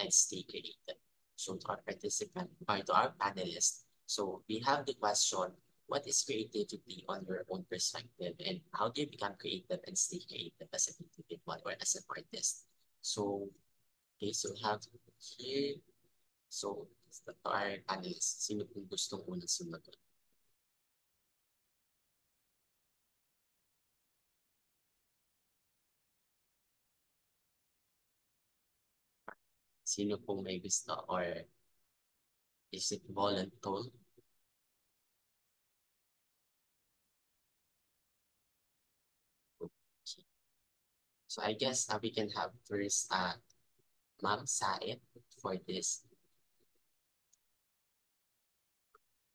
[SPEAKER 5] and stay creative? So to our participant, or to our panelists, so we have the question, what is creativity on your own perspective and how do you become creative and stay creative as an individual or as an artist? So, okay, so we have here, so to our panelists, sino pong gustong unang sumagot? Sino pong may gusto or is it voluntary? Okay. So I guess we can have first Ma'am Said for this.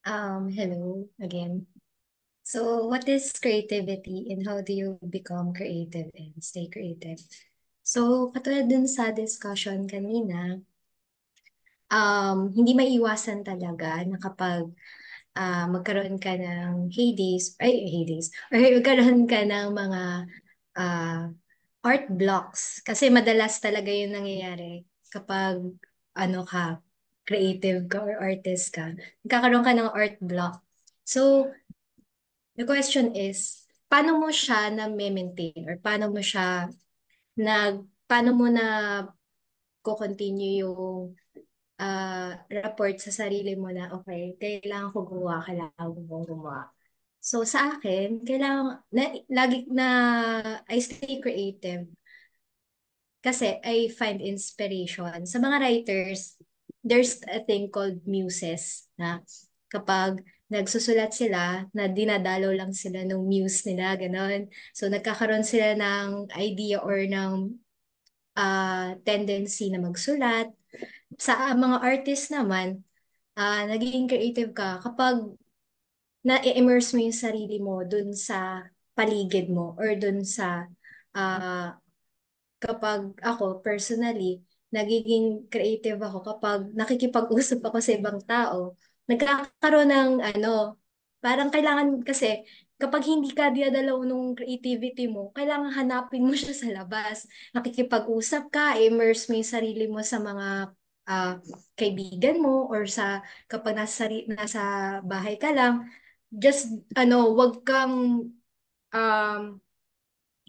[SPEAKER 7] Hello again. So, what is creativity and how do you become creative and stay creative? So, katulad dun sa discussion kanina, hindi maiiwasan talaga na kapag magkaroon ka ng heydays, or magkaroon ka ng mga art blocks. Kasi madalas talaga yun nangyayari kapag creative ka or artist ka, nagkakaroon ka ng art block. So, the question is, paano mo siya na-maintain or paano mo na ko-continue yung report sa sarili mo na, okay, kailangan ko gumawa. So, sa akin, lagi na, I stay creative kasi I find inspiration. Sa mga writers, there's a thing called muses na kapag nagsusulat sila, na dinadalo lang sila ng muse nila, gano'n. So, nagkakaroon sila ng idea or ng tendency na magsulat. Sa mga artist naman, nagiging creative ka kapag na-immerse mo yung sarili mo dun sa paligid mo or dun sa kapag ako personally, nagiging creative ako kapag nakikipag-usap ako sa ibang tao. Nagkakaroon ng parang kailangan kasi kapag hindi ka dinadalaw nung creativity mo, kailangan hanapin mo siya sa labas. Nakikipag-usap ka, immerse mo yung sarili mo sa mga kaibigan mo or kapag nasa bahay ka lang, just um,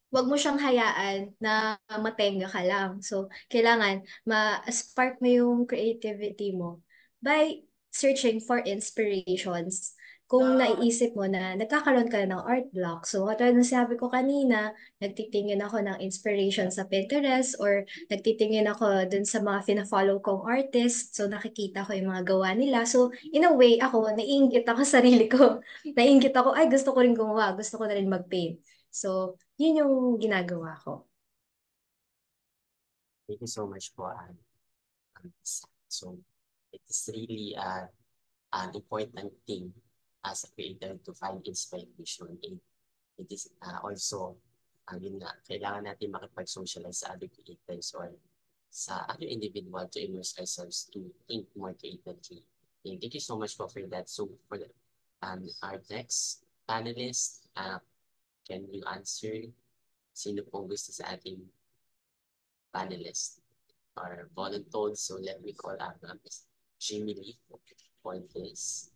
[SPEAKER 7] wag mo siyang hayaan na matenga ka lang. So, kailangan ma-spark mo yung creativity mo by searching for inspirations. Kung naiisip mo na nagkakaroon ka ng art block, so katulad ng sabi ko kanina, nagtitingin ako ng inspiration sa Pinterest or nagtitingin ako dun sa mga fina-follow kong artist, so nakikita ko yung mga gawa nila. So, in a way, naiinggit ako sa sarili ko. Naiinggit ako, ay gusto ko rin gumawa, gusto ko na rin mag-paint. So, yun yung ginagawa ko.
[SPEAKER 5] Thank you so much po. So it is really an important thing as a creator to find inspiration. And it is also, yun nga, kailangan natin makipag-socialize sa other creators or sa other individual to immerse ourselves to think more creatively. And thank you so much for that. So for our next panelist, can you answer sino pong gusto sa ating panelist or volunteers? So let me call out Ms. Jimmy Lee for this.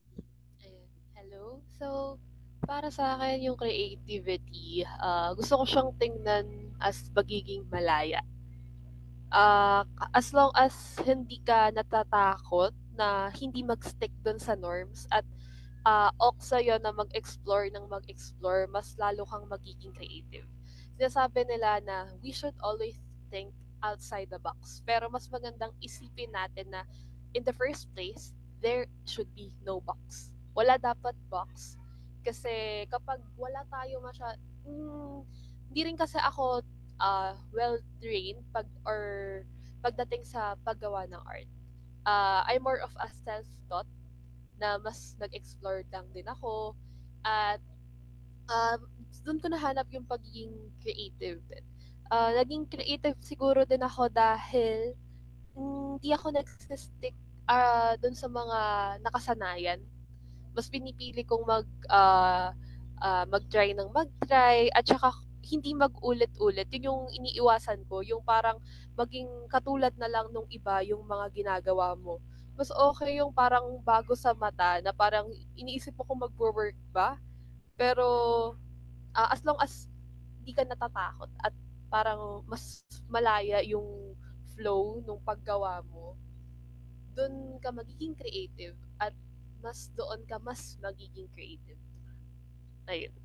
[SPEAKER 8] Ayan. Hello. So, para sa akin yung creativity, gusto ko siyang tingnan as pagiging malaya. As long as hindi ka natatakot na hindi mag-stick dun sa norms at ok sa'yo na mag-explore ng mag-explore, mas lalo kang magiging creative. Sinasabi nila na we should always think outside the box. Pero mas magandang isipin natin na in the first place, there should be no box. Wala dapat box. Kasi kapag wala tayo hindi rin kasi ako well-trained pagdating sa paggawa ng art. I'm more of a self-taught na mas nag-explore lang din ako at um, doon ko nahanap yung pagiging creative din. Naging creative siguro din ako dahil hindi ako nagsistick doon sa mga nakasanayan. Mas pinipili kong mag-try ng mag-try at saka hindi mag-ulit-ulit. Yun yung iniiwasan ko, yung parang maging katulad na lang nung iba yung mga ginagawa mo. Mas okay yung parang bago sa mata na parang iniisip mo kung magwo-work ba. Pero as long as hindi ka natatakot at parang mas malaya yung flow nung paggawa mo, doon ka magiging creative at mas doon ka mas magiging creative. Ayun.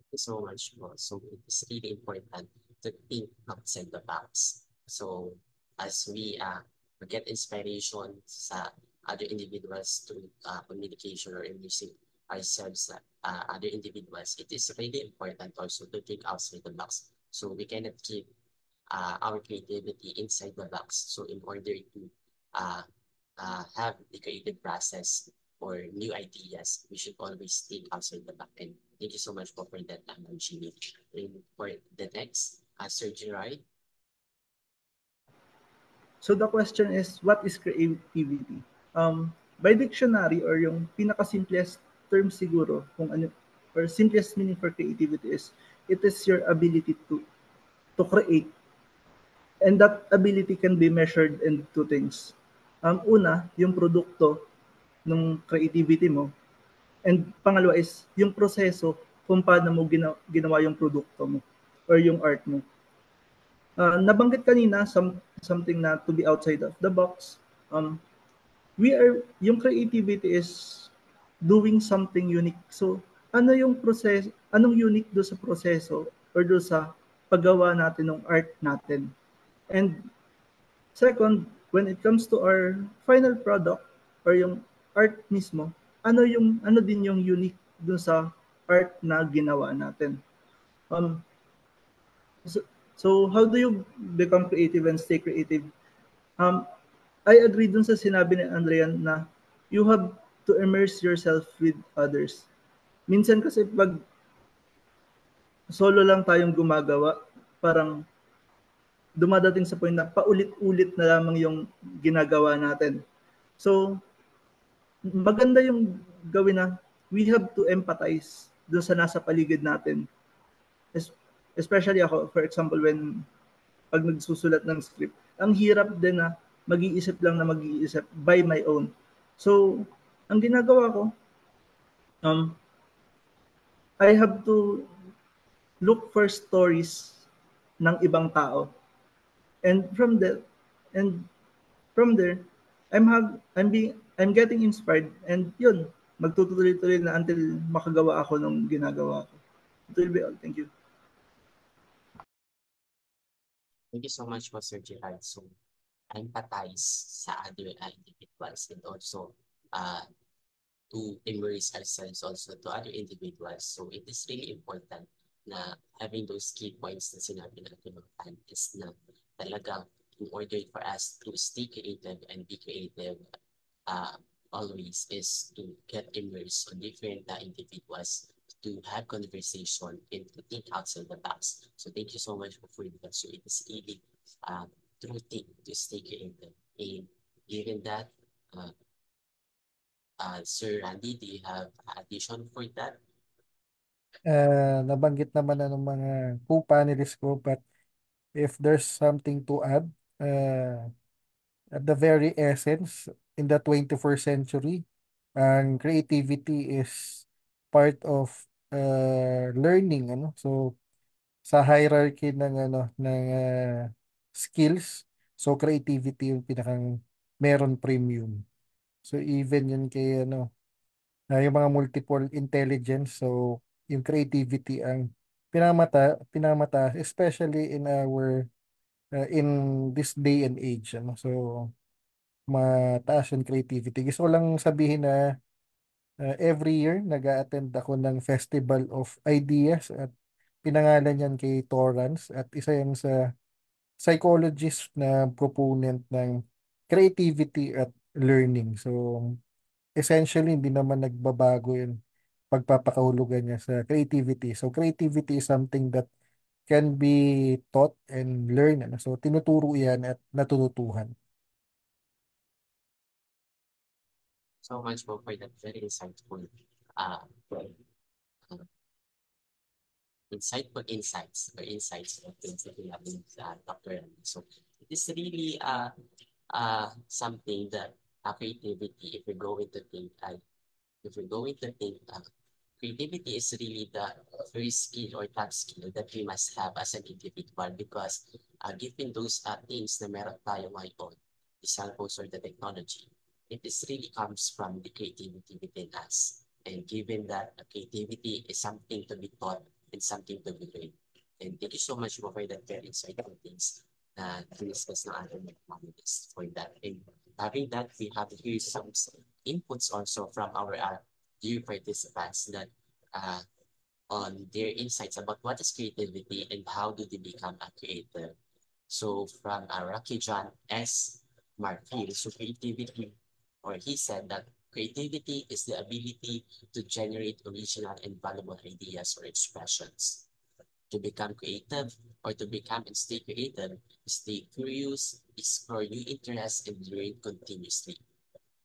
[SPEAKER 5] Thank you so much po. So it is really important to think outside the box. So as we get inspiration sa other individuals to communication or immersing ourselves sa other individuals, it is really important also to think outside the box. So we cannot keep our creativity inside the box. So in order to have the creative process or new ideas, we should always think outside the box. And thank you so much for that, Jimmy. And for the next, Sir Gerard.
[SPEAKER 9] So the question is, what is creativity? By dictionary or yung pinakasimplest term siguro kung ano or simplest meaning for creativity is it is your ability to create, and that ability can be measured in two things. Una, yung produkto ng creativity mo, and pangalawa is yung proseso kung paano mo ginawa yung produkto mo or yung art mo. Nabanggit kanina something na to be outside of the box. Yung creativity is doing something unique. So, anong unique do sa proseso or do sa paggawa natin ng art natin? And second, when it comes to our final product or yung art mismo, ano din yung unique do sa art na ginawa natin? So how do you become creative and stay creative? I agree dun sa sinabi ni Andrian na you have to immerse yourself with others. Minsan kasi pag solo lang tayong gumagawa, parang dumadating sa point na paulit-ulit na lamang yung ginagawa natin. So, maganda yung gawin na we have to empathize dun sa nasa paligid natin. Especially ako, for example, pag nagsusulat ng script, ang hirap din na mag-iisip by my own. So, ang ginagawa ko, I have to look for stories ng ibang tao. And from there, I'm getting inspired, and yun, magtutuloy-tuloy na until makagawa ako ng ginagawa ko. It will be all. Thank you.
[SPEAKER 5] Thank you so much, Sir Gerard. So, empathize sa other individuals and also to immerse ourselves also to other individuals. So, it is really important na having those key points na sinabi natin is na talagang in order for us to stay creative and be creative always is to get immersed on different individuals, to have conversation and to think outside the box. So thank you so much for that. So it is really true thing to stay creative. And given that, Sir Randy, do you have addition for that?
[SPEAKER 6] Nabanggit naman na ng mga co-panelists ko, but if there's something to add, at the very essence, in the 21st century, ang creativity is part of learning, ano? So sa hierarchy ng skills. So creativity yung pinakang meron premium. So even yun kay yung mga multiple intelligence, so yung creativity ang pinamata especially in this day and age, so mataas yung creativity. Gusto ko lang sabihin na every year nag-attend ako ng Festival of Ideas at pinangalan yan kay Torrance at isa yan sa psychologist na proponent ng creativity at learning. So essentially hindi naman nagbabago yung pagpapakahulugan niya sa creativity. So creativity is something that can be taught and learned. So tinuturo yan at natututuhan.
[SPEAKER 5] So much more for that very uh, uh, insightful insights of things that we have in Dr. Rami. So it is really something that creativity, if we're going to think, creativity is really the first skill or top skill that we must have as an individual because given those things na meron tayo ngayon, the cellphones or the technology, it is really comes from the creativity within us. And given that creativity is something to be taught and something to be learned. And thank you so much for that very insightful things na discuss na ating panelists for that. And having that, we have here some inputs also from our dear participants that on their insights about what is creativity and how do they become a creator. So from Rocky John S. Marfil, so creativity, or he said that creativity is the ability to generate original and valuable ideas or expressions. To become creative or to become and stay creative, stay curious, explore new interests, and learn continuously.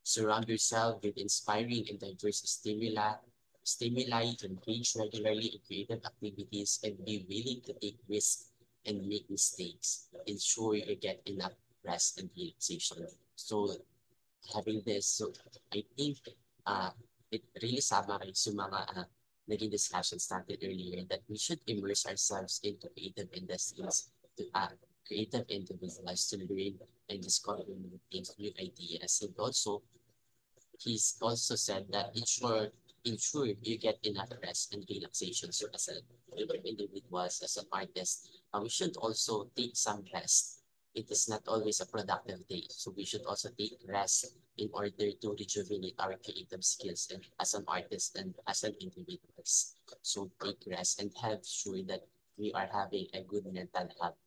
[SPEAKER 5] Surround yourself with inspiring and diverse stimuli, engage regularly in creative activities, and be willing to take risks and make mistakes. Ensure you get enough rest and relaxation. So having this, so I think it really summarizes yung mga naging discussions natin earlier that we should immerse ourselves into creative industries, to creative individuals to learn and discover new things, new ideas. And also, he's also said that ensure you get enough rest and relaxation. So as a individuals, as an artist, we should also take some rest. It is not always a productive day. So we should also take rest in order to rejuvenate our creative skills and as an artist and as an individuals. So take rest and have sure that we are having a good mental health.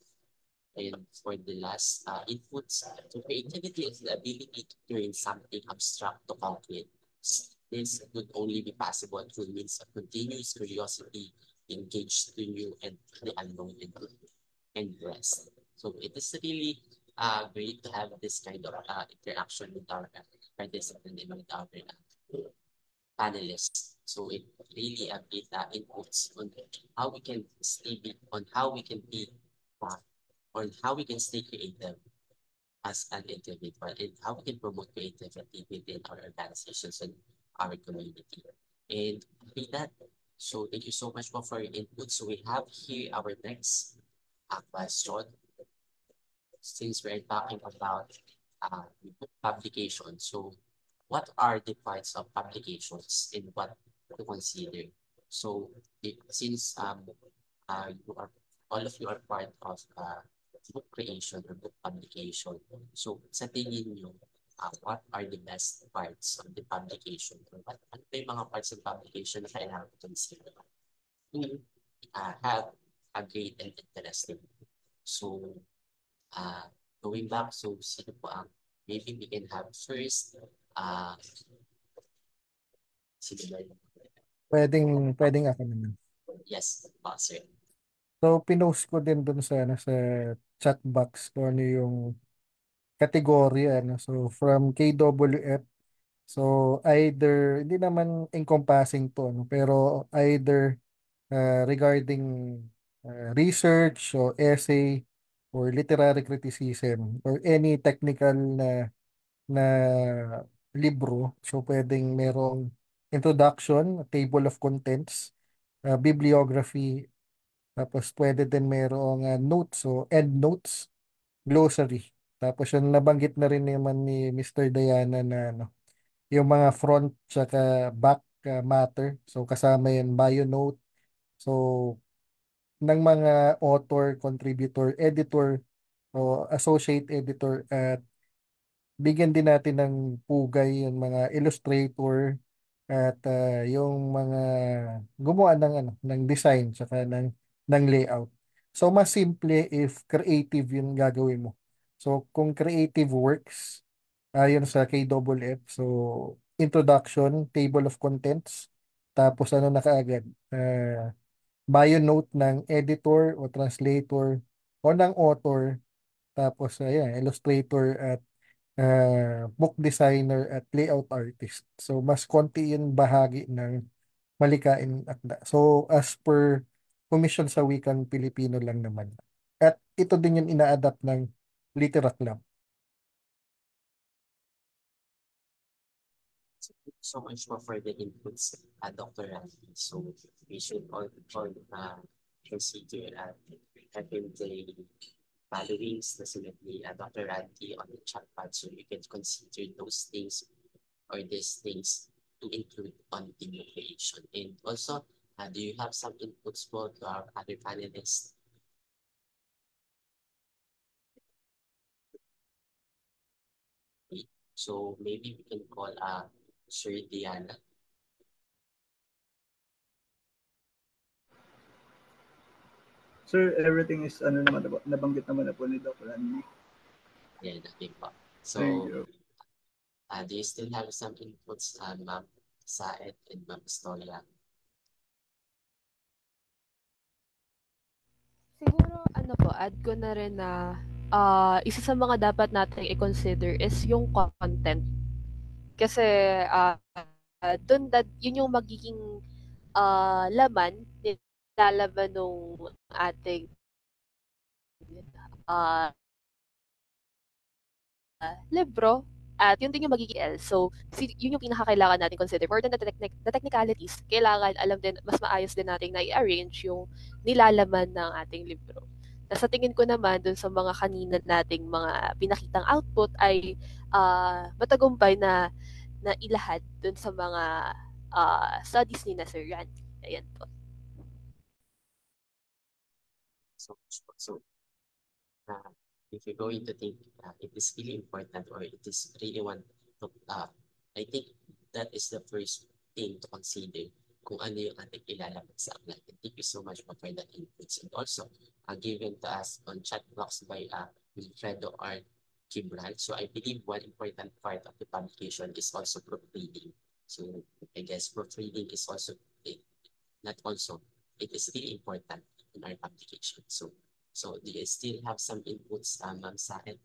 [SPEAKER 5] And for the last inputs, so creativity is the ability to turn something abstract to concrete. This could only be possible through means of continuous curiosity, engaged to new and the unknown and rest. So it is really great to have this kind of interaction with our participants and with our panelists. So it really a bit inputs on how we can uh, on how we can stay creative as an individual and how we can promote creativity within our organizations and our community. And with that, so thank you so much for your input. So we have here our next question. Since we're talking about publication, so what are the parts of publications and what to consider? So since you are all of you are part of book creation or book publication, so sa tingin nyo, what are the best parts of the publication? Or ano ba yung mga parts of publication na kailangan to consider to have a great and interesting? So going back, so sino po ang maybe we can have first sino ba yun?
[SPEAKER 6] Pwedeng ako naman.
[SPEAKER 5] Yes, sir.
[SPEAKER 6] So pinost ko din dun sa chat box ko ano yung kategorya, so from KWF. So either hindi naman encompassing to, pero either regarding research or essay or literary criticism or any technical na libro. So pwedeng merong introduction, table of contents, bibliography, Tapos pwede din mayroong notes o endnotes, glossary. Tapos yung nabanggit na rin naman ni Mr. Diana na ano, yung mga front tsaka back matter. So kasama yan bio note. So ng mga author, contributor, editor o associate editor at bigyan din natin ng pugay yung mga illustrator at yung mga gumawa ng ano ng design saka ng layout. So mas simple if creative yung gagawin mo. So kung creative works ayon sa KFF, so introduction, table of contents, tapos ano na kaagad, bio note ng editor o translator o ng author, tapos ayan, illustrator at book designer at layout artist. So, mas konti yung bahagi ng malikain akda. So, as per Commission sa Wikang Pilipino lang naman. At ito din yung ina-adapt ng Litera Club.
[SPEAKER 5] So much more for the inputs, Dr. Randy. So we should all consider having the followings definitely Dr. Randy on the chat pad, so you can consider those things or these things to include on the new creation. And also, do you have some inputs for to our other panelists? So maybe we can call Sir Diana.
[SPEAKER 9] Sir, everything is ano naman nabanggit naman na po ni Dr. Andy.
[SPEAKER 5] Yeah, nothing pa. So,
[SPEAKER 9] Thank you.
[SPEAKER 5] do you still have some inputs, Ma'am Saed and Ma'am Storia?
[SPEAKER 8] Siguro, ano po, add ko na rin na isa sa mga dapat nating i-consider is yung content. Kasi, yun yung magiging laman, nilalaman nung ating libro, at yun din yung magiging L. So, yun yung pinakakailangan natin consider. More than the technicalities, kailangan alam din, mas maayos din natin na i-arrange yung nilalaman ng ating libro. Sa tingin ko naman, dun sa mga kanina nating mga pinakitang output ay matagumpay na ilahad dun sa mga studies ni na Sir Randy. Ayan po.
[SPEAKER 5] So if you're going to think it is really important or it is really one to, I think that is the first thing to consider kung ano yung ating ilalaman sa aklat. And thank you so much for that inputs. And also, given to us on chat box by Wilfredo R. Kibral. So I believe one important part of the publication is also proofreading. So I guess proofreading is also, not also, it is really important in our publication. So do you still have some inputs, Ma'am Saed?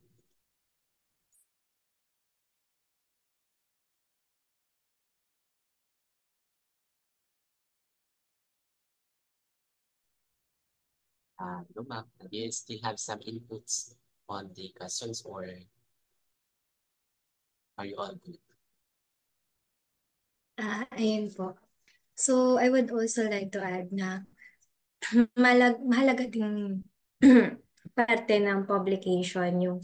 [SPEAKER 5] No, ma'am. Do you still have some inputs on the questions or are you all good?
[SPEAKER 7] Ayun po. So, I would also like to add na mahalaga ding parte ng publication yung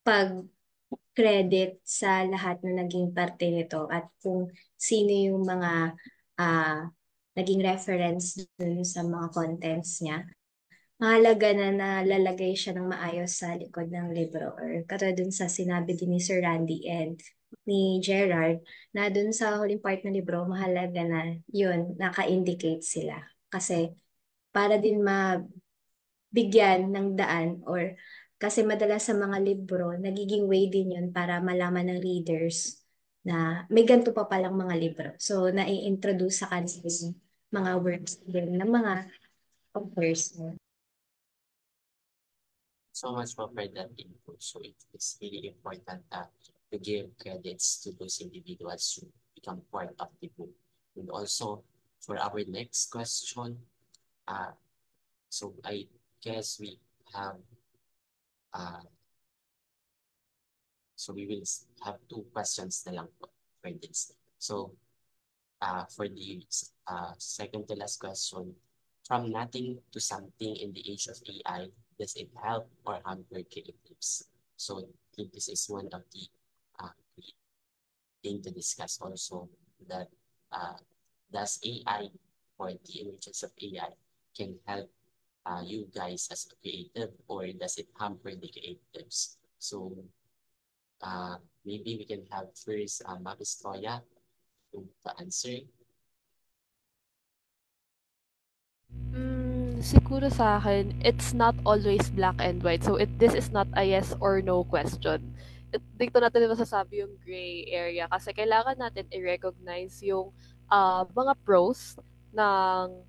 [SPEAKER 7] pag-credit sa lahat na naging parte nito at kung sino yung mga naging reference dun sa mga contents niya. Mahalaga na nalalagay siya ng maayos sa likod ng libro or katulad dun sa sinabi din ni Sir Randy and ni Gerard na dun sa huling part ng libro, mahalaga na yun, naka-indicate sila. Kasi para din mabigyan ng daan or kasi madalas sa mga libro, nagiging way din yun para malaman ng readers na may ganito pa palang mga libro. So, nai-introduce sa kanila yung mga works din ng mga authors.
[SPEAKER 5] So much for that input. So it is really important to give credits to those individuals who become part of the book. And also for our next question, so I guess we have, so we will have two questions na lang po for this. So for the second to last question from nothing to something in the age of AI, does it help or hamper creatives? So I think this is one of the great thing to discuss also, that does AI or the emergence of AI can help you guys as a creative, or does it hamper the creatives? So maybe we can have first Ma'am Estoya to answer.
[SPEAKER 8] Siguro sa akin, it's not always black and white. So this is not a yes or no question. Dito natin masasabi yung gray area kasi kailangan natin i-recognize yung mga pros ng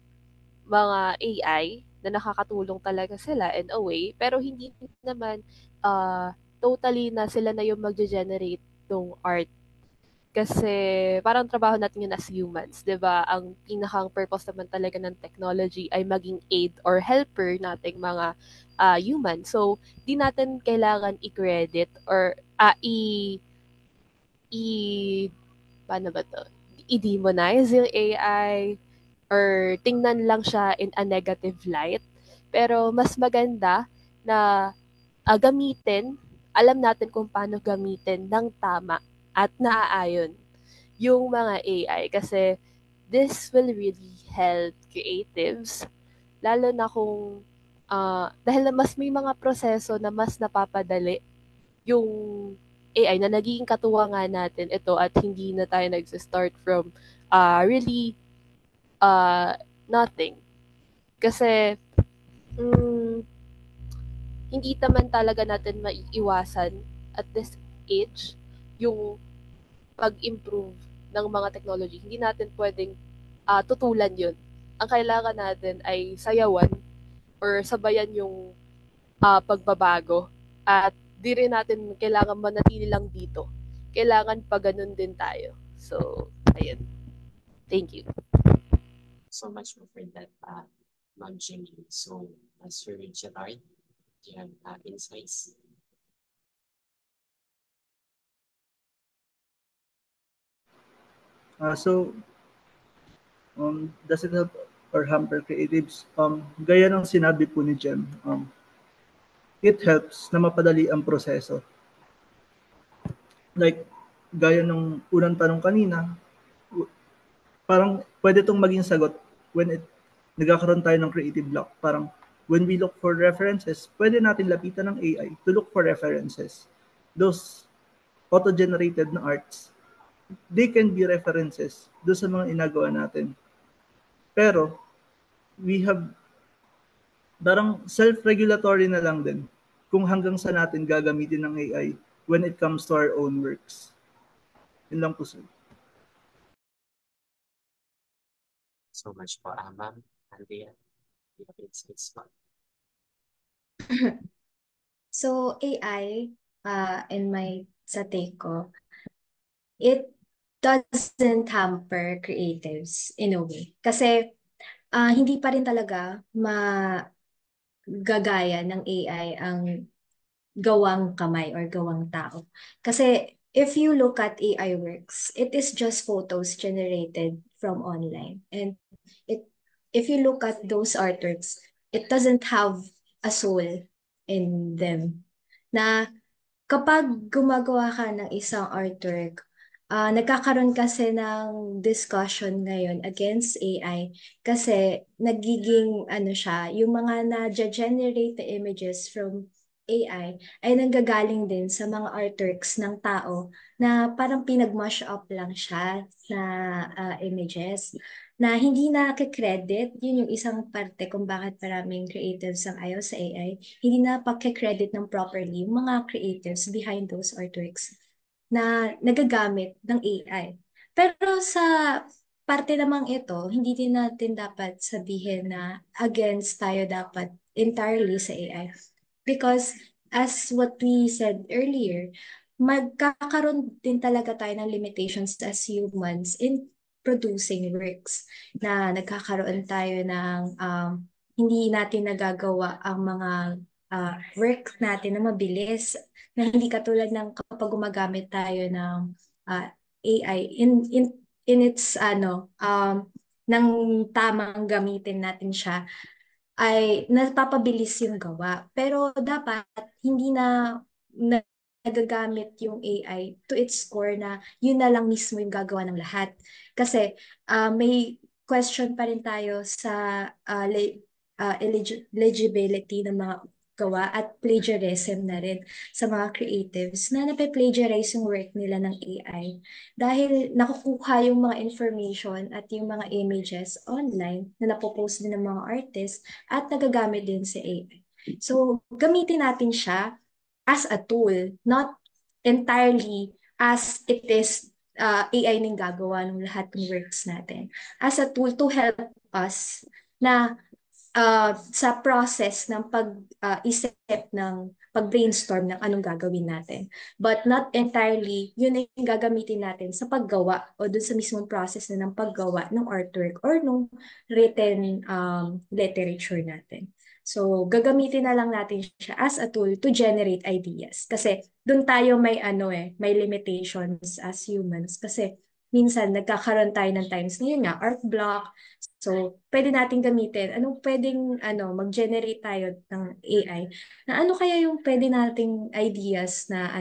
[SPEAKER 8] mga AI na nakakatulong talaga sila in a way, pero hindi naman totally na sila na yung magge-generate ng art. Kasi parang trabaho natin yun as humans, 'di ba? Ang pinakang purpose naman talaga ng technology ay maging aid or helper nating mga human. So, di natin kailangan i-credit or i paano ba 'to? I-demonize yung AI or tingnan lang siya in a negative light. Pero mas maganda na gamitin, alam natin kung paano gamitin ng tama at naaayon yung mga AI kasi this will really help creatives lalo na kung dahil mas may mga proseso na mas napapadali yung AI na nagiging katuwa nga natin ito at hindi na tayo nag-start from really nothing. Kasi hindi naman talaga natin maiiwasan at this age yung pag-improve ng mga technology. Hindi natin pwedeng tutulan yun. Ang kailangan natin ay sayawan or sabayan yung pagbabago at di rin natin kailangan manatili lang dito. Kailangan pa ganun din tayo. So, ayun. Thank you.
[SPEAKER 5] So much for that, Ma'am Jimmy. So, Sir Gerard, do you have insights?
[SPEAKER 9] Does it help or hamper creatives? Gaya ng sinabi po ni Jem, it helps na mapadali ang proseso. Like, gaya ng unang tanong kanina, parang pwede itong maging sagot when nagkakaroon tayo ng creative block. Parang when we look for references, pwede natin lapitan ng AI to look for references. Those auto-generated na arts, they can be references doon sa mga inagawa natin. Pero, we have parang self-regulatory na lang din kung hanggang sa natin gagamitin ng AI when it comes to our own works. Yun lang po, sir.
[SPEAKER 5] So much po, Ma'am Andrea. Do you have insights po?
[SPEAKER 7] So, AI, sa take ko, it doesn't hamper creatives in a way. Kasi hindi pa rin talaga magagaya ng AI ang gawang kamay or gawang tao. Kasi if you look at AI works, it is just photos generated from online. And if you look at those artworks, it doesn't have a soul in them. Na kapag gumagawa ka ng isang artwork, nagkakaroon kasi ng discussion ngayon against AI kasi nagiging siya, yung mga na-generate na images from AI ay nanggagaling din sa mga artworks ng tao na parang pinag-mash up lang siya na images na hindi na-credit. Yun yung isang parte kung bakit maraming creatives ang ayaw sa AI. Hindi na pagka-credit ng properly yung mga creatives behind those artworks na nagagamit ng AI. Pero sa parte namang ito, hindi din natin dapat sabihin na against tayo dapat entirely sa AI. Because as what we said earlier, magkakaroon din talaga tayo ng limitations as humans in producing works na nagkakaroon tayo ng hindi natin nagagawa ang mga work natin na mabilis na hindi katulad ng kapag gumagamit tayo ng AI in its ng tamang gamitin natin siya, ay napapabilis yung gawa. Pero dapat hindi na nagagamit yung AI to its core na yun na lang mismo yung gagawa ng lahat. Kasi may question pa rin tayo sa legibility ng mga gawa at plagiarism na rin sa mga creatives na nape-plagiarize yung work nila ng AI dahil nakukuha yung mga information at yung mga images online na napopost din ng mga artists at nagagamit din sa AI. So, gamitin natin siya as a tool, not entirely as it is AI ning gagawa ng lahat ng works natin. As a tool to help us na sa process ng pag-isip ng pag-brainstorm ng anong gagawin natin. But not entirely, yun ay yung gagamitin natin sa paggawa o dun sa mismong process na ng paggawa ng artwork or ng written literature natin. So, gagamitin na lang natin siya as a tool to generate ideas. Kasi dun tayo may limitations as humans. Kasi minsan nagkakaroon tayo ng times na yun nga, art block. So, pwede natin gamitin. Anong pwedeng mag-generate tayo ng AI na ano kaya yung pwede nating ideas na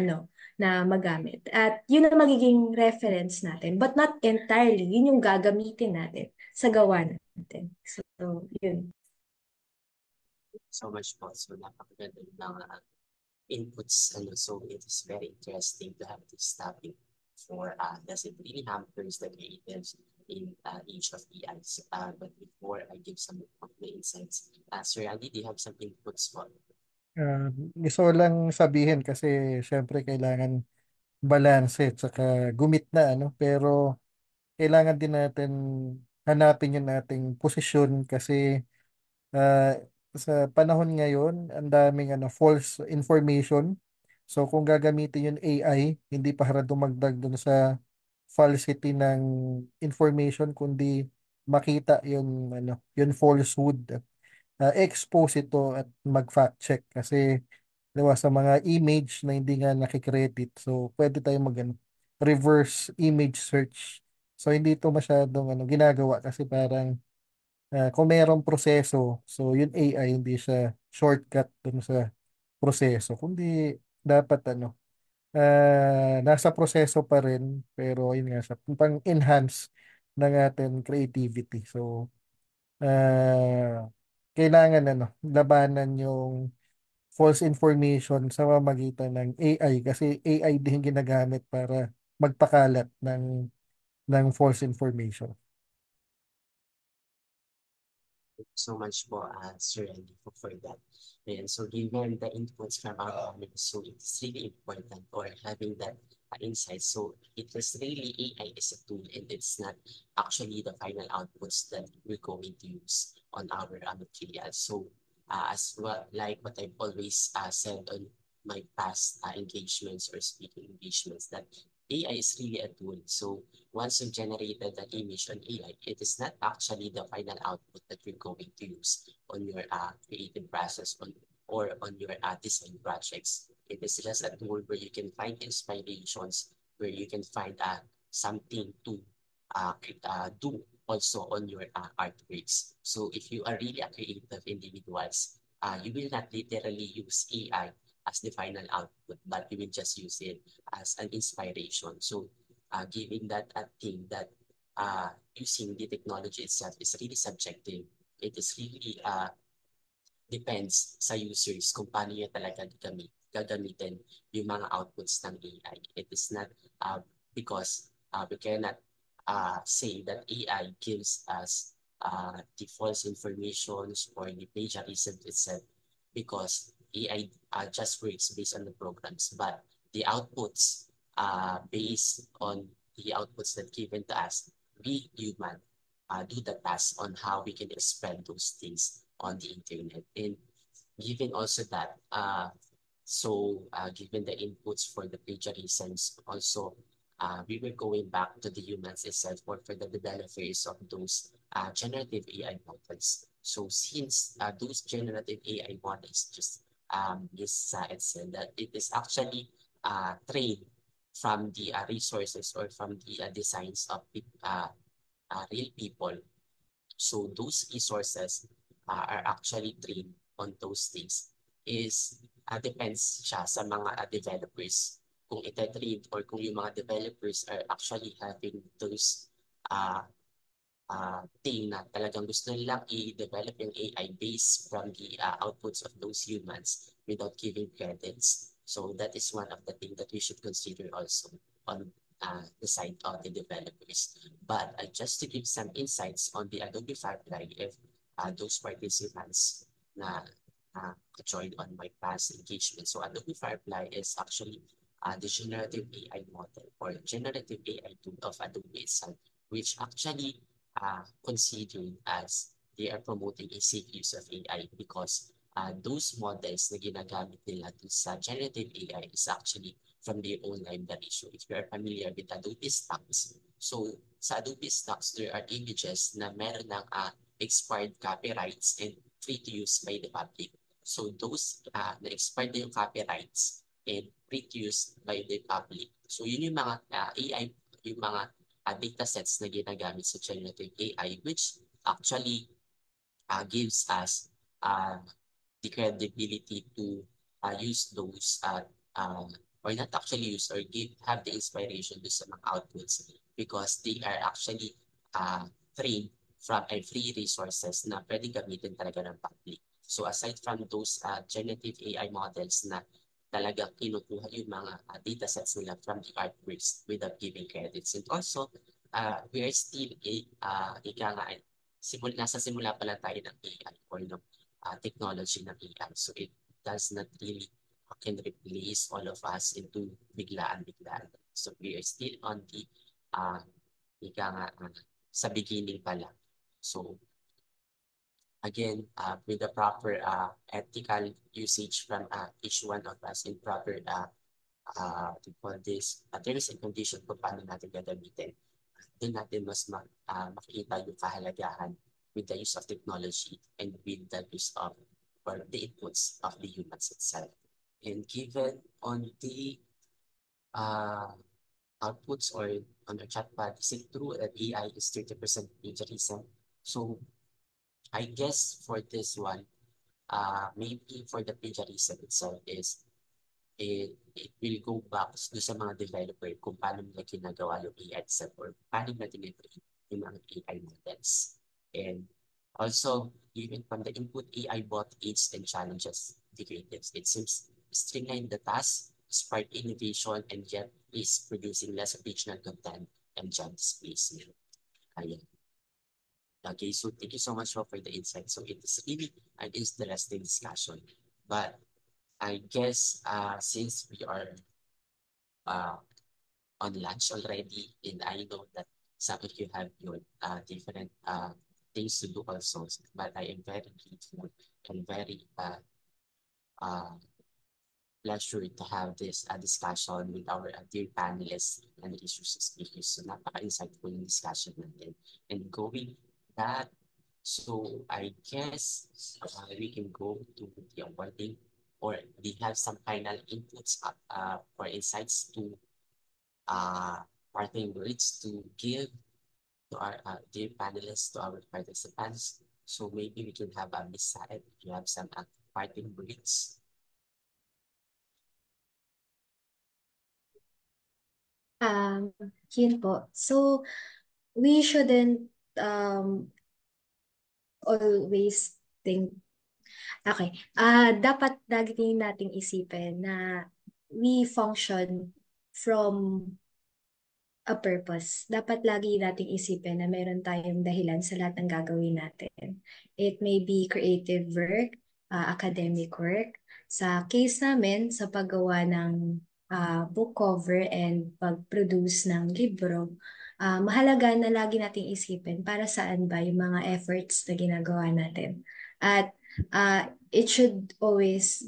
[SPEAKER 7] magamit. At yun ang magiging reference natin. But not entirely, yun yung gagamitin natin sa gawa natin. So, yun.
[SPEAKER 5] So much po. So napakaganda yung mga inputs. So it is very interesting to have this topic for does it really hampers the creatives in each of the ads. But before I give some of the insights, Sir Andy, do you have some inputs po?
[SPEAKER 6] Gusto ko lang sabihin kasi syempre kailangan balance at saka gumit na pero kailangan din natin hanapin yung nating posisyon kasi ah, sa panahon ngayon ang daming false information. So kung gagamitin yung AI, hindi para dumagdag dun sa falsity ng information kundi makita yung falsehood at expose ito at mag-fact check kasi diba, sa mga image na hindi nga nakikredit. So, pwede tayong reverse image search. So, hindi ito masyadong ginagawa kasi parang kung mayroong proseso, so yung AI hindi siya shortcut dun sa proseso, kundi dapat nasa proseso pa rin, pero yun nga siya, pang-enhance ng ating creativity. So, kailangan labanan yung false information sa pamamagitan ng AI kasi AI din ginagamit para magpakalat ng false information.
[SPEAKER 5] So much po, Sir Andy, for that. And so given the inputs from our audience, so it's really important or having that insight. So it is really AI is a tool and it's not actually the final outputs that we're going to use on our material. So as well, like what I've always said on my past engagements or speaking engagements, that AI is really a tool. So once you've generated an image on AI, it is not actually the final output that you're going to use on your creative process or on your design projects. It is just a tool where you can find inspirations, where you can find something to do also on your artworks. So if you are really a creative individuals, you will not literally use AI as the final output, but you will just use it as an inspiration. So giving that a thing that using the technology itself is really subjective. It is really depends sa users kung paano niya talaga gagamitin yung mga outputs ng AI. It is not because we cannot say that AI gives us the false informations or the plagiarism itself because AI just works based on the programs, but the outputs based on the outputs that given to us, we human do the task on how we can expand those things on the internet. And given also that, given the inputs for the plagiarisms, also we were going back to the humans itself or for the developers of those generative AI models. So since those generative AI models just it said that it is actually trained from the resources or from the designs of real people. So those resources are actually trained on those things is depends siya sa mga developers kung itatrain or kung yung mga developers are actually having those uh, thing na talagang gusto nilang i-develop yung AI based from the outputs of those humans without giving credits. So that is one of the things that we should consider also on the side of the developers. But just to give some insights on the Adobe Firefly, if those participants na joined on my past engagement. So Adobe Firefly is actually the generative AI model or generative AI tool of Adobe itself, which actually considered as they are promoting a safe use of AI because those models na ginagamit nila sa generative AI is actually from their own library. So if you are familiar with Adobe Stocks, so sa Adobe Stocks, there are images na meron ng expired copyrights and free to use by the public. So those na expired na yung copyrights and free to use by the public. So yun yung mga AI, yung mga data sets na ginagamit sa generative AI, which actually gives us the credibility to use those or not actually use or have the inspiration to sa mga outputs because they are actually trained from free resources na pwede gamitin talaga ng public. So aside from those generative AI models na talagang kinukuha yung mga data sets nila from the artworks without giving credits. And also, we are still nasa simula pa lang tayo ng AI or ng technology ng AI. So it does not really can replace all of us into biglaan. So we are still on the sa beginning pa lang. So again, with the proper ethical usage from each one of us and proper to call this terms and condition kung paano natin gagamitin, doon natin mas makikita yung kahalagahan with the use of technology and with the use of or the inputs of the humans itself. And given on the outputs or on the chatbot, is it true that AI is 30% plagiarism? So I guess for this one, maybe for the plagiarism itself is it will go back to sa mga developer kung paano nila ginagawa yung AI itself or paano nila tinitreat yung mga AI models. And also, even from the input, AI bot aids and challenges the creatives. It seems streamline the task, spark innovation, and yet is producing less original content and job displacement. Ayan. Okay, so thank you so much for the insight. So it is really an interesting discussion. But I guess since we are on lunch already, and I know that some of you have your different things to do also, but I am very grateful and very pleasure to have this discussion with our dear panelists and issues speakers. So napaka-insightful yung discussion natin. And going that, so I guess we can go to the awarding or we have some final inputs or insights to parting words to give to our dear panelists, to our participants. So maybe we can have Miss Saed, if you have some parting words.
[SPEAKER 7] Yun po. So, we shouldn't always think, okay, dapat lagi nating isipin na we function from a purpose. Dapat lagi nating isipin na meron tayong dahilan sa lahat ng gagawin natin. It may be creative work, academic work. Sa case namin, sa paggawa ng book cover and pag-produce ng libro, mahalaga na lagi nating isipin para saan ba yung mga efforts na ginagawa natin. At it should always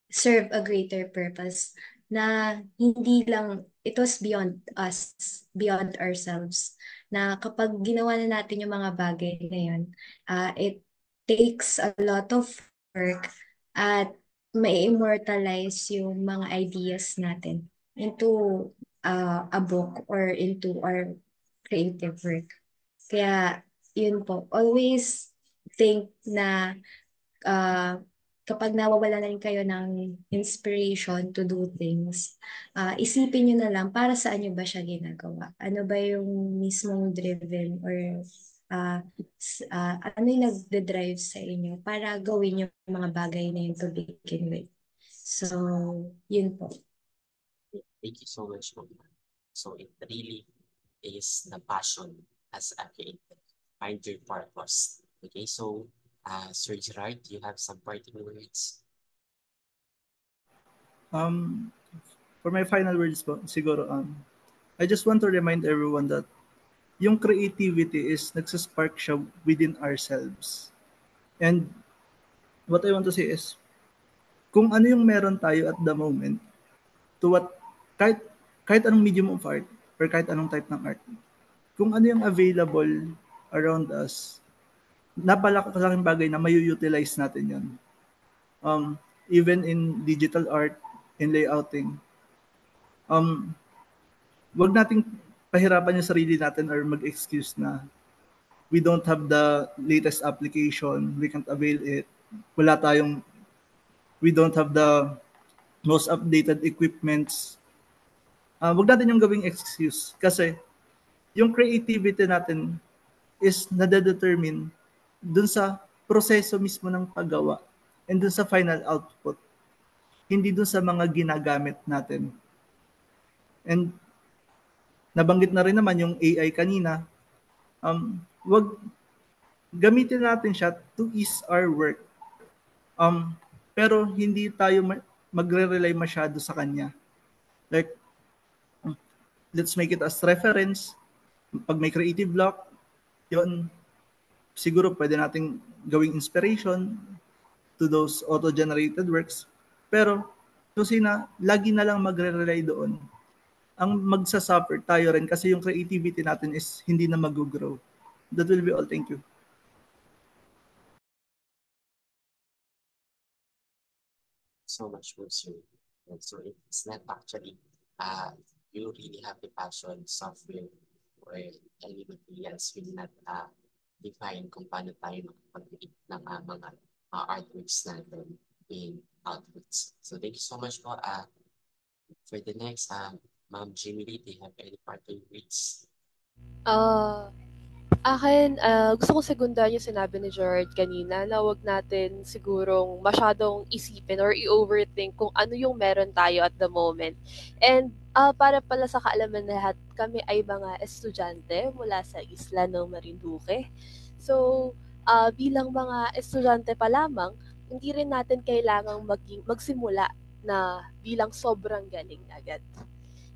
[SPEAKER 7] serve a greater purpose na hindi lang, it was beyond us, beyond ourselves. Na kapag ginawa na natin yung mga bagay na yun, it takes a lot of work at may immortalize yung mga ideas natin into a book or into our creative work. Kaya, yun po. Always think na kapag nawawala na rin kayo ng inspiration to do things, isipin nyo na lang para saan nyo ba siya ginagawa? Ano ba yung mismong driven or ano yung nagde-drive sa inyo para gawin yung mga bagay na yun to begin with? So, yun po.
[SPEAKER 5] Thank you so much, Mom. So it really is the passion as a creator. Find your purpose. Okay, so Sir Gerard, do you have some parting words?
[SPEAKER 9] Um, for my final words po, siguro, I just want to remind everyone that yung creativity is nagsaspark siya within ourselves. And what I want to say is, kung ano yung meron tayo at the moment, to what, kahit anong medium of art, or kahit anong type ng art, kung ano yung available around us, napakalaking bagay na may-utilize natin yun. Even in digital art, in layouting, wag nating pahirapan yung sarili natin or mag-excuse na we don't have the latest application, we can't avail it, we don't have the most updated equipments. Wag natin yung gawing excuse kasi yung creativity natin is nade-determine dun sa proseso mismo ng paggawa and dun sa final output, hindi dun sa mga ginagamit natin. And nabanggit na rin naman yung AI kanina, wag gamitin natin siya to ease our work. Pero hindi tayo magre-rely masyado sa kanya. Like, let's make it as reference. Pag may creative block, yun, siguro pwede nating gawing inspiration to those auto-generated works. Pero, kasi na, lagi na lang magre-rely doon. Ang magsasuffer tayo rin kasi yung creativity natin is hindi na mag-grow. That will be all. Thank you.
[SPEAKER 5] So much more, sir. And so it's not actually you really have the passion, software or any materials will not define kung paano tayo makapag-create ng mga artworks natin in outputs. So thank you so much po. For the next, Ma'am Jimmy Lee, do you have any parting words?
[SPEAKER 8] Akin, gusto ko segundahan yung sinabi ni Gerard kanina na wag natin sigurong masyadong isipin or i-overthink kung ano yung meron tayo at the moment. And para pala sa kaalaman na lahat, kami ay mga estudyante mula sa isla ng Marinduque. So, bilang mga estudyante pa lamang, hindi rin natin kailangang magsimula na bilang sobrang galing agad.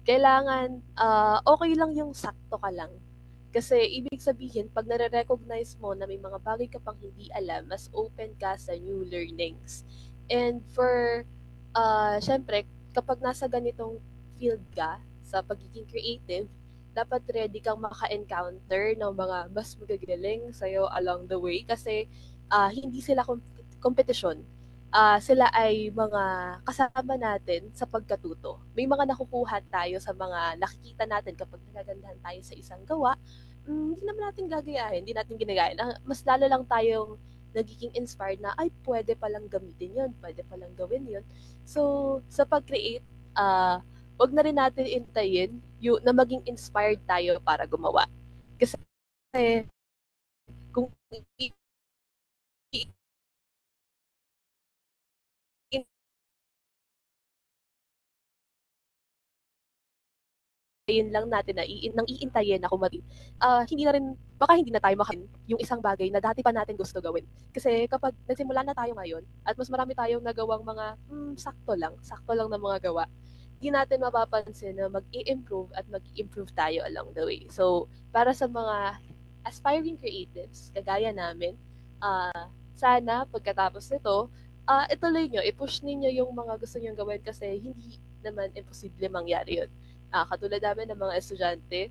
[SPEAKER 8] Kailangan, okay lang yung sakto ka lang. Kasi ibig sabihin, pag nare-recognize mo na may mga bagay ka pang hindi alam, mas open ka sa new learnings. And for, syempre, kapag nasa ganitong field ka, sa pagiging creative, dapat ready kang maka-encounter ng mga mas magagaling sa'yo along the way kasi hindi sila kompetisyon. Sila ay mga kasama natin sa pagkatuto. May mga nakukuha tayo sa mga nakikita natin kapag nagagandahan tayo sa isang gawa, hindi naman natin gagayahin, hindi natin ginagaya. Mas lalo lang tayong nagiging inspired na, ay, pwede palang gamitin yun, pwede palang gawin yun. So, sa pag-create, wag na rin natin intayin na maging inspired tayo para gumawa. Kasi, kung yun lang natin na nang iintayin na kumain, hindi na rin, baka hindi na tayo makain yung isang bagay na dati pa natin gusto gawin. Kasi kapag nagsimula na tayo ngayon at mas marami tayong nagawang mga sakto lang na mga gawa, hindi natin mapapansin na mag-i-improve at mag-i-improve tayo along the way. So, para sa mga aspiring creatives, kagaya namin, sana pagkatapos nito, ituloy nyo, i-push ninyo yung mga gusto nyo gawin kasi hindi naman imposible mangyari yun. Katulad namin ng mga estudyante,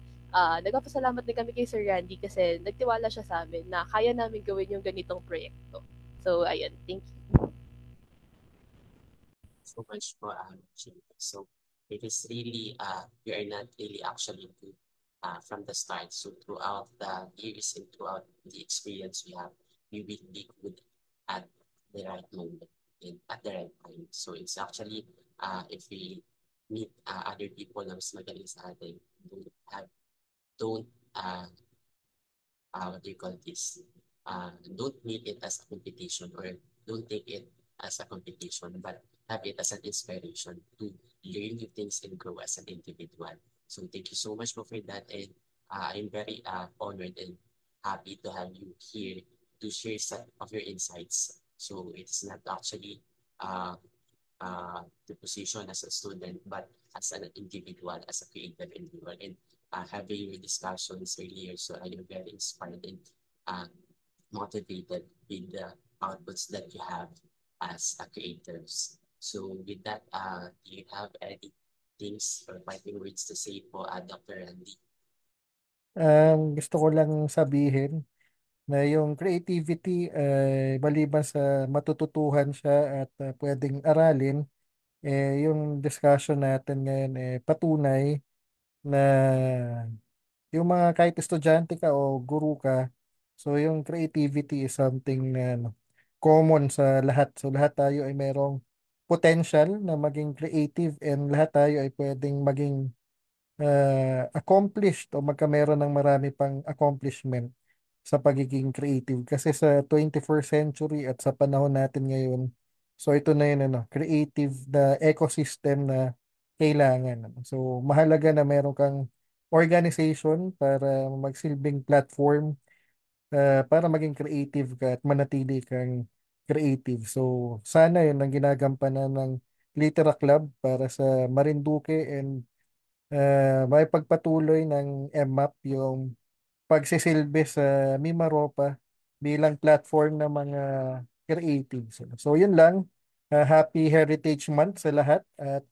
[SPEAKER 8] nagpapasalamat din kami kay Sir Randy kasi nagtiwala siya sa amin na kaya namin gawin yung ganitong proyekto. So, ayun. Thank you.
[SPEAKER 5] So much po, Jimmy. So it is really, we are not really actually to from the start. So throughout the years and throughout the experience we have, we will be good at the right moment and at the right time. So it's actually, if we meet other people na mas magaling sa atin, don't what do you call this? Don't make it as a competition or don't take it as a competition, but have it as an inspiration to learn new things and grow as an individual. So thank you so much for that, and I'm very honored and happy to have you here to share some of your insights. So it's not actually uh, the position as a student, but as an individual, as a creative individual. And having your discussions earlier, so I am very inspired and uh, motivated with the outputs that you have as a creators. So with that, do you have any things or fighting words to say po, Dr. Randy?
[SPEAKER 6] Gusto ko lang sabihin na yung creativity ay maliban sa matututuhan siya at pwedeng aralin, yung discussion natin ngayon patunay na yung mga kahit estudyante ka o guru ka, so yung creativity is something na common sa lahat. So lahat tayo ay merong potential na maging creative and lahat tayo ay pwedeng maging accomplished o magkameron ng marami pang accomplishment sa pagiging creative. Kasi sa 21st century at sa panahon natin ngayon, so ito na yun, creative na ecosystem na kailangan. So mahalaga na meron kang organization para magsilbing platform para maging creative ka at manatili kang creative. So sana yun ang ginagampanan ng Litera Club para sa Marinduque and may pagpatuloy ng MMAP yung pagsisilbi sa Mimaropa bilang platform ng mga creatives. So yun lang. Happy Heritage Month sa lahat at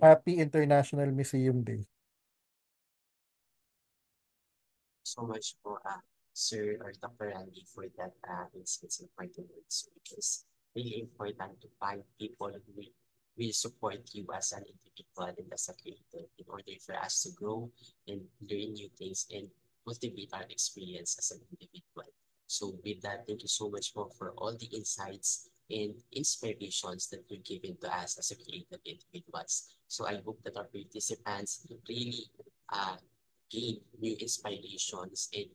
[SPEAKER 6] Happy International Museum Day.
[SPEAKER 5] So much for Sir or Dr. Randy for that insights and fighting words. It is really important to find people who will support you as an individual and as a creator in order for us to grow and learn new things and cultivate our experience as an individual. So with that, thank you so much for all the insights and inspirations that you're giving to us as a creative individuals. So I hope that our participants really gain new inspirations and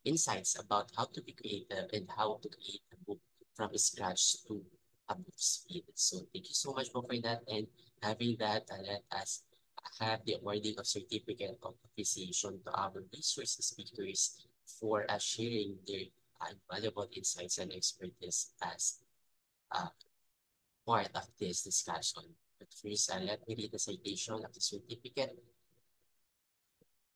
[SPEAKER 5] insights about how to be creative and how to create a book from scratch to a book speed. So thank you so much for that. And having that, let us have the awarding of certificate of appreciation to our resource speakers for sharing their valuable insights and expertise as part of this discussion. But first, let me read the citation of the certificate.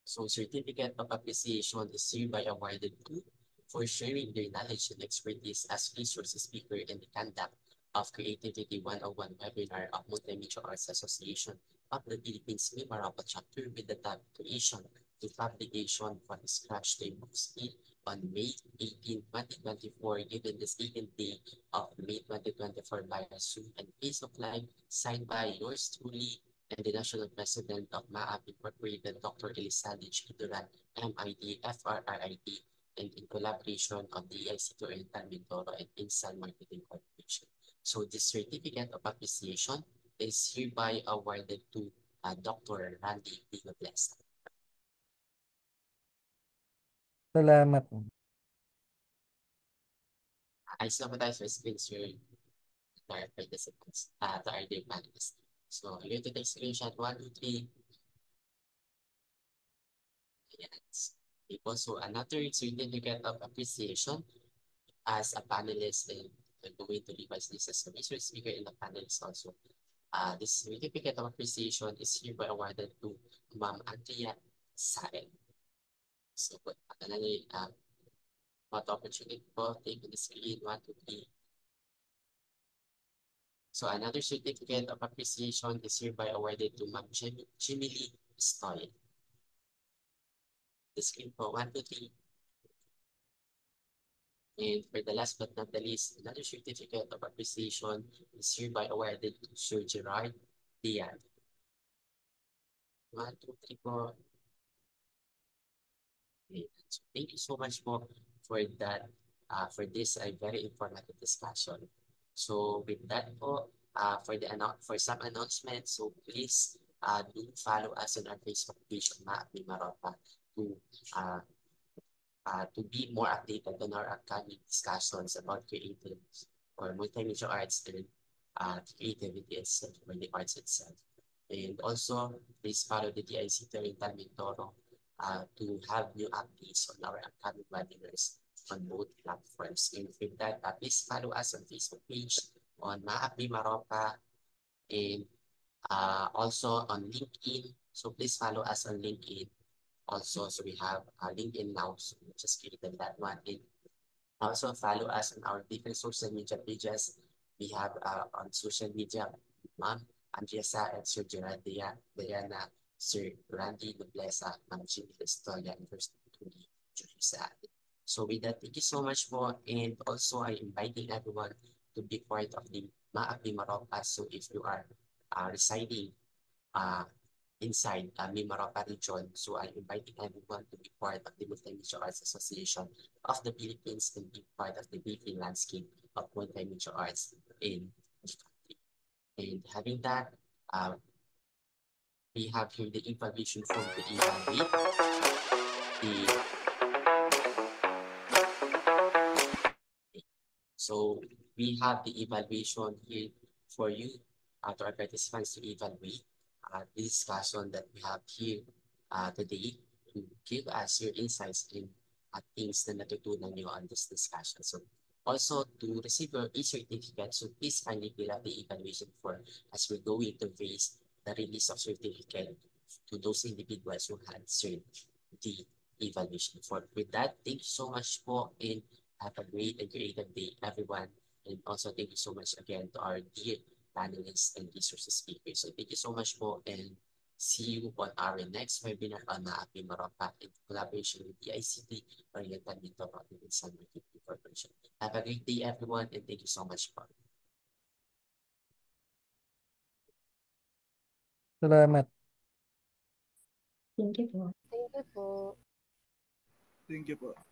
[SPEAKER 5] So certificate of appreciation is hereby awarded to for sharing their knowledge and expertise as resource speaker in the conduct of Creativity 101 webinar of Multimedia Arts Association of the Philippines Mimarapa chapter with the topic creation to publication from scratch to book speed on May 18, 2024, given the 18th day of May 2024 via Zoom and Facebook Live, signed by yours truly and the National President of MAAP Incorporated, Dr. Elisandich Kiduran, MIT, FRRIT, and in collaboration of the EIC Oriental Mindoro and Insan Marketing Corporation. So this certificate of appreciation is hereby awarded to Dr. Randy Bigobles.
[SPEAKER 6] Salamat.
[SPEAKER 5] I summarize your screens here to our participants, to our dear panelists. So I'm going to take screenshot 1, 2, 3. Yes. Also, another certificate of appreciation as a panelist, and I'm going to revise this as a research speaker in the panelist also. This certificate of appreciation is hereby awarded to Ma'am Andrea Sael. So, what opportunity po, take the screen, 1, 2, 3. So another certificate of appreciation is hereby awarded to Ma'am Jimmy Stoy. The screen po, 1, 2, 3. And for the last but not the least, another certificate of appreciation is hereby awarded to Sir Gerard Diaz. 1, 2, 3 po. Okay. So thank you so much for that, for this very informative discussion. So with that po, for some announcements, so please do follow us on our Facebook page on Maapmi Maropa to uh, to be more updated on our upcoming discussions about creative or multimedia arts and creativity itself or the arts itself. And also, please follow the DICT Oriental Mindoro to have new updates on our upcoming webinars on both platforms. And with that, please follow us on Facebook page on Maapmi Maropa and also on LinkedIn. So please follow us on LinkedIn also. So we have LinkedIn now, so we just created that one. And also follow us on our different social media pages. We have on social media, Ma'am Andrea Sa and Sir Gerard Diana, Sir Randy Noblesa, Ma'am Jimmy Historia, and First Tuli Julissa. So with that, thank you so much po. And also, I'm inviting everyone to be part of the Maapmi Maropa. So if you are residing uh, inside Mimaropa region. So I'm inviting everyone to be part of the Multimedia Arts Association of the Philippines and be part of the briefing landscape of multimedia arts in the country. And having that, we have here the evaluation form to evaluate the So we have the evaluation here for you, to our participants to evaluate the discussion that we have here today to give us your insights in things na natutunan nyo on this discussion. So also to receive your e-certificate, so please kindly fill out the evaluation form as we're going to raise the release of certificate to those individuals who answered the evaluation form. With that, thank you so much po and have a great and creative day, everyone. And also thank you so much again to our dear panelists and resource speakers. So thank you so much po and see you on our next webinar on Maapmi Maropa in collaboration with the ICT Oriental Mindoro and San Martin Corporation. Have a great day, everyone, and thank you so much po.
[SPEAKER 6] Salamat.
[SPEAKER 7] Thank you po.
[SPEAKER 8] Thank you po.
[SPEAKER 9] Thank you po.